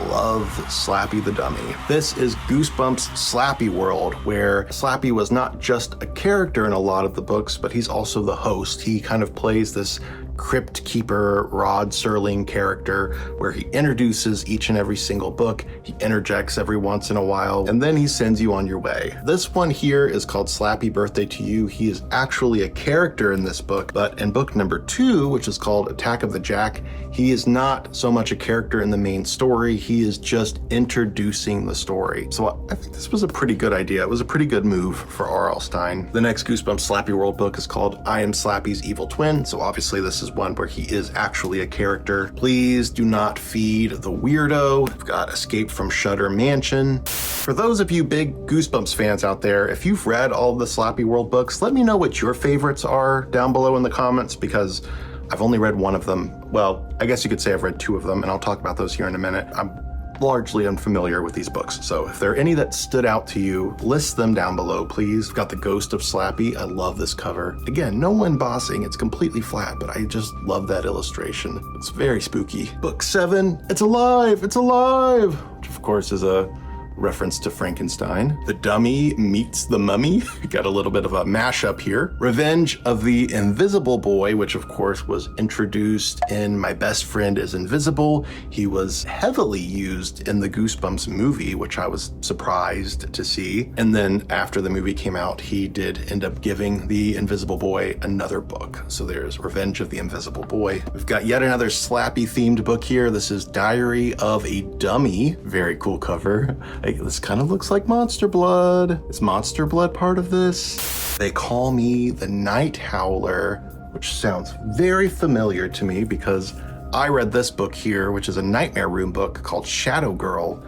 love Slappy the Dummy. This is Goosebumps Slappy World, where Slappy was not just a character in a lot of the books, but he's also the host. He kind of plays this Crypt Keeper Rod Serling character where he introduces each and every single book, he interjects every once in a while, and then he sends you on your way. This one here is called Slappy Birthday to You. He is actually a character in this book, but in book number 2, which is called Attack of the Jack, he is not so much a character in the main story, he is just introducing the story. So I think this was a pretty good idea. It was a pretty good move for R.L. Stine. The next Goosebumps Slappy World book is called I Am Slappy's Evil Twin, so obviously this is one where he is actually a character. Please do not feed the weirdo. We've got Escape from Shudder Mansion. For those of you big Goosebumps fans out there, if you've read all the Slappy World books, let me know what your favorites are down below in the comments, because I've only read one of them. Well, I guess you could say I've read 2 of them, and I'll talk about those here in a minute. I'm largely unfamiliar with these books, so if there are any that stood out to you, list them down below, please. We've got The Ghost of Slappy. I love this cover. Again, no embossing, it's completely flat, but I just love that illustration. It's very spooky. Book 7, It's Alive! It's Alive! Which of course is a reference to Frankenstein. The Dummy Meets the Mummy. Got a little bit of a mashup here. Revenge of the Invisible Boy, which of course was introduced in My Best Friend is Invisible. He was heavily used in the Goosebumps movie, which I was surprised to see. And then after the movie came out, he did end up giving the Invisible Boy another book. So there's Revenge of the Invisible Boy. We've got yet another Slappy themed book here. This is Diary of a Dummy. Very cool cover. This kind of looks like Monster Blood. Is Monster Blood part of this? They Call Me the Night Howler, which sounds very familiar to me because I read this book here, which is a Nightmare Room book called Shadow Girl.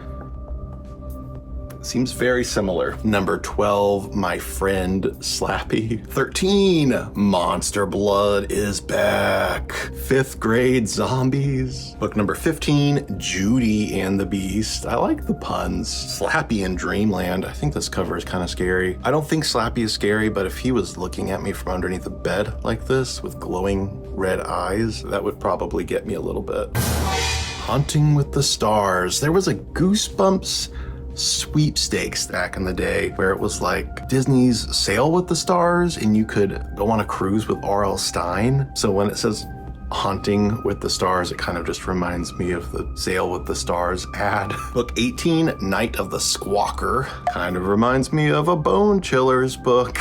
seems very similar. Number 12, My Friend Slappy. 13, Monster Blood is back. 5th grade zombies. Book number 15, Judy and the Beast. I like the puns. Slappy in Dreamland. I think this cover is kind of scary. I don't think Slappy is scary, but if he was looking at me from underneath the bed like this with glowing red eyes, that would probably get me a little bit. Hunting with the Stars. There was a Goosebumps sweepstakes back in the day where it was like Disney's Sail with the Stars and you could go on a cruise with R.L. Stine. So when it says Hunting with the Stars, it kind of just reminds me of the Sail with the Stars ad. Book 18, Night of the Squawker, kind of reminds me of a Bone Chillers book.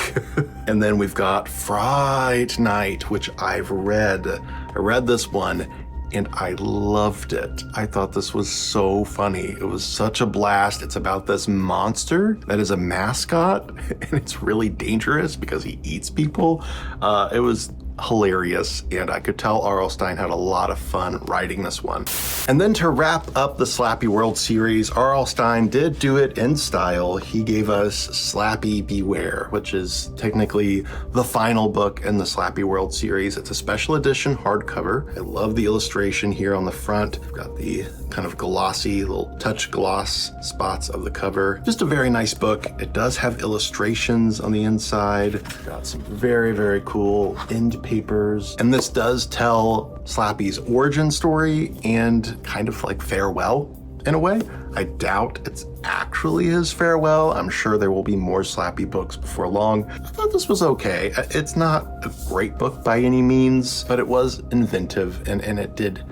And then we've got Fright Night, which I've read. I read this one and I loved it. I thought this was so funny. It was such a blast. It's about this monster that is a mascot and it's really dangerous because he eats people. It was hilarious, and I could tell R.L. Stine had a lot of fun writing this one. And then to wrap up the Slappy World series, R.L. Stine did do it in style. He gave us Slappy Beware, which is technically the final book in the Slappy World series. It's a special edition hardcover. I love the illustration here on the front. We've got the kind of glossy little touch gloss spots of the cover. Just a very nice book. It does have illustrations on the inside. Got some very, very cool end papers. And this does tell Slappy's origin story and kind of like farewell in a way. I doubt it's actually his farewell. I'm sure there will be more Slappy books before long. I thought this was okay. It's not a great book by any means, but it was inventive and it did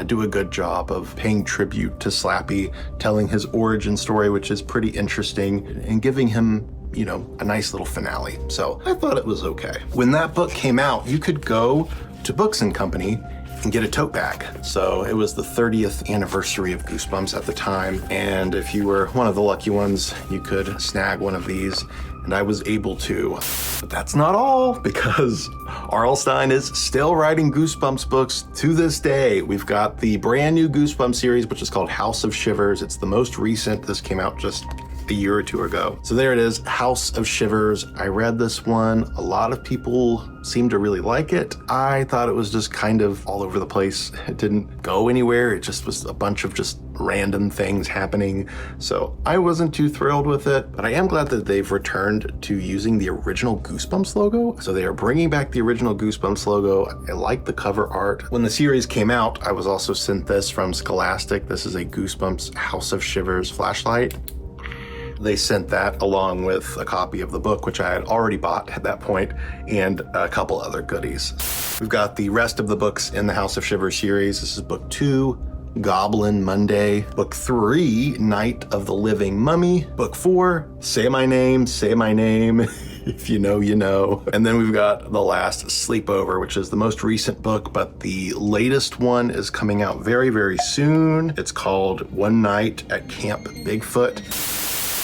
do a good job of paying tribute to Slappy, telling his origin story, which is pretty interesting, and giving him, you know, a nice little finale. So I thought it was okay. When that book came out, you could go to Books and Company and get a tote bag. So it was the 30th anniversary of Goosebumps at the time. And if you were one of the lucky ones, you could snag one of these. And I was able to. But that's not all, because R.L. Stine is still writing Goosebumps books to this day. We've got the brand new Goosebumps series, which is called House of Shivers. It's the most recent. This came out just a year or two ago. So there it is, House of Shivers. I read this one. A lot of people seem to really like it. I thought it was just kind of all over the place. It didn't go anywhere. It just was a bunch of just random things happening. So I wasn't too thrilled with it, but I am glad that they've returned to using the original Goosebumps logo. So they are bringing back the original Goosebumps logo. I like the cover art. When the series came out, I was also sent this from Scholastic. This is a Goosebumps House of Shivers flashlight. They sent that along with a copy of the book, which I had already bought at that point, and a couple other goodies. We've got the rest of the books in the House of Shivers series. This is book 2, Goblin Monday. Book 3, Night of the Living Mummy. Book 4, Say My Name, Say My Name. If you know, you know. And then we've got The Last Sleepover, which is the most recent book, but the latest one is coming out very, very soon. It's called One Night at Camp Bigfoot.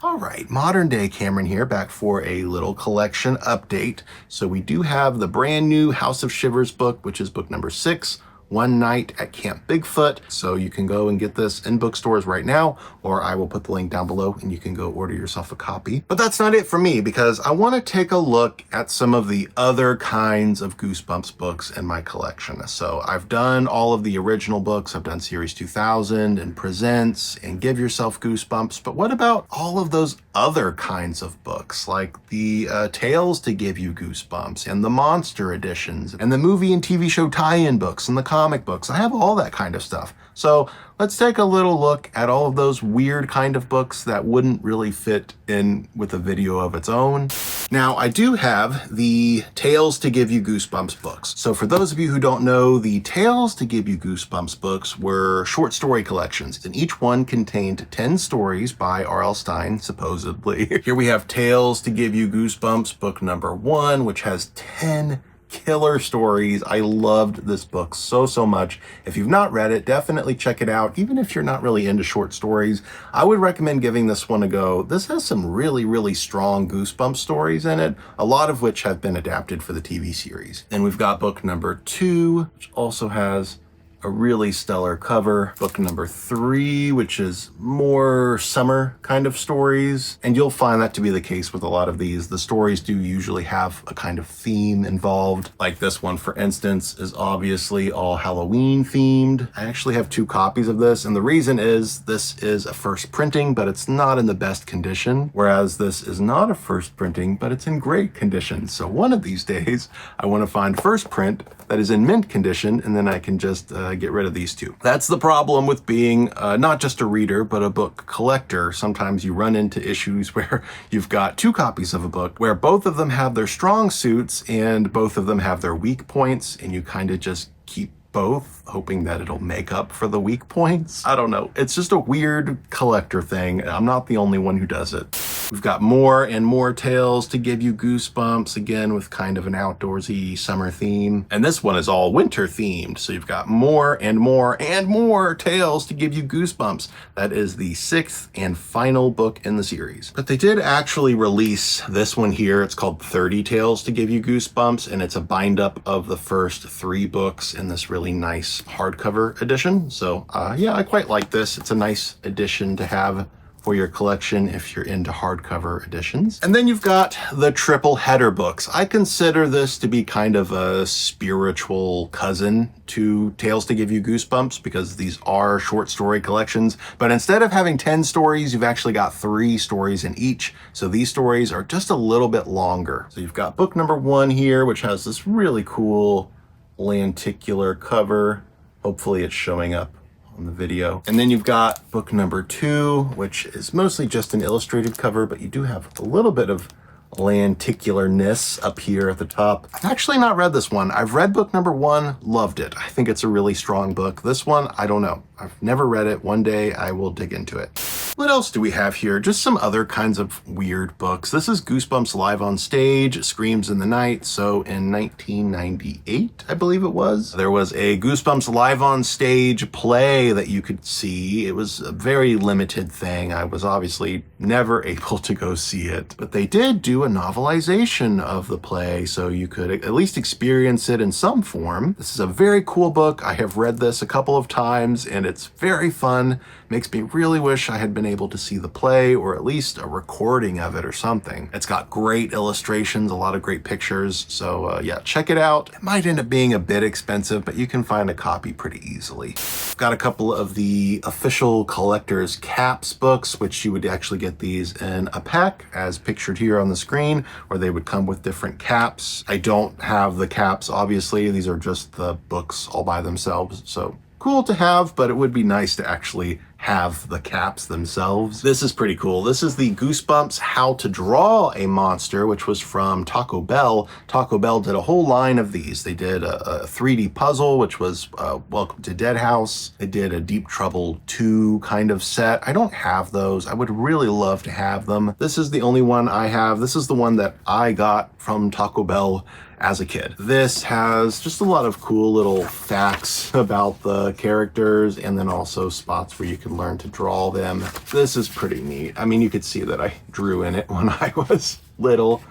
All right, modern day Cameron here, back for a little collection update. So we do have the brand new House of Shivers book, which is book number 6, One Night at Camp Bigfoot. So you can go and get this in bookstores right now, or I will put the link down below and you can go order yourself a copy. But that's not it for me, because I want to take a look at some of the other kinds of Goosebumps books in my collection. So I've done all of the original books. I've done Series 2000 and Presents and Give Yourself Goosebumps. But what about all of those other kinds of books, like the Tales to Give You Goosebumps and the Monster editions and the movie and TV show tie-in books and the comic books? I have all that kind of stuff. So let's take a little look at all of those weird kind of books that wouldn't really fit in with a video of its own. Now, I do have the Tales to Give You Goosebumps books. So for those of you who don't know, the Tales to Give You Goosebumps books were short story collections, and each one contained 10 stories by R.L. Stine, supposedly. Here we have Tales to Give You Goosebumps, book number 1, which has 10 killer stories. I loved this book so much. If you've not read it, definitely check it out. Even if you're not really into short stories, I would recommend giving this one a go. This has some really strong Goosebumps stories in it, a lot of which have been adapted for the TV series. And we've got book number 2, which also has a really stellar cover. Book number 3, which is more summer kind of stories. And you'll find that to be the case with a lot of these. The stories do usually have a kind of theme involved. Like this one, for instance, is obviously all Halloween themed. I actually have 2 copies of this, and the reason is this is a first printing, but it's not in the best condition, whereas this is not a first printing, but it's in great condition. So one of these days, I want to find first print that is in mint condition, and then I can just get rid of these 2. That's the problem with being not just a reader, but a book collector. Sometimes you run into issues where you've got 2 copies of a book where both of them have their strong suits and both of them have their weak points, and you kind of just keep both, hoping that it'll make up for the weak points. I don't know. It's just a weird collector thing. I'm not the only one who does it. We've got more and more tales to give you goosebumps, again with kind of an outdoorsy summer theme. And this one is all winter themed. So you've got more and more and more tales to give you goosebumps. That is the 6th and final book in the series. But they did actually release this one here. It's called 30 Tales to Give You Goosebumps, and it's a bind up of the first 3 books in this really nice hardcover edition. So yeah, I quite like this. It's a nice edition to have for your collection if you're into hardcover editions. And then you've got the triple header books. I consider this to be kind of a spiritual cousin to Tales to Give You Goosebumps, because these are short story collections, but instead of having 10 stories, you've actually got 3 stories in each. So these stories are just a little bit longer. So you've got book number 1 here, which has this really cool lenticular cover. Hopefully it's showing up on the video. And then you've got book number 2, which is mostly just an illustrated cover, but you do have a little bit of lenticularness up here at the top. I've actually not read this one. I've read book number 1, loved it. I think it's a really strong book. This one, I don't know. I've never read it. One day I will dig into it. What else do we have here? Just some other kinds of weird books. This is Goosebumps Live on Stage, Screams in the Night. So in 1998, I believe it was, there was a Goosebumps Live on Stage play that you could see. It was a very limited thing. I was obviously never able to go see it, but they did do a novelization of the play, so you could at least experience it in some form. This is a very cool book. I have read this a couple of times, and it's very fun. Makes me really wish I had been able to see the play, or at least a recording of it or something. It's got great illustrations, a lot of great pictures. So yeah, check it out. It might end up being a bit expensive, but you can find a copy pretty easily. Got a couple of the official collector's caps books, which you would actually get these in a pack as pictured here on the screen, where they would come with different caps. I don't have the caps, obviously. These are just the books all by themselves. So cool to have, but it would be nice to actually have the caps themselves. This is pretty cool. This is the Goosebumps How to Draw a Monster, which was from Taco Bell. Taco Bell did a whole line of these. They did a 3D puzzle, which was Welcome to Dead House. They did a Deep Trouble 2 kind of set. I don't have those. I would really love to have them. This is the only one I have. This is the one that I got from Taco Bell as a kid. This has just a lot of cool little facts about the characters, and then also spots where you can learn to draw them. This is pretty neat. I mean, you could see that I drew in it when I was little,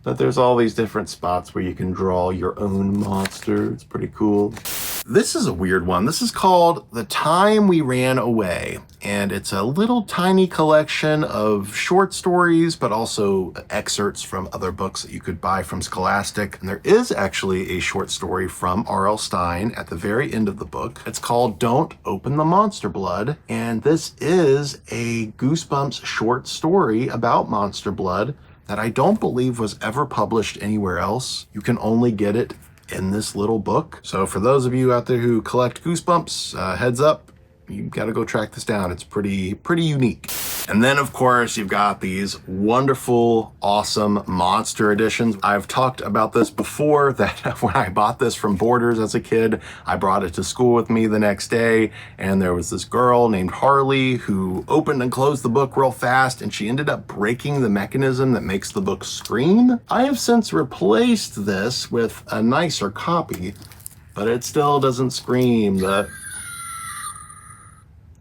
but there's all these different spots where you can draw your own monster. It's pretty cool. This is a weird one. This is called The Time We Ran Away, and it's a little tiny collection of short stories, but also excerpts from other books that you could buy from Scholastic. And there is actually a short story from R.L. Stine at the very end of the book. It's called Don't Open the Monster Blood, and this is a Goosebumps short story about monster blood that I don't believe was ever published anywhere else. You can only get it in this little book. So for those of you out there who collect Goosebumps, heads up, you gotta go track this down. It's pretty unique. And then of course you've got these wonderful, awesome monster editions. I've talked about this before, that when I bought this from Borders as a kid, I brought it to school with me the next day, and there was this girl named Harley who opened and closed the book real fast, and she ended up breaking the mechanism that makes the book scream. I have since replaced this with a nicer copy, but it still doesn't scream.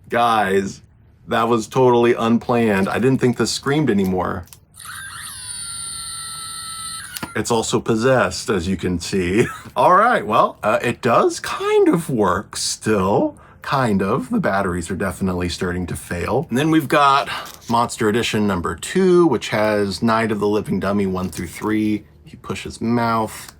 Guys, that was totally unplanned. I didn't think this screamed anymore. It's also possessed, as you can see. All right, well, it does kind of work still. Kind of. The batteries are definitely starting to fail. And then we've got Monster Edition number 2, which has Night of the Living Dummy 1 through 3. You push his mouth.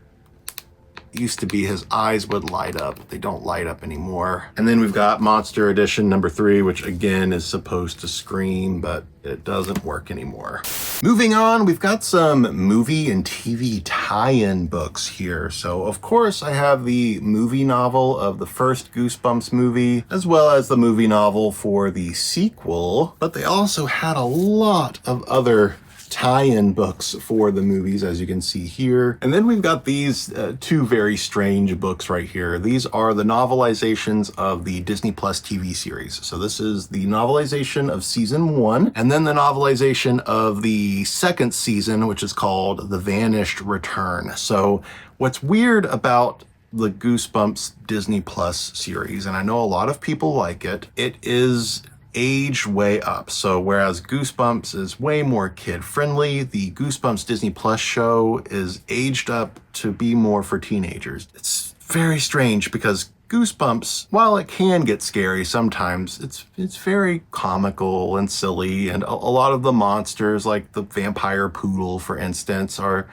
It used to be his eyes would light up. They don't light up anymore. And then we've got Monster Edition number 3, which again is supposed to scream, but it doesn't work anymore. Moving on, we've got some movie and TV tie-in books here. So of course I have the movie novel of the first Goosebumps movie, as well as the movie novel for the sequel, but they also had a lot of other tie-in books for the movies, as you can see here. And then we've got these two very strange books right here. These are the novelizations of the Disney Plus TV series. So this is the novelization of season 1, and then the novelization of the second season, which is called The Vanished Return. So what's weird about the Goosebumps Disney Plus series, and I know a lot of people like it, it is aged way up. So whereas Goosebumps is way more kid-friendly, the Goosebumps Disney Plus show is aged up to be more for teenagers. It's very strange because Goosebumps, while it can get scary sometimes, it's very comical and silly, and a lot of the monsters, like the vampire poodle, for instance, are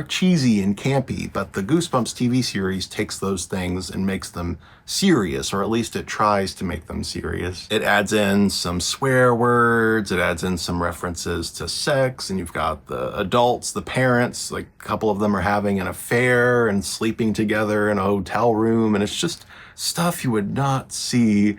cheesy and campy, but the Goosebumps TV series takes those things and makes them serious, or at least it tries to make them serious. It adds in some swear words, it adds in some references to sex, and you've got the adults, the parents, like a couple of them are having an affair and sleeping together in a hotel room, and it's just stuff you would not see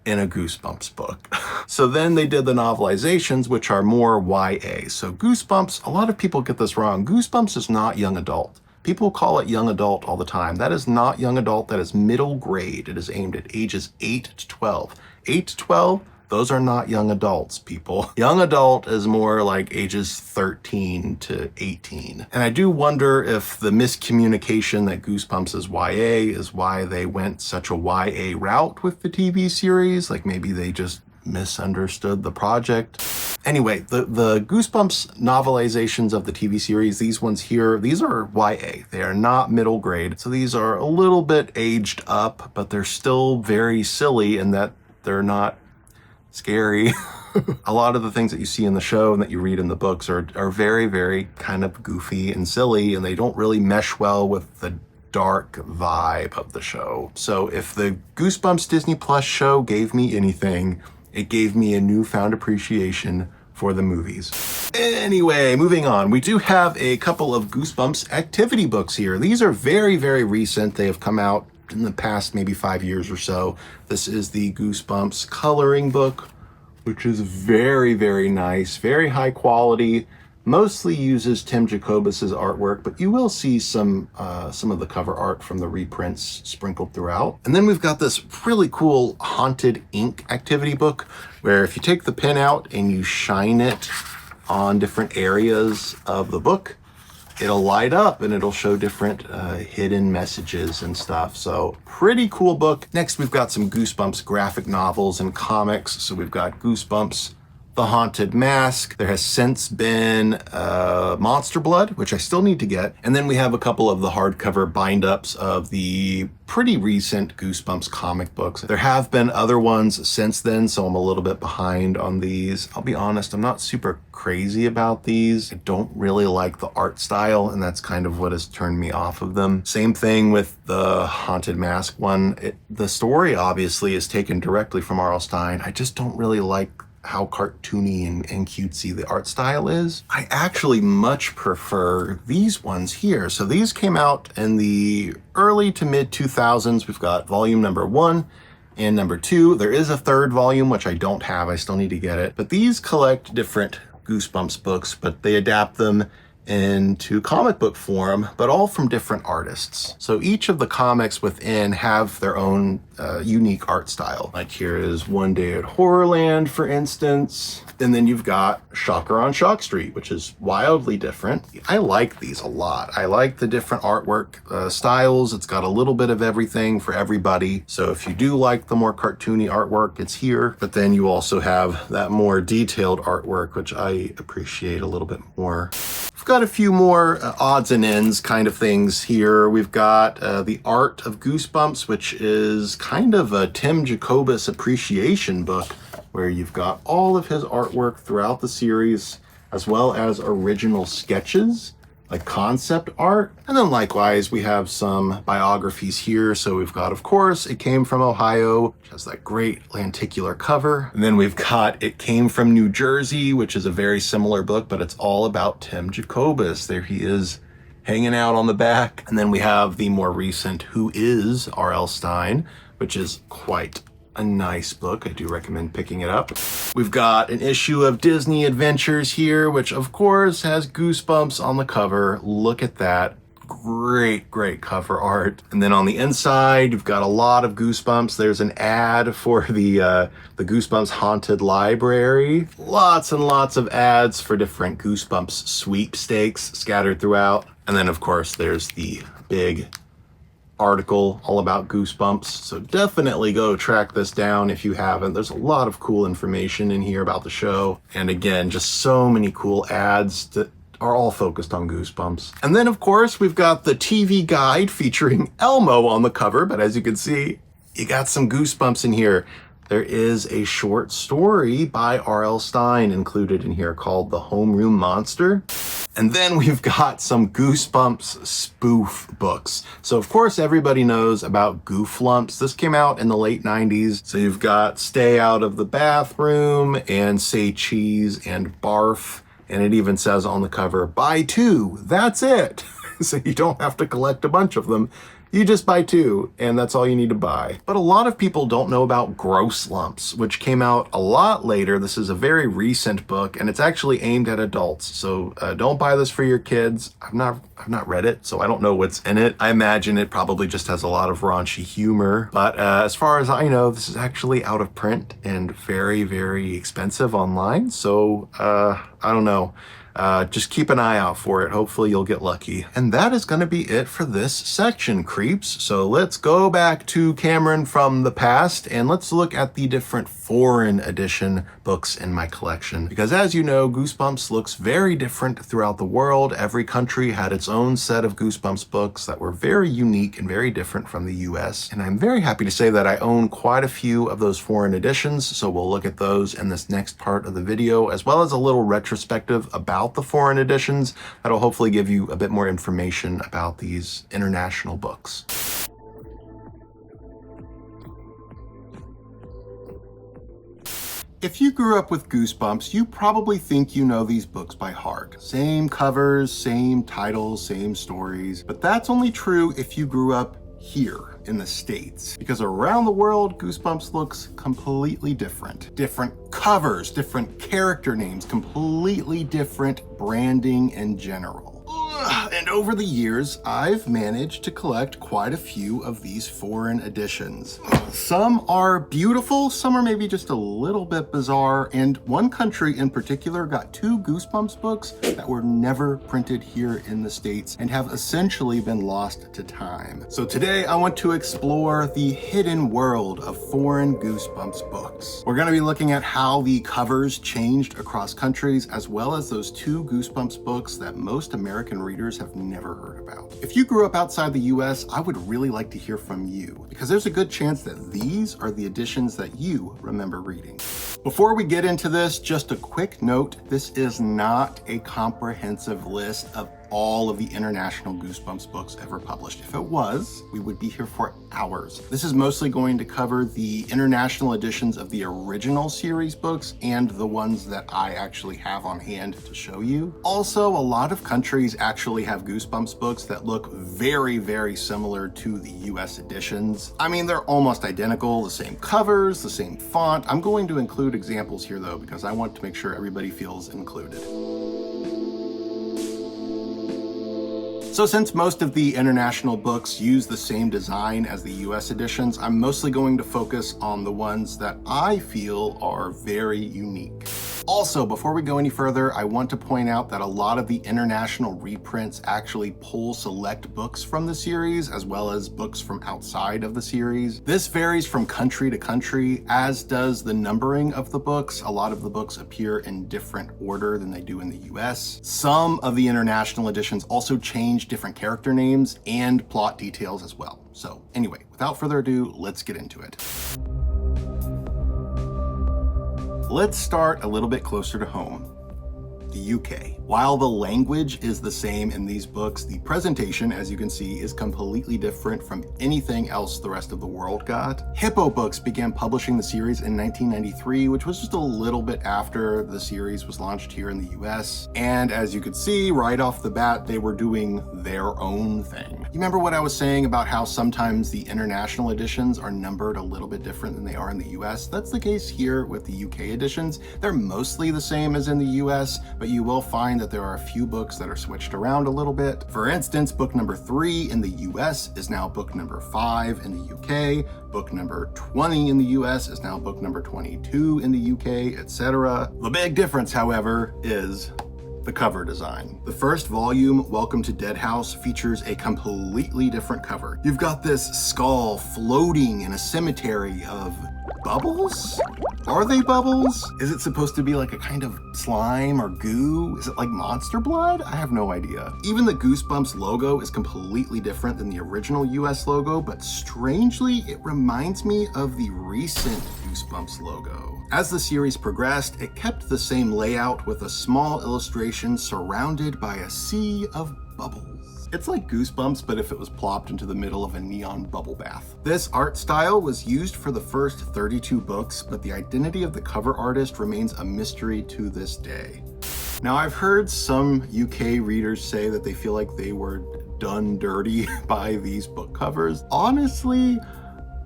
in a Goosebumps book. So then they did the novelizations, which are more YA. So Goosebumps, a lot of people get this wrong. Goosebumps is not young adult. People call it young adult all the time. That is not young adult, that is middle grade. It is aimed at ages 8 to 12. 8 to 12, those are not young adults, people. Young adult is more like ages 13 to 18. And I do wonder if the miscommunication that Goosebumps is YA is why they went such a YA route with the TV series. Like maybe they just misunderstood the project. Anyway, the Goosebumps novelizations of the TV series, these ones here, these are YA. They are not middle grade. So these are a little bit aged up, but they're still very silly in that they're not scary. A lot of the things that you see in the show and that you read in the books are very, very kind of goofy and silly, and they don't really mesh well with the dark vibe of the show. So if the Goosebumps Disney Plus show gave me anything, it gave me a newfound appreciation for the movies. Anyway, moving on. We do have a couple of Goosebumps activity books here. These are very, very recent. They have come out in the past maybe 5 years or so. This is the Goosebumps coloring book, which is very, very nice, very high quality, mostly uses Tim Jacobus's artwork, but you will see some of the cover art from the reprints sprinkled throughout. And then we've got this really cool haunted ink activity book, where if you take the pen out and you shine it on different areas of the book, it'll light up and it'll show different hidden messages and stuff. So pretty cool book. Next, we've got some Goosebumps graphic novels and comics. So we've got Goosebumps The Haunted Mask. There has since been Monster Blood, which I still need to get. And then we have a couple of the hardcover bind-ups of the pretty recent Goosebumps comic books. There have been other ones since then, so I'm a little bit behind on these. I'll be honest, I'm not super crazy about these. I don't really like the art style, and that's kind of what has turned me off of them. Same thing with the Haunted Mask one. The story obviously is taken directly from R.L. Stine. I just don't really like how cartoony and cutesy the art style is. I actually much prefer these ones here. So these came out in the early to mid 2000s. We've got volume number 1 and number 2. There is a third volume, which I don't have. I still need to get it. But these collect different Goosebumps books, but they adapt them into comic book form, but all from different artists. So each of the comics within have their own unique art style. Like here is One Day at Horrorland, for instance. And then you've got Shocker on Shock Street, which is wildly different. I like these a lot. I like the different artwork styles. It's got a little bit of everything for everybody. So if you do like the more cartoony artwork, it's here. But then you also have that more detailed artwork, which I appreciate a little bit more. We've got a few more odds and ends kind of things here. We've got The Art of Goosebumps, which is kind of a Tim Jacobus appreciation book, where you've got all of his artwork throughout the series, as well as original sketches, like concept art. And then likewise, we have some biographies here. So we've got, of course, It Came from Ohio, which has that great lenticular cover. And then we've got It Came from New Jersey, which is a very similar book, but it's all about Tim Jacobus. There he is hanging out on the back. And then we have the more recent Who Is R.L. Stine, which is quite a nice book. I do recommend picking it up. We've got an issue of Disney Adventures here, which of course has Goosebumps on the cover. Look at that. Great cover art. And then on the inside, you've got a lot of Goosebumps. There's an ad for the Goosebumps Haunted Library. Lots and lots of ads for different Goosebumps sweepstakes scattered throughout. And then of course, there's the big article all about Goosebumps, so definitely go track this down if you haven't. There's a lot of cool information in here about the show, and again, just so many cool ads that are all focused on Goosebumps. And then of course we've got the TV guide featuring Elmo on the cover, but as you can see, you got some Goosebumps in here. There is a short story by R.L. Stine included in here called The Homeroom Monster. And then we've got some Goosebumps spoof books. So of course everybody knows about Gooflumps. This came out in the late 90s. So you've got Stay Out of the Bathroom and Say Cheese and Barf. And it even says on the cover, buy two, that's it. So you don't have to collect a bunch of them. You just buy two, and that's all you need to buy. But a lot of people don't know about Gross Lumps, which came out a lot later. This is a very recent book, and it's actually aimed at adults. So don't buy this for your kids. I've not read it, so I don't know what's in it. I imagine it probably just has a lot of raunchy humor. But as far as I know, this is actually out of print and very, very expensive online. So I don't know. Just keep an eye out for it. Hopefully you'll get lucky. And that is going to be it for this section, creeps. So let's go back to Cameron from the past and let's look at the different foreign edition books in my collection. Because as you know, Goosebumps looks very different throughout the world. Every country had its own set of Goosebumps books that were very unique and very different from the US. And I'm very happy to say that I own quite a few of those foreign editions. So we'll look at those in this next part of the video, as well as a little retrospective about the foreign editions that'll hopefully give you a bit more information about these international books. If you grew up with Goosebumps, you probably think you know these books by heart. Same covers, same titles, same stories, but that's only true if you grew up here in the States, because around the world, Goosebumps looks completely different. Different covers, different character names, completely different branding in general. And over the years, I've managed to collect quite a few of these foreign editions. Some are beautiful, some are maybe just a little bit bizarre, and one country in particular got 2 Goosebumps books that were never printed here in the States and have essentially been lost to time. So today I want to explore the hidden world of foreign Goosebumps books. We're going to be looking at how the covers changed across countries, as well as those 2 Goosebumps books that most American readers have never heard about. If you grew up outside the US, I would really like to hear from you, because there's a good chance that these are the editions that you remember reading. Before we get into this, just a quick note, this is not a comprehensive list of all of the international Goosebumps books ever published. If it was, we would be here for hours. This is mostly going to cover the international editions of the original series books and the ones that I actually have on hand to show you. Also, a lot of countries actually have Goosebumps books that look very, very similar to the US editions. I mean, they're almost identical, the same covers, the same font. I'm going to include examples here though, because I want to make sure everybody feels included. So since most of the international books use the same design as the US editions, I'm mostly going to focus on the ones that I feel are very unique. Also, before we go any further, I want to point out that a lot of the international reprints actually pull select books from the series, as well as books from outside of the series. This varies from country to country, as does the numbering of the books. A lot of the books appear in different order than they do in the US. Some of the international editions also change different character names and plot details as well. So anyway, without further ado, let's get into it. Let's start a little bit closer to home, the UK. While the language is the same in these books, the presentation, as you can see, is completely different from anything else the rest of the world got. Hippo Books began publishing the series in 1993, which was just a little bit after the series was launched here in the US. And as you could see, right off the bat, they were doing their own thing. You remember what I was saying about how sometimes the international editions are numbered a little bit different than they are in the US? That's the case here with the UK editions. They're mostly the same as in the US, but you will find that there are a few books that are switched around a little bit. For instance, book number 3 in the US is now book number 5 in the UK. Book number 20 in the US is now book number 22 in the UK, etc. The big difference, however, is the cover design. The first volume, Welcome to Dead House, features a completely different cover. You've got this skull floating in a cemetery of bubbles? Are they bubbles? Is it supposed to be like a kind of slime or goo? Is it like monster blood? I have no idea. Even the Goosebumps logo is completely different than the original US logo, but strangely, it reminds me of the recent Goosebumps logo. As the series progressed, it kept the same layout with a small illustration surrounded by a sea of bubbles. It's like Goosebumps, but if it was plopped into the middle of a neon bubble bath. This art style was used for the first 32 books, but the identity of the cover artist remains a mystery to this day. Now, I've heard some UK readers say that they feel like they were done dirty by these book covers. Honestly,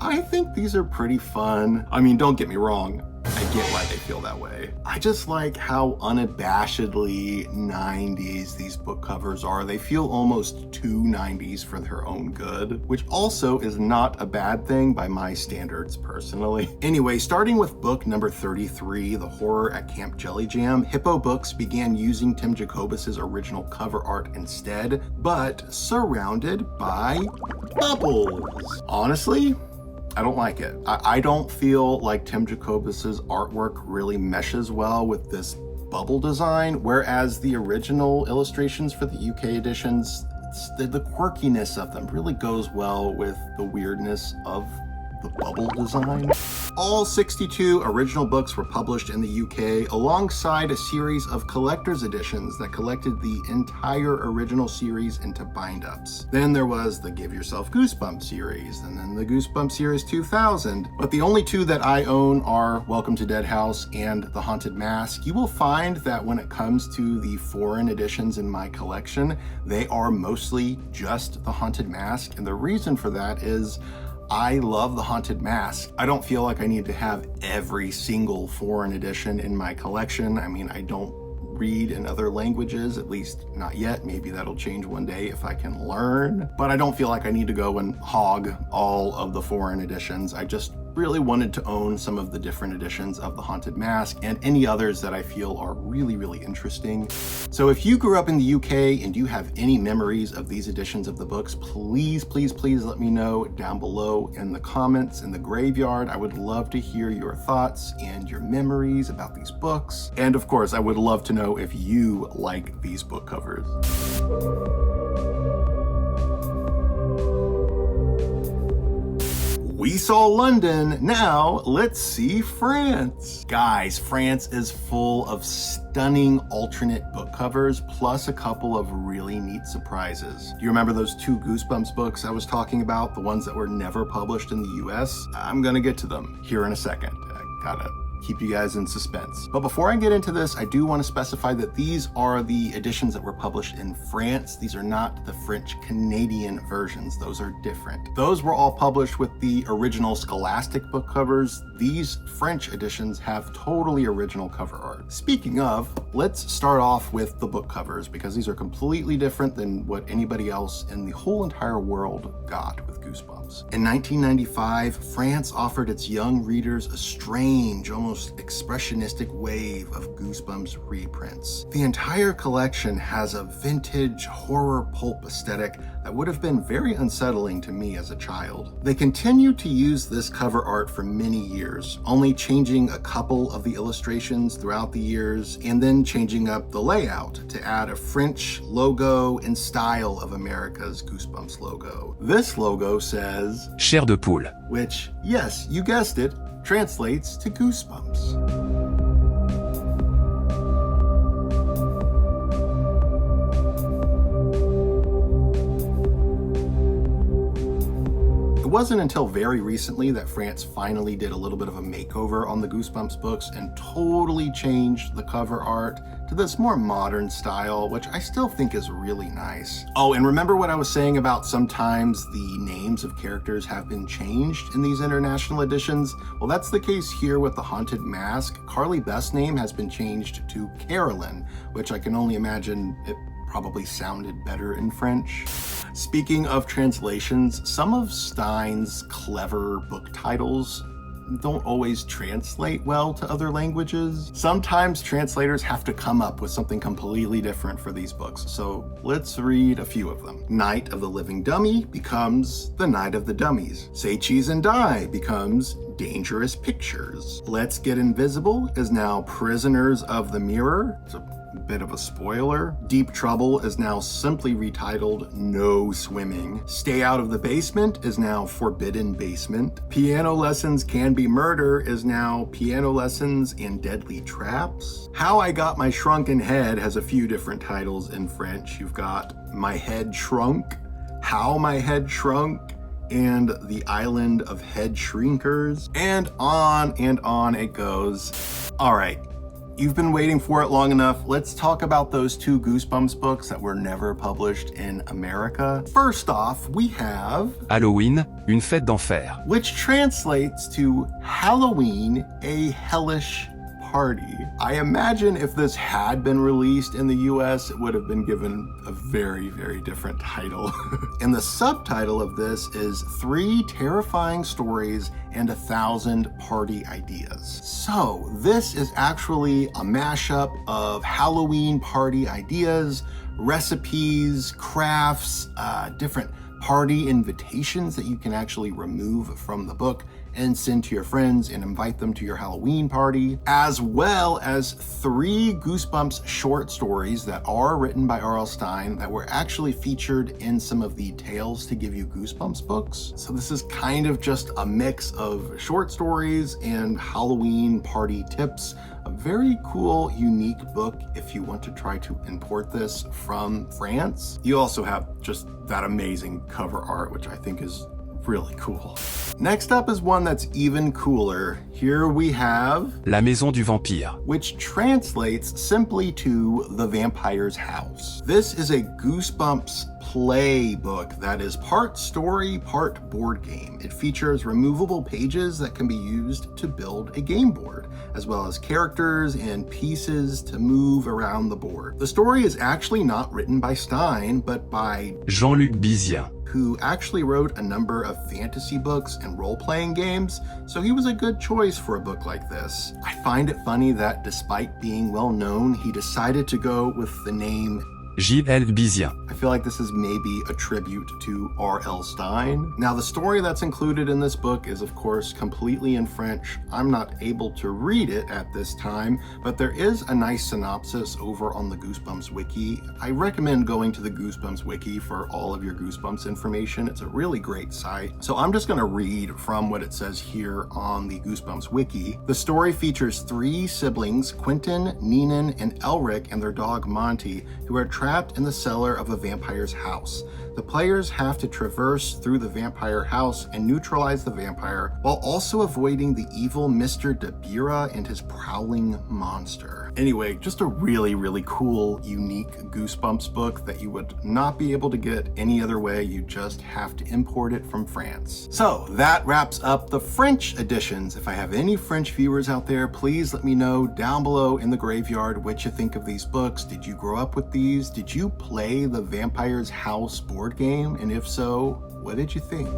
I think these are pretty fun. I mean, don't get me wrong, I get why they feel that way. I just like how unabashedly 90s these book covers are. They feel almost too 90s for their own good, which also is not a bad thing by my standards personally. Anyway, starting with book number 33, The Horror at Camp Jelly Jam, Hippo Books began using Tim Jacobus's original cover art instead, but surrounded by bubbles. Honestly, I don't like it. I don't feel like Tim Jacobus's artwork really meshes well with this bubble design, whereas the original illustrations for the UK editions, the quirkiness of them really goes well with the weirdness of the bubble design. All 62 original books were published in the UK alongside a series of collector's editions that collected the entire original series into bind-ups. Then there was the Give Yourself Goosebumps series, and then the Goosebumps Series 2000. But the only two that I own are Welcome to Dead House and The Haunted Mask. You will find that when it comes to the foreign editions in my collection, they are mostly just The Haunted Mask, and the reason for that is I love The Haunted Mask. I don't feel like I need to have every single foreign edition in my collection. I mean, I don't read in other languages, at least not yet. Maybe that'll change one day if I can learn. But I don't feel like I need to go and hog all of the foreign editions. I just really wanted to own some of the different editions of The Haunted Mask and any others that I feel are really, really interesting. So if you grew up in the UK and you have any memories of these editions of the books, please, please, please let me know down below in the comments in the graveyard. I would love to hear your thoughts and your memories about these books. And of course, I would love to know if you like these book covers. We saw London, now let's see France. Guys, France is full of stunning alternate book covers, plus a couple of really neat surprises. Do you remember those 2 Goosebumps books I was talking about, the ones that were never published in the US? I'm gonna get to them here in a second. I gotta keep you guys in suspense. But before I get into this, I do want to specify that these are the editions that were published in France. These are not the French-Canadian versions. Those are different. Those were all published with the original Scholastic book covers. These French editions have totally original cover art. Speaking of, let's start off with the book covers because these are completely different than what anybody else in the whole entire world got with Goosebumps. In 1995, France offered its young readers a strange, almost expressionistic wave of Goosebumps reprints. The entire collection has a vintage horror pulp aesthetic that would have been very unsettling to me as a child. They continued to use this cover art for many years, only changing a couple of the illustrations throughout the years, and then changing up the layout to add a French logo in style of America's Goosebumps logo. This logo says Chair de poule, which, yes, you guessed it, translates to Goosebumps. It wasn't until very recently that France finally did a little bit of a makeover on the Goosebumps books and totally changed the cover art to this more modern style, which I still think is really nice. Oh, and remember what I was saying about sometimes the names of characters have been changed in these international editions? Well, that's the case here with the Haunted Mask. Carly Beth's name has been changed to Carolyn, which I can only imagine it probably sounded better in French. Speaking of translations, some of Stein's clever book titles don't always translate well to other languages. Sometimes translators have to come up with something completely different for these books, so let's read a few of them. Night of the Living Dummy becomes The Night of the Dummies. Say Cheese and Die becomes Dangerous Pictures. Let's Get Invisible is now Prisoners of the Mirror. It's a bit of a spoiler. Deep Trouble is now simply retitled No Swimming. Stay Out of the Basement is now Forbidden Basement. Piano Lessons Can Be Murder is now Piano Lessons and Deadly Traps. How I Got My Shrunken Head has a few different titles in French. You've got My Head Shrunk, How My Head Shrunk, and The Island of Head Shrinkers, and on it goes. All right. You've been waiting for it long enough. Let's talk about those two Goosebumps books that were never published in America. First off, we have Halloween, une fête d'enfer, which translates to Halloween, a hellish party. I imagine if this had been released in the US, it would have been given a very, very different title. And the subtitle of this is 3 Terrifying Stories and 1,000 Party Ideas. So this is actually a mashup of Halloween party ideas, recipes, crafts, different party invitations that you can actually remove from the book and send to your friends and invite them to your Halloween party, as well as 3 Goosebumps short stories that are written by R.L. Stine that were actually featured in some of the Tales to Give You Goosebumps books. So this is kind of just a mix of short stories and Halloween party tips. A very cool, unique book if you want to try to import this from France. You also have just that amazing cover art, which I think is really cool. Next up is one that's even cooler. Here we have La Maison du Vampire, which translates simply to The Vampire's House. This is a Goosebumps play book that is part story, part board game. It features removable pages that can be used to build a game board, as well as characters and pieces to move around the board. The story is actually not written by Stine, but by Jean-Luc Bizien, who actually wrote a number of fantasy books and role-playing games, so he was a good choice for a book like this. I find it funny that despite being well known, he decided to go with the name J.L. Bizien. I feel like this is maybe a tribute to R.L. Stine. Now, the story that's included in this book is, of course, completely in French. I'm not able to read it at this time, but there is a nice synopsis over on the Goosebumps Wiki. I recommend going to the Goosebumps Wiki for all of your Goosebumps information. It's a really great site. So I'm just going to read from what it says here on the Goosebumps Wiki. The story features 3 siblings, Quentin, Neenan, and Elric, and their dog Monty, who are trapped trapped in the cellar of a vampire's house. The players have to traverse through the vampire house and neutralize the vampire while also avoiding the evil Mr. Dabira and his prowling monster. Anyway, just a really, really cool, unique Goosebumps book that you would not be able to get any other way. You just have to import it from France. So that wraps up the French editions. If I have any French viewers out there, please let me know down below in the graveyard what you think of these books. Did you grow up with these? Did you play the Vampire's House board game? And if so, what did you think?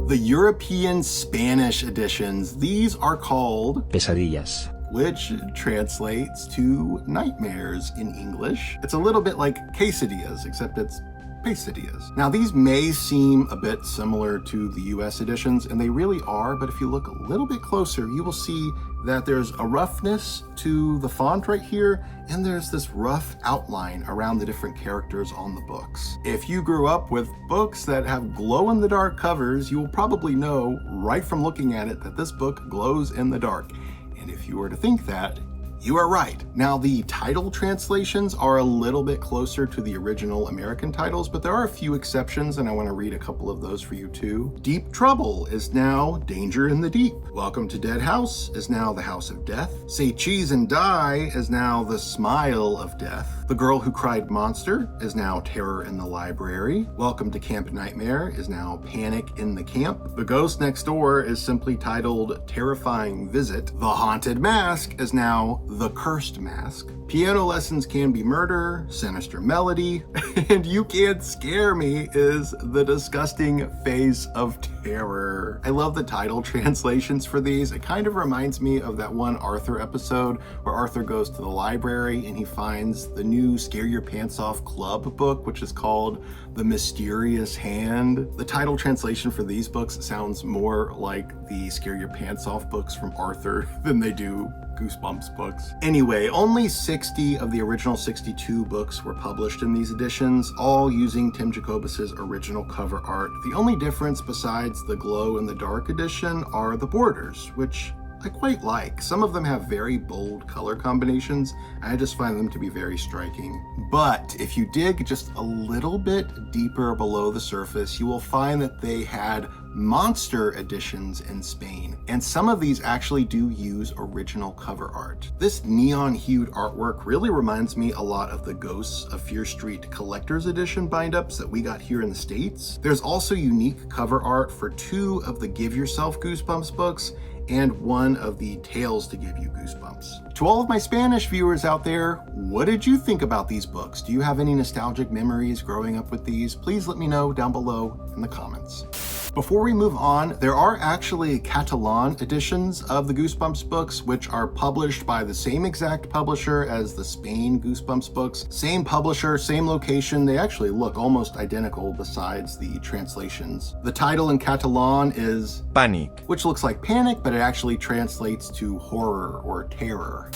The European Spanish editions, these are called Pesadillas, which translates to nightmares in English. It's a little bit like quesadillas, except it's pesadillas. Now, these may seem a bit similar to the US editions, and they really are, but if you look a little bit closer, you will see that there's a roughness to the font right here, and there's this rough outline around the different characters on the books. If you grew up with books that have glow-in-the-dark covers, you will probably know right from looking at it that this book glows in the dark. And if you were to think that, you are right. Now, the title translations are a little bit closer to the original American titles, but there are a few exceptions, and I want to read a couple of those for you too. Deep Trouble is now Danger in the Deep. Welcome to Dead House is now The House of Death. Say Cheese and Die is now The Smile of Death. The Girl Who Cried Monster is now Terror in the Library. Welcome to Camp Nightmare is now Panic in the Camp. The Ghost Next Door is simply titled Terrifying Visit. The Haunted Mask is now The Cursed Mask. Piano Lessons Can Be Murder, Sinister Melody, and You Can't Scare Me is The Disgusting Face of Terror. I love the title translations for these. It kind of reminds me of that one Arthur episode where Arthur goes to the library and he finds the new Scare Your Pants Off Club book, which is called The Mysterious Hand. The title translation for these books sounds more like the Scare Your Pants Off books from Arthur than they do Goosebumps books. Anyway, only 60 of the original 62 books were published in these editions, all using Tim Jacobus's original cover art. The only difference besides the glow-in-the-dark edition are the borders, which I quite like. Some of them have very bold color combinations, and I just find them to be very striking. But if you dig just a little bit deeper below the surface, you will find that they had monster editions in Spain, and some of these actually do use original cover art. This neon-hued artwork really reminds me a lot of the Ghosts of Fear Street Collector's Edition bind-ups that we got here in the States. There's also unique cover art for 2 of the Give Yourself Goosebumps books and 1 of the Tales to Give You Goosebumps. To all of my Spanish viewers out there, what did you think about these books? Do you have any nostalgic memories growing up with these? Please let me know down below in the comments. Before we move on, there are actually Catalan editions of the Goosebumps books, which are published by the same exact publisher as the Spain Goosebumps books. Same publisher, same location. They actually look almost identical besides the translations. The title in Catalan is Panic, which looks like panic, but it actually translates to horror or terror.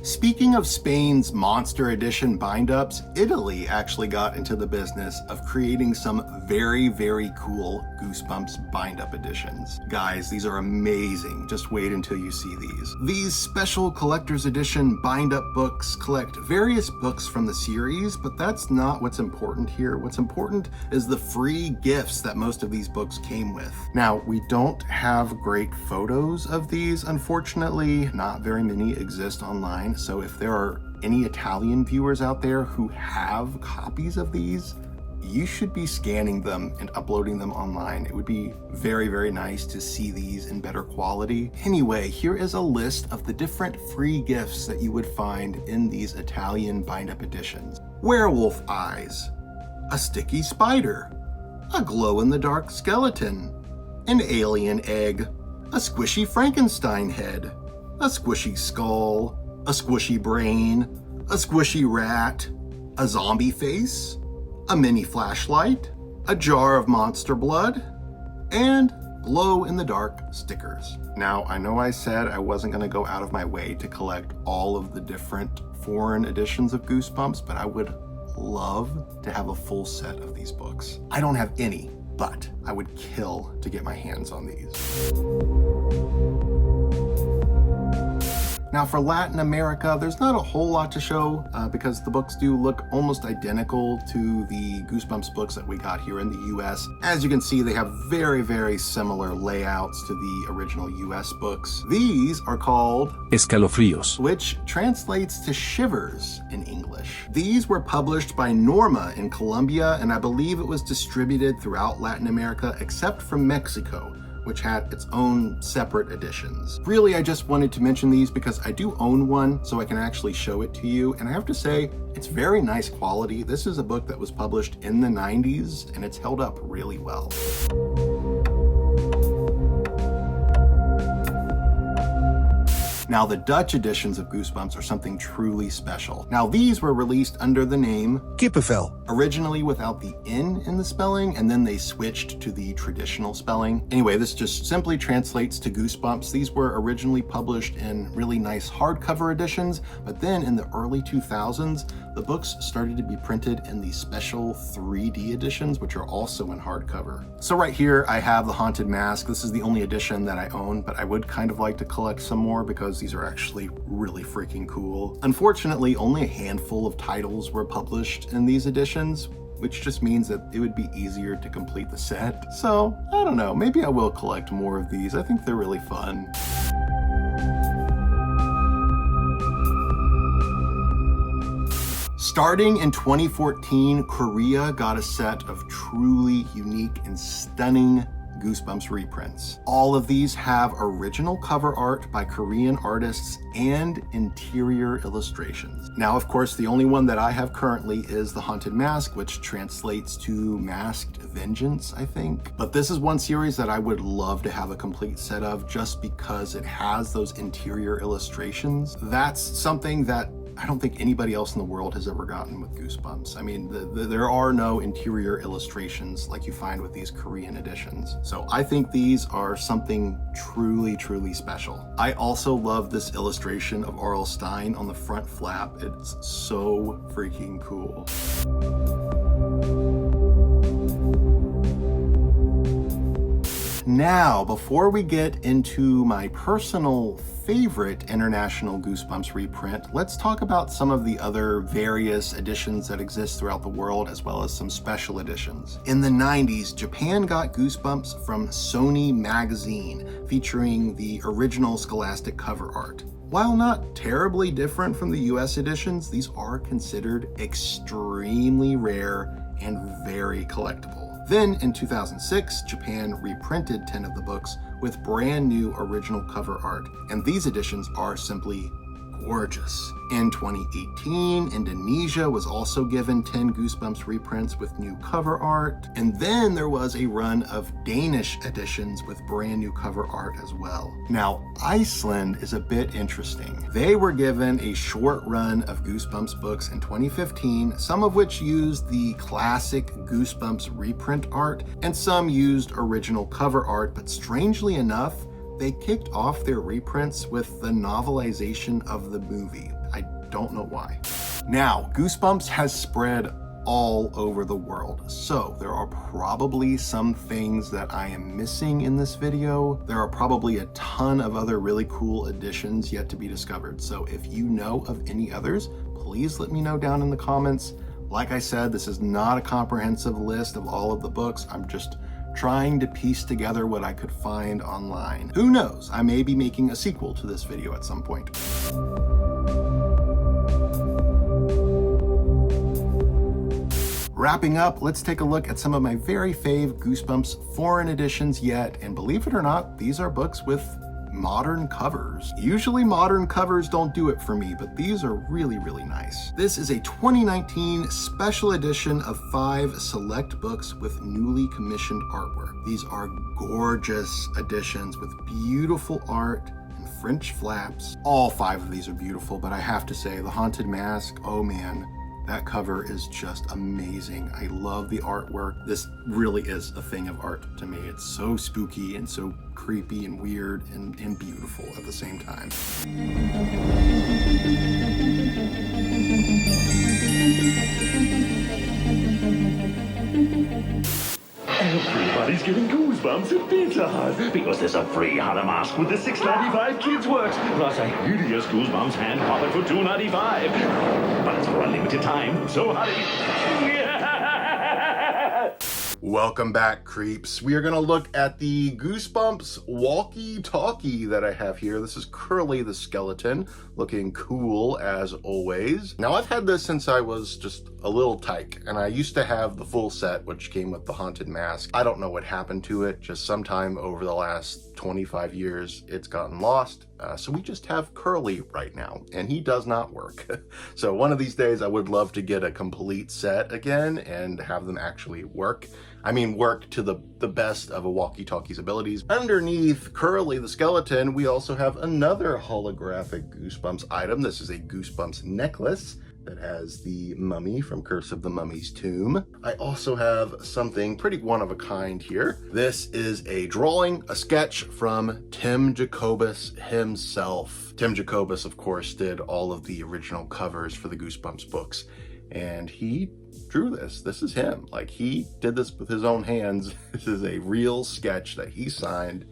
Speaking of Spain's Monster Edition bind-ups, Italy actually got into the business of creating some very, very cool Goosebumps bind-up editions. Guys, these are amazing. Just wait until you see these. These special collector's edition bind-up books collect various books from the series, but that's not what's important here. What's important is the free gifts that most of these books came with. Now, we don't have great photos of these, unfortunately. Not very many exist online, so if there are any Italian viewers out there who have copies of these, you should be scanning them and uploading them online. It would be very, very nice to see these in better quality. Anyway, here is a list of the different free gifts that you would find in these Italian bind-up editions. Werewolf eyes, a sticky spider, a glow-in-the-dark skeleton, an alien egg, a squishy Frankenstein head, a squishy skull, a squishy brain, a squishy rat, a zombie face, a mini flashlight, a jar of monster blood, and glow-in-the-dark stickers. Now, I know I said I wasn't going to go out of my way to collect all of the different foreign editions of Goosebumps, but I would love to have a full set of these books. I don't have any. but I would kill to get my hands on these. Now for Latin America, there's not a whole lot to show because the books do look almost identical to the Goosebumps books that we got here in the US. As you can see, they have very, very similar layouts to the original US books. These are called Escalofríos, which translates to shivers in English. These were published by Norma in Colombia, and I believe it was distributed throughout Latin America except for Mexico, which had its own separate editions. Really, I just wanted to mention these because I do own one, so I can actually show it to you. And I have to say, it's very nice quality. This is a book that was published in the 90s, and it's held up really well. Now, the Dutch editions of Goosebumps are something truly special. Now, these were released under the name Kippenvel, originally without the N in the spelling, and then they switched to the traditional spelling. Anyway, this just simply translates to Goosebumps. These were originally published in really nice hardcover editions, but then in the early 2000s, the books started to be printed in the special 3D editions, which are also in hardcover. So right here, I have The Haunted Mask. This is the only edition that I own, but I would kind of like to collect some more because these are actually really freaking cool. Unfortunately, only a handful of titles were published in these editions, which just means that it would be easier to complete the set. So, I don't know, maybe I will collect more of these. I think they're really fun. Starting in 2014, Korea got a set of truly unique and stunning Goosebumps reprints. All of these have original cover art by Korean artists and interior illustrations. Now, of course, the only one that I have currently is The Haunted Mask, which translates to Masked Vengeance, I think. But this is one series that I would love to have a complete set of just because it has those interior illustrations. That's something that I don't think anybody else in the world has ever gotten with Goosebumps. I mean, there are no interior illustrations like you find with these Korean editions. So I think these are something truly, truly special. I also love this illustration of R.L. Stine on the front flap. It's so freaking cool. Now, before we get into my personal favorite international Goosebumps reprint, let's talk about some of the other various editions that exist throughout the world, as well as some special editions. In the 90s, Japan got Goosebumps from Sony Magazine, featuring the original Scholastic cover art. While not terribly different from the US editions, these are considered extremely rare and very collectible. Then in 2006, Japan reprinted 10 of the books with brand new original cover art, and these editions are simply gorgeous. In 2018, Indonesia was also given 10 Goosebumps reprints with new cover art, and then there was a run of Danish editions with brand new cover art as well. Now, Iceland is a bit interesting. They were given a short run of Goosebumps books in 2015, some of which used the classic Goosebumps reprint art, and some used original cover art, but strangely enough, they kicked off their reprints with the novelization of the movie. I don't know why. Now, Goosebumps has spread all over the world, so there are probably some things that I am missing in this video. There are probably a ton of other really cool editions yet to be discovered, so if you know of any others, please let me know down in the comments. Like I said, this is not a comprehensive list of all of the books. I'm just trying to piece together what I could find online. Who knows? I may be making a sequel to this video at some point. Wrapping up, let's take a look at some of my very fave Goosebumps foreign editions yet, and believe it or not, these are books with modern covers. Usually modern covers don't do it for me, but these are really, really nice. This is a 2019 special edition of 5 select books with newly commissioned artwork. These are gorgeous editions with beautiful art and French flaps. All 5 of these are beautiful, but I have to say, The Haunted Mask, oh man, that cover is just amazing. I love the artwork. This really is a thing of art to me. It's so spooky and so creepy and weird and beautiful at the same time. Every giving goosebumps at Pizza Hut because there's a free Hunter mask with the $6.95 Kids Works, plus a hideous Goosebumps hand puppet for $2.95. But it's for a limited time, so hurry. Welcome back, creeps. We are going to look at the Goosebumps walkie-talkie that I have here. This is Curly the skeleton, looking cool as always. Now, I've had this since I was just a little tyke, and I used to have the full set, which came with the haunted mask. I don't know what happened to it. Just sometime over the last 25 years, it's gotten lost. So we just have Curly right now, and he does not work. So one of these days, I would love to get a complete set again and have them actually work. I mean, work to the best of a walkie-talkie's abilities. Underneath Curly the skeleton, we also have another holographic Goosebumps item. This is a Goosebumps necklace that has the mummy from Curse of the Mummy's Tomb. I also have something pretty one-of-a-kind here. This is a drawing, a sketch from Tim Jacobus himself. Tim Jacobus, of course, did all of the original covers for the Goosebumps books, and he drew this. This is him. Like, he did this with his own hands. This is a real sketch that he signed.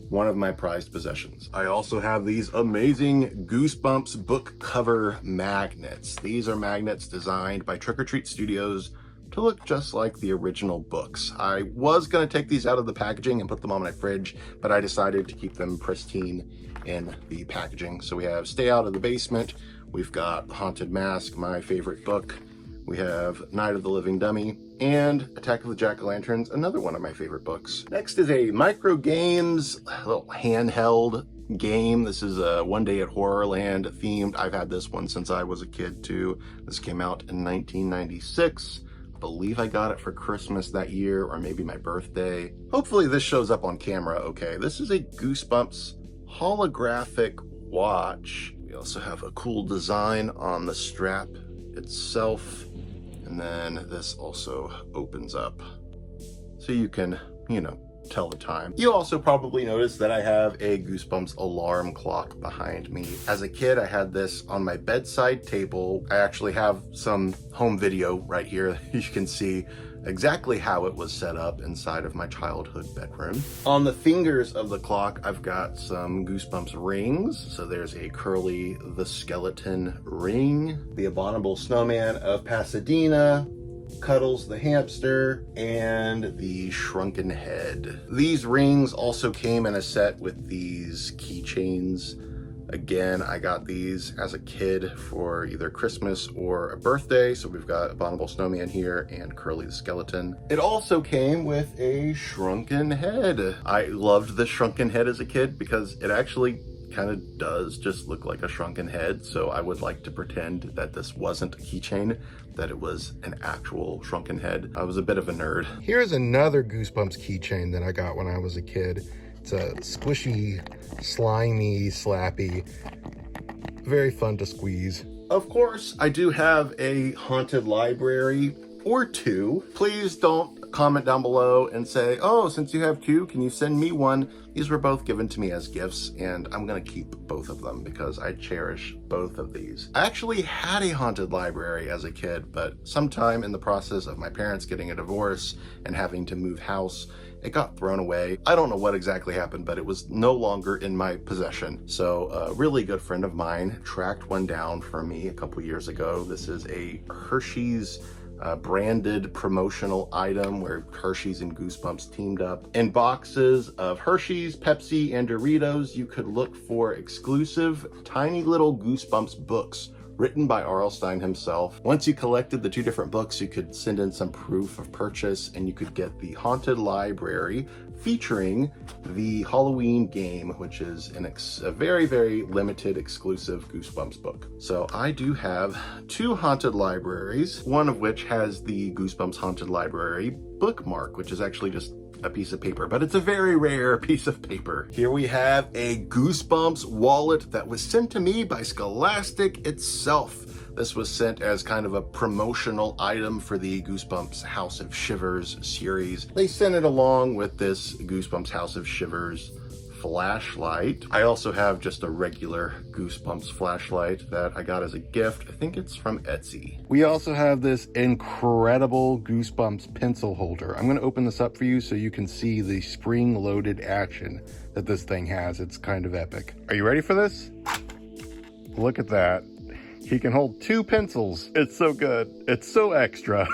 One of my prized possessions. I also have these amazing Goosebumps book cover magnets. These are magnets designed by Treat Studios to look just like the original books. I was gonna take these out of the packaging and put them on my fridge, but I decided to keep them pristine in the packaging. So we have Stay Out of the Basement. We've got Haunted Mask, my favorite book. We have Night of the Living Dummy, and Attack of the Jack-o'-lanterns, another one of my favorite books. Next is a Micro Games little handheld game. This is a One Day at Horrorland themed. I've had this one since I was a kid too. This came out in 1996. I believe I got it for Christmas that year, or maybe my birthday. Hopefully this shows up on camera okay. This is a Goosebumps holographic watch. We also have a cool design on the strap itself. And then this also opens up so you can, you know, tell the time. You also probably noticed that I have a Goosebumps alarm clock behind me. As a kid, I had this on my bedside table. I actually have some home video right here. You can see exactly how it was set up inside of my childhood bedroom. On the fingers of the clock, I've got some Goosebumps rings. So there's a Curly the skeleton ring, the Abominable Snowman of Pasadena, Cuddles the hamster, and the shrunken head. These rings also came in a set with these keychains. Again, I got these as a kid for either Christmas or a birthday. So we've got Abominable Snowman here and Curly the skeleton. It also came with a shrunken head. I loved the shrunken head as a kid because it actually kind of does just look like a shrunken head. So I would like to pretend that this wasn't a keychain, that it was an actual shrunken head. I was a bit of a nerd. Here's another Goosebumps keychain that I got when I was a kid. It's a squishy, slimy, slappy, very fun to squeeze. Of course, I do have a haunted library or two. Please don't comment down below and say, oh, since you have two, can you send me one? These were both given to me as gifts, and I'm gonna keep both of them because I cherish both of these. I actually had a haunted library as a kid, but sometime in the process of my parents getting a divorce and having to move house, it got thrown away. I don't know what exactly happened, but it was no longer in my possession. So a really good friend of mine tracked one down for me a couple years ago. This is a Hershey's branded promotional item where Hershey's and Goosebumps teamed up. In boxes of Hershey's, Pepsi, and Doritos, you could look for exclusive tiny little Goosebumps books written by R.L. Stine himself. Once you collected the two different books, you could send in some proof of purchase and you could get the Haunted Library featuring the Halloween game, which is a very, very limited exclusive Goosebumps book. So I do have two Haunted Libraries, one of which has the Goosebumps Haunted Library bookmark, which is actually just a piece of paper, but it's a very rare piece of paper. Here we have a Goosebumps wallet that was sent to me by Scholastic itself. This was sent as kind of a promotional item for the Goosebumps House of Shivers series. They sent it along with this Goosebumps House of Shivers flashlight. I also have just a regular Goosebumps flashlight that I got as a gift. I think it's from Etsy. We also have this incredible Goosebumps pencil holder. I'm going to open this up for you so you can see the spring-loaded action that this thing has. It's kind of epic. Are you ready for this? Look at that. He can hold 2 pencils. It's so good. It's so extra.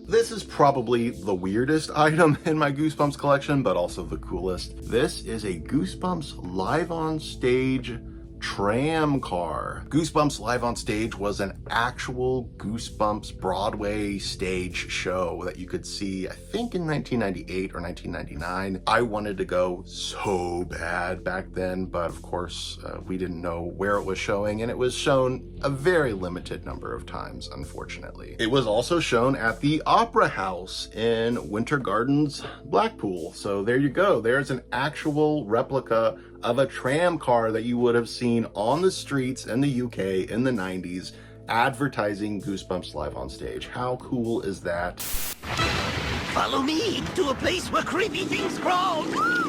This is probably the weirdest item in my Goosebumps collection, but also the coolest. This is a Goosebumps live on stage tram car. Goosebumps Live on Stage was an actual Goosebumps Broadway stage show that you could see, I think in 1998 or 1999. I wanted to go so bad back then, but of course we didn't know where it was showing, and it was shown a very limited number of times, unfortunately. It was also shown at the Opera House in Winter Gardens, Blackpool. So there you go. There's an actual replica of a tram car that you would have seen on the streets in the UK in the 90s advertising Goosebumps Live on Stage. How cool is that? Follow me to a place where creepy things crawl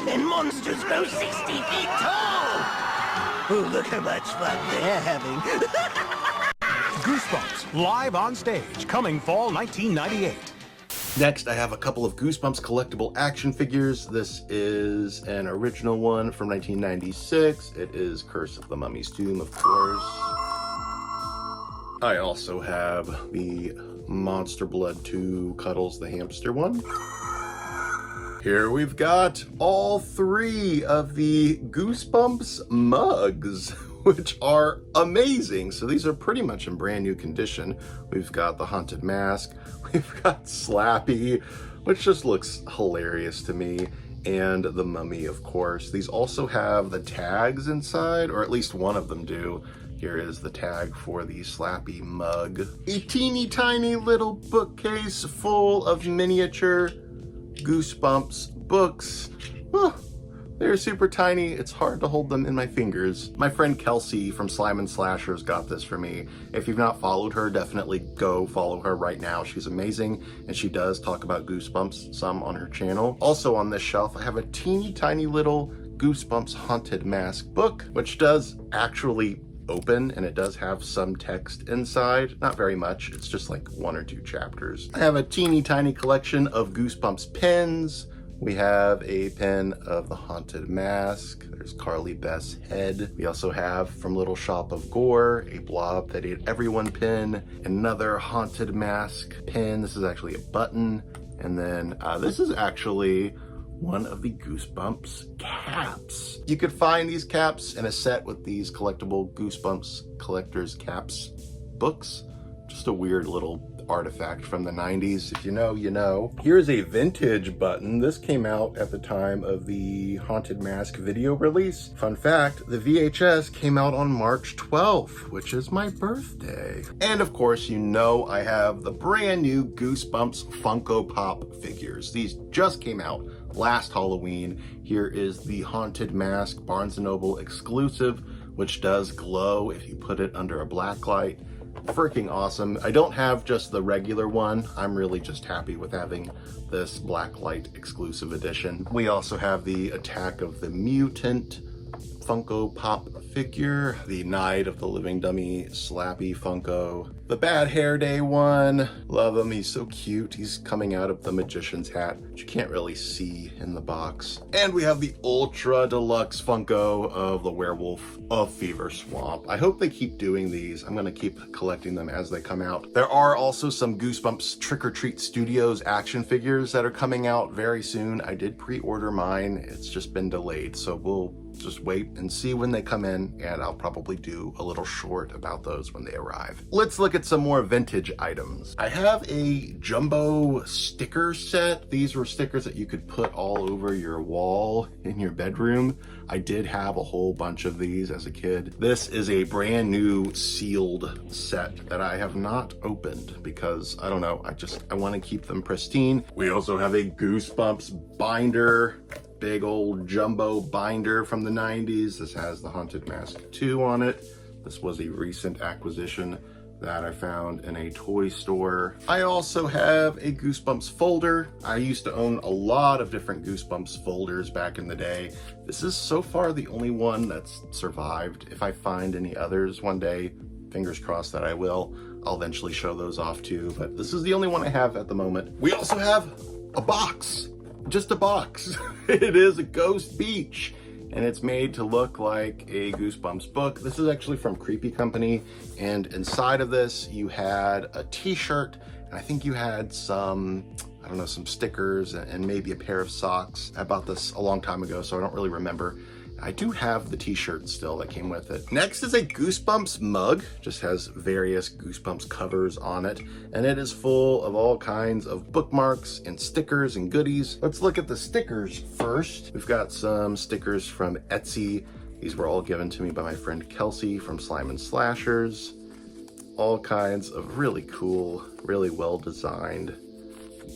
and monsters grow 60 feet tall. Oh, look how much fun they're having. Goosebumps Live on Stage, coming fall 1998. Next, I have a couple of Goosebumps collectible action figures. This is an original one from 1996. It is Curse of the Mummy's Tomb, of course. I also have the Monster Blood 2 Cuddles the Hamster one. Here we've got all 3 of the Goosebumps mugs, which are amazing. So these are pretty much in brand new condition. We've got the Haunted Mask, we've got Slappy, which just looks hilarious to me, and the Mummy, of course. These also have the tags inside, or at least one of them do. Here is the tag for the Slappy mug. A teeny tiny little bookcase full of miniature Goosebumps books. They're super tiny. It's hard to hold them in my fingers. My friend Kelsey from Slime and Slashers got this for me. If you've not followed her, definitely go follow her right now. She's amazing, and she does talk about Goosebumps some on her channel. Also on this shelf, I have a teeny tiny little Goosebumps Haunted Mask book, which does actually open, and it does have some text inside. Not very much. It's just like 1 or 2 chapters. I have a teeny tiny collection of Goosebumps pins. We have a pin of the Haunted Mask. There's Carly Beth's head. We also have from Little Shop of Gore, a Blob That Ate Everyone pin, another Haunted Mask pin. This is actually a button. And then this is actually one of the Goosebumps caps. You could find these caps in a set with these collectible Goosebumps collector's caps books. Just a weird little artifact from the 90s. If you know, you know. Here's a vintage button. This came out at the time of the Haunted Mask video release. Fun fact, the VHS came out on March 12th, which is my birthday. And of course, you know I have the brand new Goosebumps Funko Pop figures. These just came out last Halloween. Here is the Haunted Mask Barnes & Noble exclusive, which does glow if you put it under a black light. Freaking awesome. I don't have just the regular one. I'm really just happy with having this blacklight exclusive edition. We also have the Attack of the Mutant Funko Pop figure, the Night of the Living Dummy Slappy Funko, the Bad Hair Day one. Love him. He's so cute. He's coming out of the magician's hat, which you can't really see in the box. And we have the Ultra Deluxe Funko of the Werewolf of Fever Swamp. I hope they keep doing these. I'm going to keep collecting them as they come out. There are also some Goosebumps Trick or Treat Studios action figures that are coming out very soon. I did pre-order mine. It's just been delayed, so we'll just wait and see when they come in, and I'll probably do a little short about those when they arrive. Let's look at some more vintage items. I have a jumbo sticker set. These were stickers that you could put all over your wall in your bedroom. I did have a whole bunch of these as a kid. This is a brand new sealed set that I have not opened because, I don't know, I want to keep them pristine. We also have a Goosebumps binder. Big old jumbo binder from the 90s. This has the Haunted Mask 2 on it. This was a recent acquisition that I found in a toy store. I also have a Goosebumps folder. I used to own a lot of different Goosebumps folders back in the day. This is so far the only one that's survived. If I find any others one day, fingers crossed that I will, I'll eventually show those off too, but this is the only one I have at the moment. We also have a box, just a box. It is a Ghost Beach, and it's made to look like a Goosebumps book. This is actually from Creepy Company, and inside of this you had a t-shirt, and I think you had some, I don't know, some stickers and maybe a pair of socks. I bought this a long time ago, so I don't really remember. I do have the t-shirt still that came with it. Next is a Goosebumps mug, just has various Goosebumps covers on it, and it is full of all kinds of bookmarks and stickers and goodies. Let's look at the stickers first. We've got some stickers from Etsy. These were all given to me by my friend Kelsey from Slime and Slashers. All kinds of really cool, really well-designed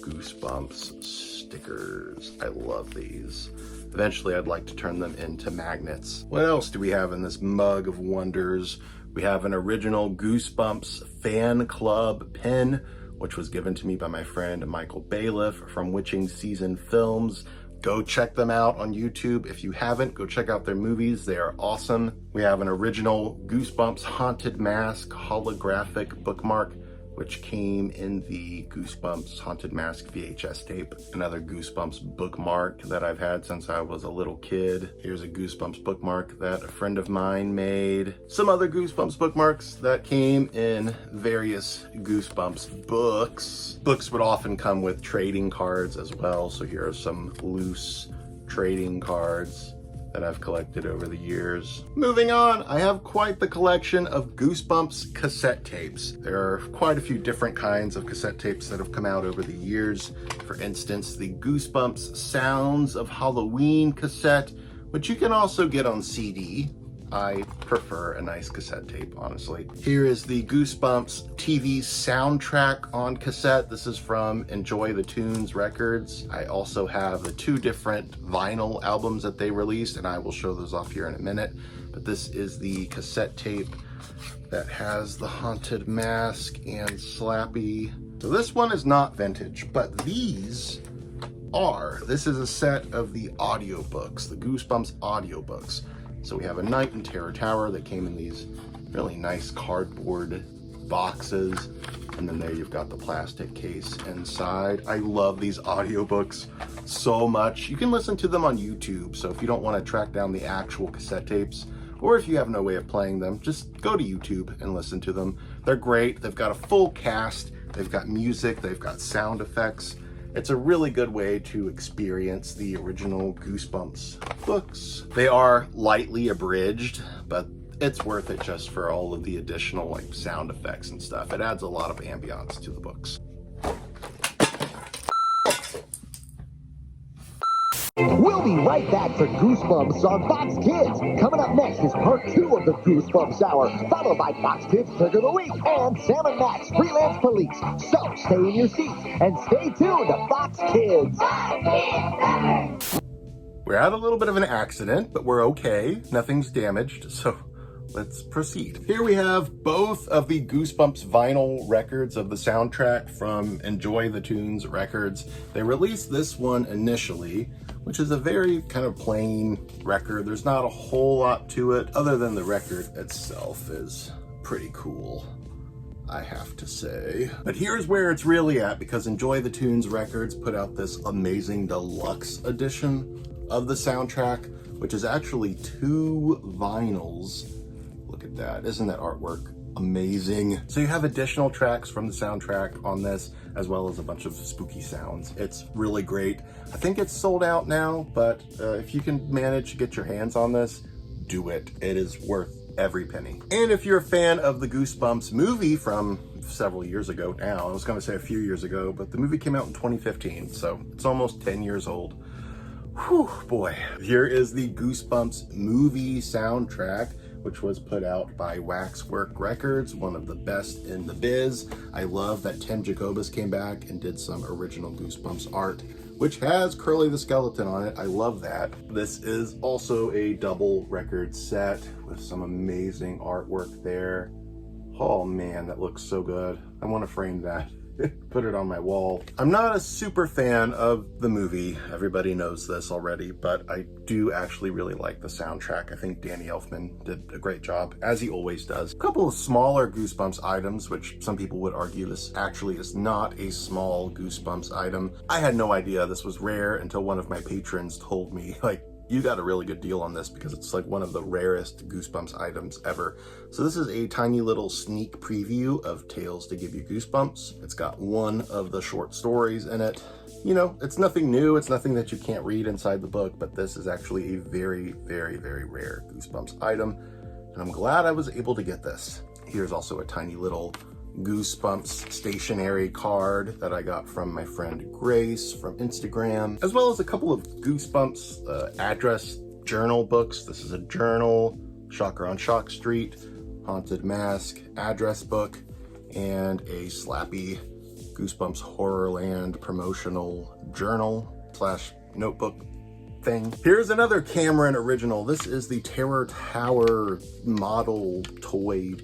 Goosebumps stickers. I love these. Eventually, I'd like to turn them into magnets. What else do we have in this mug of wonders? We have an original Goosebumps fan club pin, which was given to me by my friend Michael Bailiff from Witching Season Films. Go check them out on YouTube. If you haven't, go check out their movies. They are awesome. We have an original Goosebumps Haunted Mask holographic bookmark, which came in the Goosebumps Haunted Mask VHS tape. Another Goosebumps bookmark that I've had since I was a little kid. Here's a Goosebumps bookmark that a friend of mine made. Some other Goosebumps bookmarks that came in various Goosebumps books. Books would often come with trading cards as well, so here are some loose trading cards that I've collected over the years. Moving on, I have quite the collection of Goosebumps cassette tapes. There are quite a few different kinds of cassette tapes that have come out over the years. For instance, the Goosebumps Sounds of Halloween cassette, which you can also get on CD. I prefer a nice cassette tape, honestly. Here is the Goosebumps TV soundtrack on cassette. This is from Enjoy the Tunes Records. I also have the two different vinyl albums that they released, and I will show those off here in a minute. But this is the cassette tape that has the Haunted Mask and Slappy. So this one is not vintage, but these are. This is a set of the audiobooks, the Goosebumps audiobooks. So we have A Night in Terror Tower that came in these really nice cardboard boxes. And then there you've got the plastic case inside. I love these audiobooks so much. You can listen to them on YouTube. So if you don't want to track down the actual cassette tapes, or if you have no way of playing them, just go to YouTube and listen to them. They're great. They've got a full cast. They've got music. They've got sound effects. It's a really good way to experience the original Goosebumps books. They are lightly abridged, but it's worth it just for all of the additional like sound effects and stuff. It adds a lot of ambiance to the books. We'll be right back for Goosebumps on Fox Kids. Coming up next is part 2 of the Goosebumps Hour, followed by Fox Kids Pick of the Week and Sam and Max Freelance Police. So stay in your seats and stay tuned to Fox Kids. We had a little bit of an accident, but we're okay. Nothing's damaged, so let's proceed. Here we have both of the Goosebumps vinyl records of the soundtrack from Enjoy the Tunes Records. They released this one initially, which is a very kind of plain record. There's not a whole lot to it other than the record itself is pretty cool, I have to say. But here's where it's really at, because Enjoy the Tunes Records put out this amazing deluxe edition of the soundtrack, which is actually 2 vinyls. Look at that. Isn't that artwork amazing? So you have additional tracks from the soundtrack on this, as well as a bunch of spooky sounds. It's really great. I think it's sold out now, but if you can manage to get your hands on this, do it. It is worth every penny. And if you're a fan of the Goosebumps movie from several years ago now, I was going to say a few years ago, but the movie came out in 2015, so it's almost 10 years old. Whew, boy. Here is the Goosebumps movie soundtrack, which was put out by Waxwork Records, one of the best in the biz. I love that Tim Jacobus came back and did some original Goosebumps art, which has Curly the Skeleton on it. I love that. This is also a double record set with some amazing artwork there. Oh man, that looks so good. I want to frame that. Put it on my wall. I'm not a super fan of the movie. Everybody knows this already, but I do actually really like the soundtrack. I think Danny Elfman did a great job, as he always does. A couple of smaller Goosebumps items, which some people would argue this actually is not a small Goosebumps item. I had no idea this was rare until one of my patrons told me, like, you got a really good deal on this because it's like one of the rarest Goosebumps items ever. So this is a tiny little sneak preview of Tales to Give You Goosebumps. It's got one of the short stories in it. You know, it's nothing new. It's nothing that you can't read inside the book, but this is actually a very, very, very rare Goosebumps item. And I'm glad I was able to get this. Here's also a tiny little Goosebumps stationery card that I got from my friend Grace from Instagram, as well as a couple of Goosebumps address journal books. This is a journal, Shocker on Shock Street, Haunted Mask address book, and a slappy Goosebumps Horrorland promotional journal slash notebook thing. Here's another Cameron original. This is the Terror Tower model toy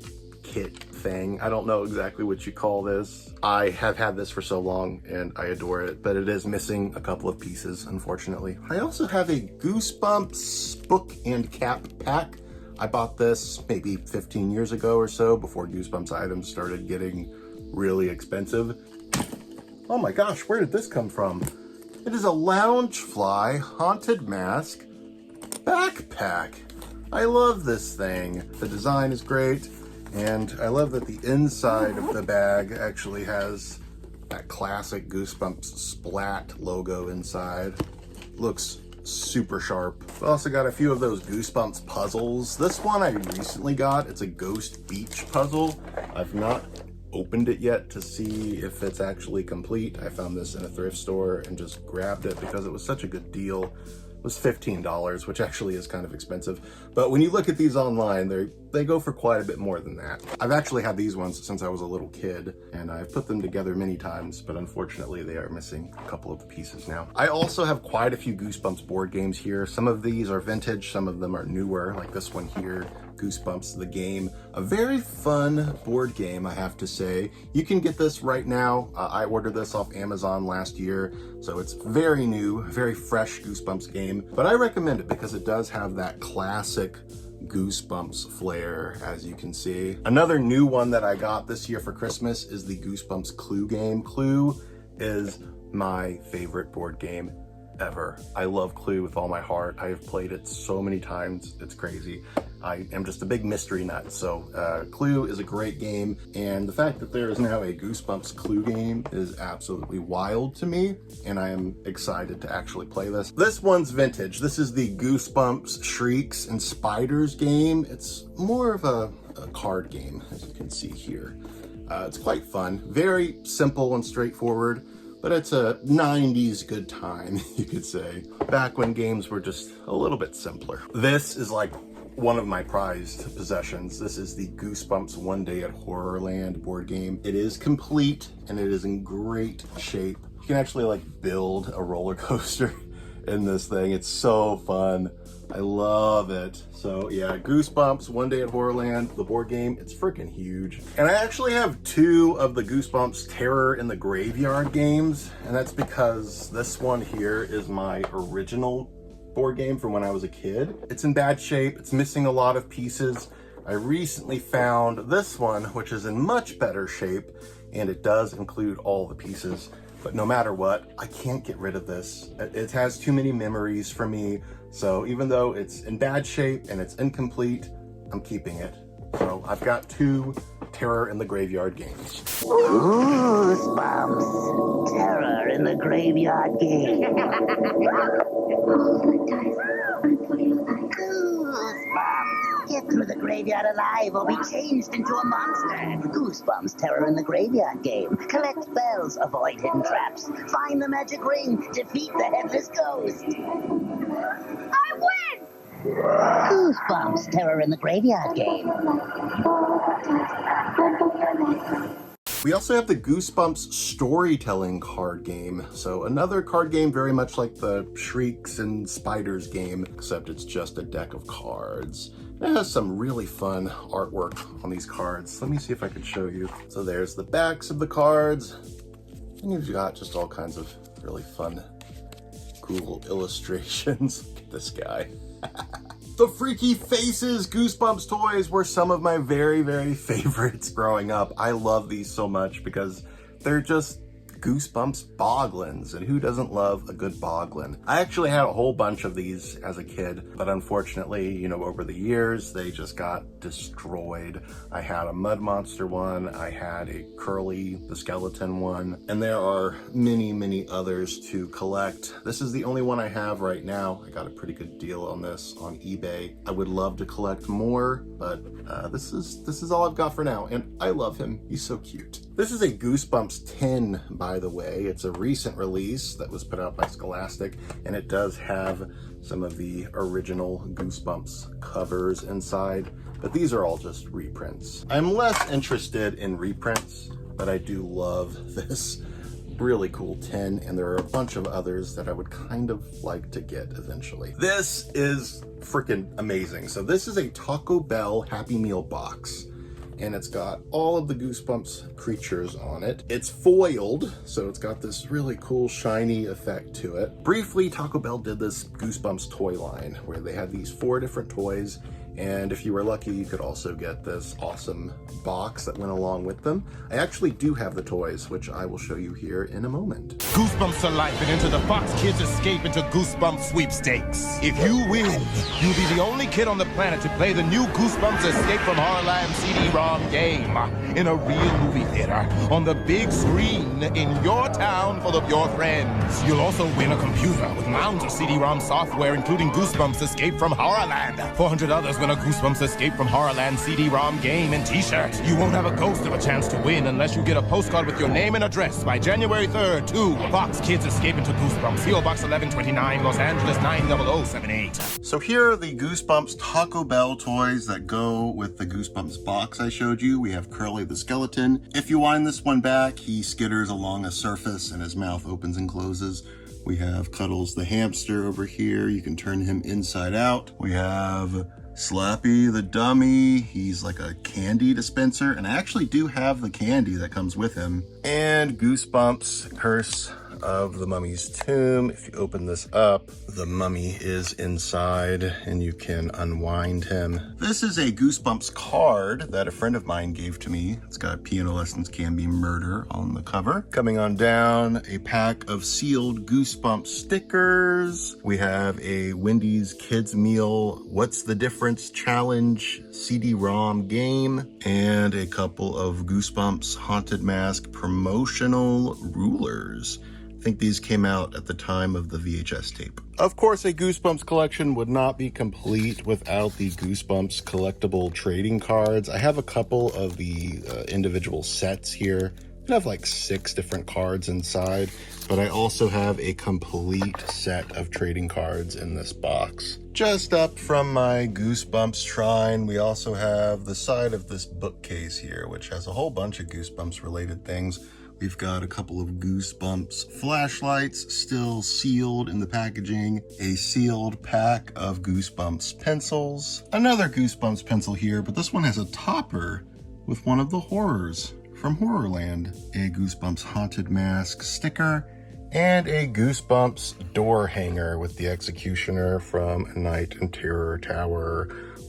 kit thing. I don't know exactly what you call this. I have had this for so long and I adore it, but it is missing a couple of pieces, unfortunately. I also have a Goosebumps book and cap pack. I bought this maybe 15 years ago or so, before Goosebumps items started getting really expensive. Oh my gosh, where did this come from? It is a Loungefly Haunted Mask backpack. I love this thing. The design is great. And I love that the inside of the bag actually has that classic Goosebumps Splat logo inside. Looks super sharp. I've also got a few of those Goosebumps puzzles. This one I recently got. It's a Ghost Beach puzzle. I've not opened it yet to see if it's actually complete. I found this in a thrift store and just grabbed it because it was such a good deal. It was $15, which actually is kind of expensive. But when you look at these online, they go for quite a bit more than that. I've actually had these ones since I was a little kid, and I've put them together many times, but unfortunately they are missing a couple of the pieces now. I also have quite a few Goosebumps board games here. Some of these are vintage, some of them are newer, like this one here, Goosebumps the Game. A very fun board game, I have to say. You can get this right now. I ordered this off Amazon last year, so it's very new, very fresh Goosebumps game. But I recommend it because it does have that classic Goosebumps flair, as you can see. Another new one that I got this year for Christmas is the Goosebumps Clue game. Clue is my favorite board game ever. I love Clue with all my heart. I have played it so many times, it's crazy. I am just a big mystery nut, so Clue is a great game, and the fact that there is now a Goosebumps Clue game is absolutely wild to me, and I am excited to actually play this. This one's vintage. This is the Goosebumps Shrieks and Spiders game. It's more of a card game, as you can see here. It's quite fun, very simple and straightforward, but it's a 90s good time, you could say. Back when games were just a little bit simpler. This is like one of my prized possessions. This is the Goosebumps One Day at Horrorland board game. It is complete and it is in great shape. You can actually like build a roller coaster in this thing. It's so fun. I love it. So yeah, Goosebumps One Day at Horrorland, the board game, it's freaking huge. And I actually have two of the Goosebumps Terror in the Graveyard games, and that's because this one here is my original board game from when I was a kid. It's in bad shape. It's missing a lot of pieces. I recently found this one, which is in much better shape, and it does include all the pieces. But no matter what, I can't get rid of this. It has too many memories for me. So even though it's in bad shape and it's incomplete, I'm keeping it. So I've got two Terror in the Graveyard games. Goosebumps. Terror in the Graveyard game. Goosebumps. Get through the graveyard alive or be changed into a monster. Goosebumps Terror in the Graveyard game. Collect bells, avoid hidden traps, find the magic ring, defeat the headless ghost. I win! Goosebumps Terror in the Graveyard game. We also have the Goosebumps storytelling card game. So another card game very much like the Shrieks and Spiders game, except it's just a deck of cards. It has some really fun artwork on these cards. Let me see if I can show you. So there's the backs of the cards, and you've got just all kinds of really fun, cool illustrations. This guy. The Freaky Faces Goosebumps toys were some of my very, very favorites growing up. I love these so much because they're just Goosebumps boglins, and who doesn't love a good boglin? I actually had a whole bunch of these as a kid, but unfortunately, you know, over the years, they just got destroyed. I had a Mud Monster one, I had a Curly the Skeleton one, and there are many, many others to collect. This is the only one I have right now. I got a pretty good deal on this on eBay. I would love to collect more, but this is all I've got for now, and I love him. He's so cute. This is a Goosebumps 10, by the way. It's a recent release that was put out by Scholastic, and it does have some of the original Goosebumps covers inside, but these are all just reprints. I'm less interested in reprints, but I do love this really cool 10, and there are a bunch of others that I would kind of like to get eventually. This is freaking amazing. So this is a Taco Bell Happy Meal box, and it's got all of the Goosebumps creatures on it. It's foiled, so it's got this really cool shiny effect to it. Briefly, Taco Bell did this Goosebumps toy line where they had these 4 different toys, and if you were lucky, you could also get this awesome box that went along with them. I actually do have the toys, which I will show you here in a moment. Goosebumps are life, and enter the Fox Kids Escape into Goosebumps sweepstakes. If you win, you'll be the only kid on the planet to play the new Goosebumps Escape from Horrorland CD-ROM game in a real movie theater on the big screen in your town full of your friends. You'll also win a computer with mounds of CD-ROM software, including Goosebumps Escape from Horrorland. 400 others win a Goosebumps Escape from Horrorland CD-ROM game and t-shirt. You won't have a ghost of a chance to win unless you get a postcard with your name and address by January 3rd to Fox Kids Escape into Goosebumps, P.O. Box 1129, Los Angeles 90078. So here are the Goosebumps Taco Bell toys that go with the Goosebumps box I showed you. We have Curly the Skeleton. If you wind this one back, he skitters along a surface and his mouth opens and closes. We have Cuddles the hamster over here. You can turn him inside out. We have Slappy the dummy. He's like a candy dispenser, and I actually do have the candy that comes with him. And Goosebumps Curse of the Mummy's Tomb. If you open this up, the mummy is inside and you can unwind him. This is a Goosebumps card that a friend of mine gave to me. It's got Piano Lessons Can Be Murder on the cover. Coming on down, a pack of sealed Goosebumps stickers. We have a Wendy's Kids Meal What's the Difference Challenge CD-ROM game, and a couple of Goosebumps Haunted Mask promotional rulers. I think these came out at the time of the VHS tape. Of course, a Goosebumps collection would not be complete without the Goosebumps collectible trading cards. I have a couple of the individual sets here. I have like 6 different cards inside, but I also have a complete set of trading cards in this box. Just up from my Goosebumps shrine, we also have the side of this bookcase here, which has a whole bunch of Goosebumps related things. We've got a couple of Goosebumps flashlights still sealed in the packaging, a sealed pack of Goosebumps pencils, another Goosebumps pencil here, but this one has a topper with one of the horrors from Horrorland, a Goosebumps Haunted Mask sticker, and a Goosebumps door hanger with the Executioner from A Night in Terror Tower.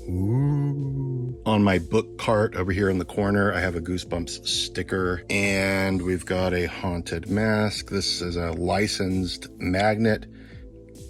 Ooh. On my book cart over here in the corner, I have a Goosebumps sticker, and we've got a Haunted Mask. This is a licensed magnet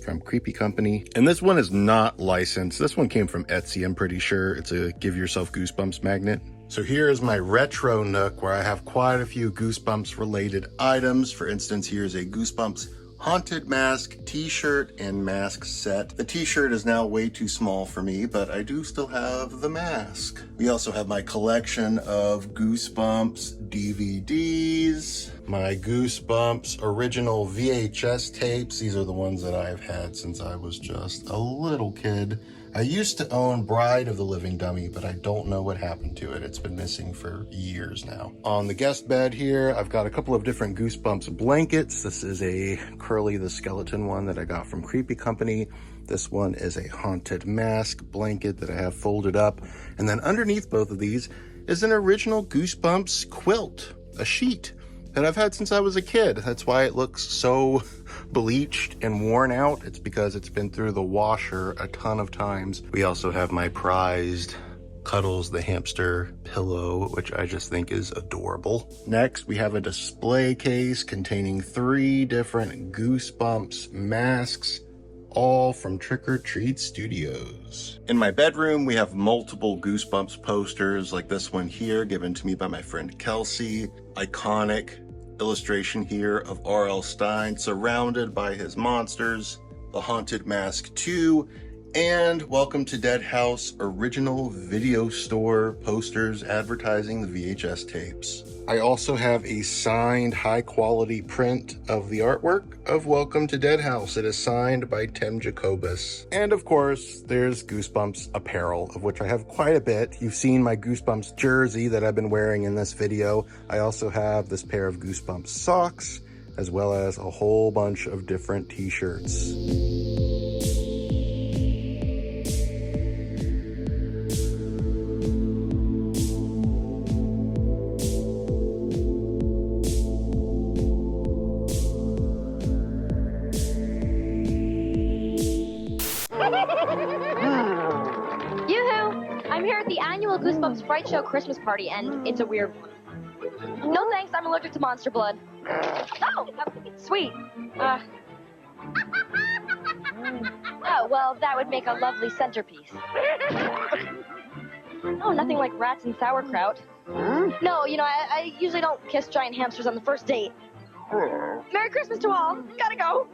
from Creepy Company, and this one is not licensed. This one came from Etsy, I'm pretty sure. It's a Give Yourself Goosebumps magnet. So here's my retro nook where I have quite a few Goosebumps related items. For instance, here's a Goosebumps Haunted Mask t-shirt and mask set. The t-shirt is now way too small for me, but I do still have the mask. We also have my collection of Goosebumps DVDs, my Goosebumps original VHS tapes. These are the ones that I've had since I was just a little kid. I used to own Bride of the Living Dummy, but I don't know what happened to it. It's been missing for years now. On the guest bed here, I've got a couple of different Goosebumps blankets. This is a Curly the Skeleton one that I got from Creepy Company. This one is a haunted mask blanket that I have folded up. And then underneath both of these is an original Goosebumps quilt, a sheet that I've had since I was a kid. That's why it looks so bleached and worn out. It's because it's been through the washer a ton of times. We also have my prized Cuddles the hamster pillow, which I just think is adorable. Next, we have a display case containing 3 different Goosebumps masks, all from Treat Studios. In my bedroom, we have multiple Goosebumps posters like this one here, given to me by my friend Kelsey. Iconic illustration here of R.L. Stine surrounded by his monsters, the Haunted Mask 2, and Welcome to Dead House original video store posters advertising the VHS tapes. I also have a signed high quality print of the artwork of Welcome to Dead House. It is signed by Tim Jacobus. And of course, there's Goosebumps apparel, of which I have quite a bit. You've seen my Goosebumps jersey that I've been wearing in this video. I also have this pair of Goosebumps socks, as well as a whole bunch of different t-shirts. I'm here at the annual Goosebumps Fright Show Christmas party, and it's a weird one. No thanks, I'm allergic to monster blood. Oh, sweet. Oh, well, that would make a lovely centerpiece. Oh, nothing like rats and sauerkraut. No, you know, I usually don't kiss giant hamsters on the first date. Merry Christmas to all. Gotta go.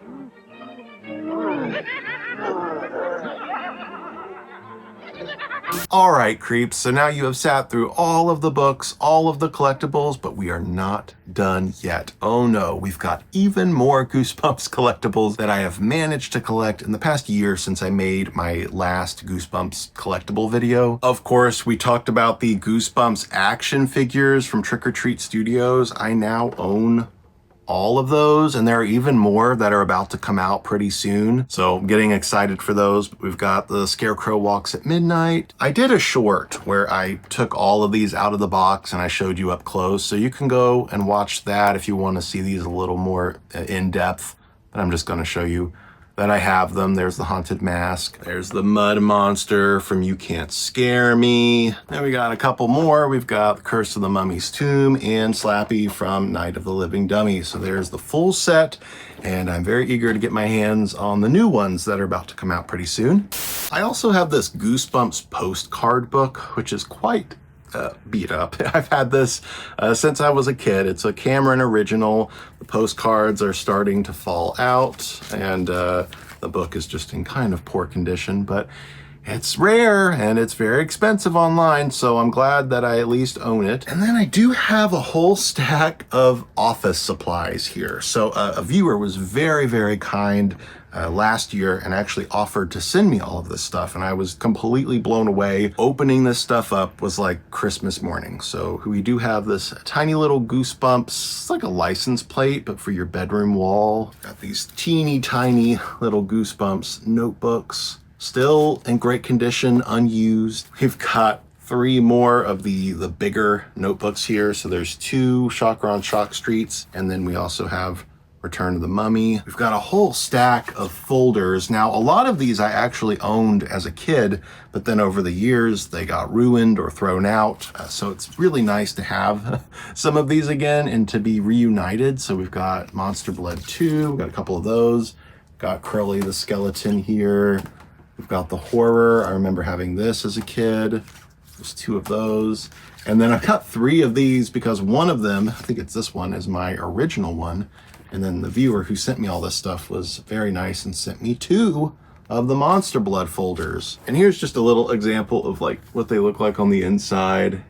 All right, creeps, so now you have sat through all of the books, all of the collectibles, but we are not done yet. Oh no, we've got even more Goosebumps collectibles that I have managed to collect in the past year since I made my last Goosebumps collectible video. Of course, we talked about the Goosebumps action figures from Treat Studios. I now own all of those, and there are even more that are about to come out pretty soon, so I'm getting excited for those. We've got the Scarecrow Walks at Midnight. I did a short where I took all of these out of the box and I showed you up close, so you can go and watch that if you want to see these a little more in depth. But I'm just going to show you that I have them. There's the Haunted Mask. There's the Mud Monster from You Can't Scare Me. Then we got a couple more. We've got the Curse of the Mummy's Tomb and Slappy from Night of the Living Dummy. So there's the full set, and I'm very eager to get my hands on the new ones that are about to come out pretty soon. I also have this Goosebumps postcard book, which is quite beat up. I've had this since I was a kid. It's a Cameron original. The postcards are starting to fall out, and the book is just in kind of poor condition, but it's rare and it's very expensive online, so I'm glad that I at least own it. And then I do have a whole stack of office supplies here. So a viewer was very, very kind last year and actually offered to send me all of this stuff, and I was completely blown away. Opening this stuff up was like Christmas morning. So we do have this tiny little Goosebumps, it's like a license plate, but for your bedroom wall. Got these teeny tiny little Goosebumps notebooks, still in great condition, unused. We've got 3 more of the bigger notebooks here. So there's 2 Shocker on Shock Streets, and then we also have Return of the Mummy. We've got a whole stack of folders. Now, a lot of these I actually owned as a kid, but then over the years they got ruined or thrown out. So it's really nice to have some of these again and to be reunited. So we've got Monster Blood 2, we've got a couple of those. Got Curly the Skeleton here. We've got the Horror. I remember having this as a kid. There's 2 of those. And then I've got 3 of these because one of them, I think it's this one, is my original one. And then the viewer who sent me all this stuff was very nice and sent me 2 of the Monster Blood folders. And here's just a little example of like what they look like on the inside.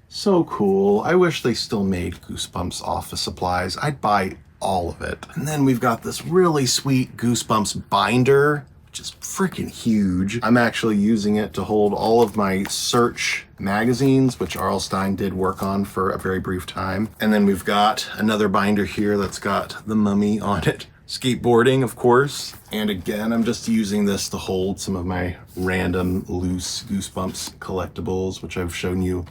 So cool. I wish they still made Goosebumps office supplies. I'd buy all of it. And then we've got this really sweet Goosebumps binder, which is freaking huge. I'm actually using it to hold all of my Search magazines, which R.L. Stine did work on for a very brief time. And then we've got another binder here that's got the Mummy on it skateboarding, of course. And again, I'm just using this to hold some of my random loose Goosebumps collectibles, which I've shown you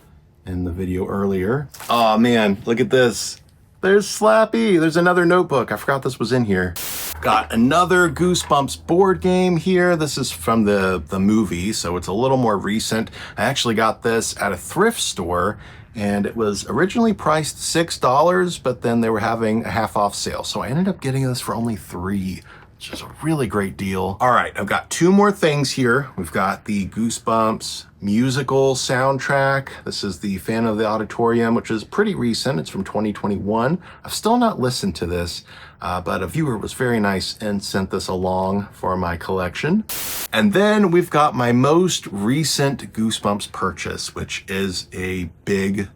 in the video earlier. Oh man, look at this. There's Slappy. There's another notebook. I forgot this was in here. Got another Goosebumps board game here. This is from the movie, so it's a little more recent. I actually got this at a thrift store, and it was originally priced $6, but then they were having a half off sale. So I ended up getting this for only $3, which is a really great deal. All right, I've got two more things here. We've got the Goosebumps musical soundtrack. This is the Fan of the Auditorium, which is pretty recent. It's from 2021. I've still not listened to this, but a viewer was very nice and sent this along for my collection. And then we've got my most recent Goosebumps purchase, which is a big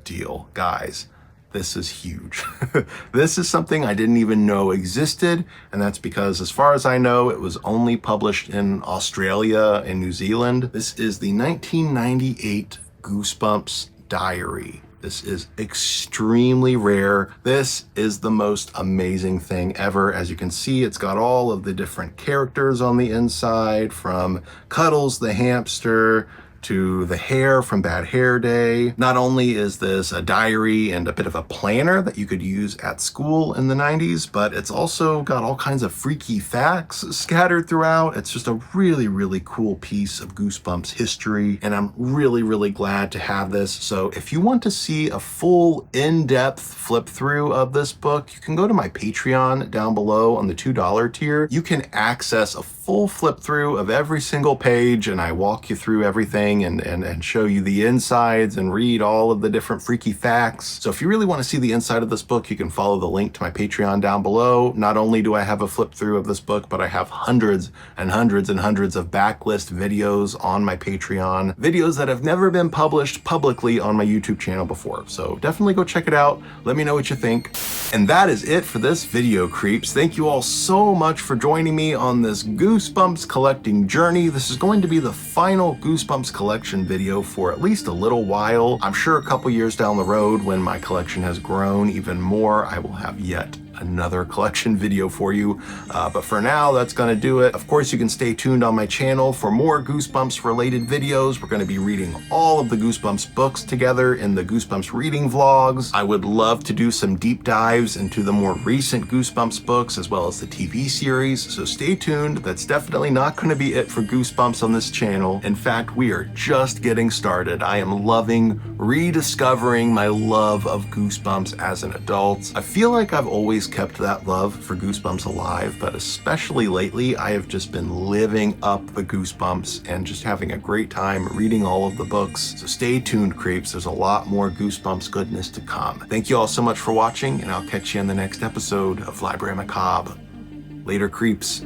deal. Guys, this is huge. This is something I didn't even know existed, and that's because, as far as I know, it was only published in Australia and New Zealand. This is the 1998 Goosebumps Diary. This is extremely rare. This is the most amazing thing ever. As you can see, it's got all of the different characters on the inside, from Cuddles the hamster to the Hair from Bad Hair Day. Not only is this a diary and a bit of a planner that you could use at school in the 90s, but it's also got all kinds of freaky facts scattered throughout. It's just a really cool piece of Goosebumps history, and I'm really glad to have this. So if you want to see a full in-depth flip through of this book, you can go to my Patreon down below on the $2 tier. You can access a full flip through of every single page, and I walk you through everything and show you the insides and read all of the different freaky facts. So if you really want to see the inside of this book, you can follow the link to my Patreon down below. Not only do I have a flip through of this book, but I have hundreds of backlist videos on my Patreon, videos that have never been published publicly on my YouTube channel before. So definitely go check it out. Let me know what you think. And that is it for this video, creeps. Thank you all so much for joining me on this Goosebumps collecting journey. This is going to be the final Goosebumps collection video for at least a little while. I'm sure a couple years down the road, when my collection has grown even more, I will have yet another collection video for you. But for now, that's gonna do it. Of course, you can stay tuned on my channel for more Goosebumps related videos. We're gonna be reading all of the Goosebumps books together in the Goosebumps reading vlogs. I would love to do some deep dives into the more recent Goosebumps books, as well as the TV series, so stay tuned. That's definitely not gonna be it for Goosebumps on this channel. In fact, we are just getting started. I am loving rediscovering my love of Goosebumps as an adult. I feel like I've always kept that love for Goosebumps alive, but especially lately, I have just been living up the Goosebumps and just having a great time reading all of the books. So stay tuned, creeps. There's a lot more Goosebumps goodness to come. Thank you all so much for watching, and I'll catch you in the next episode of Library Macabre. Later, creeps.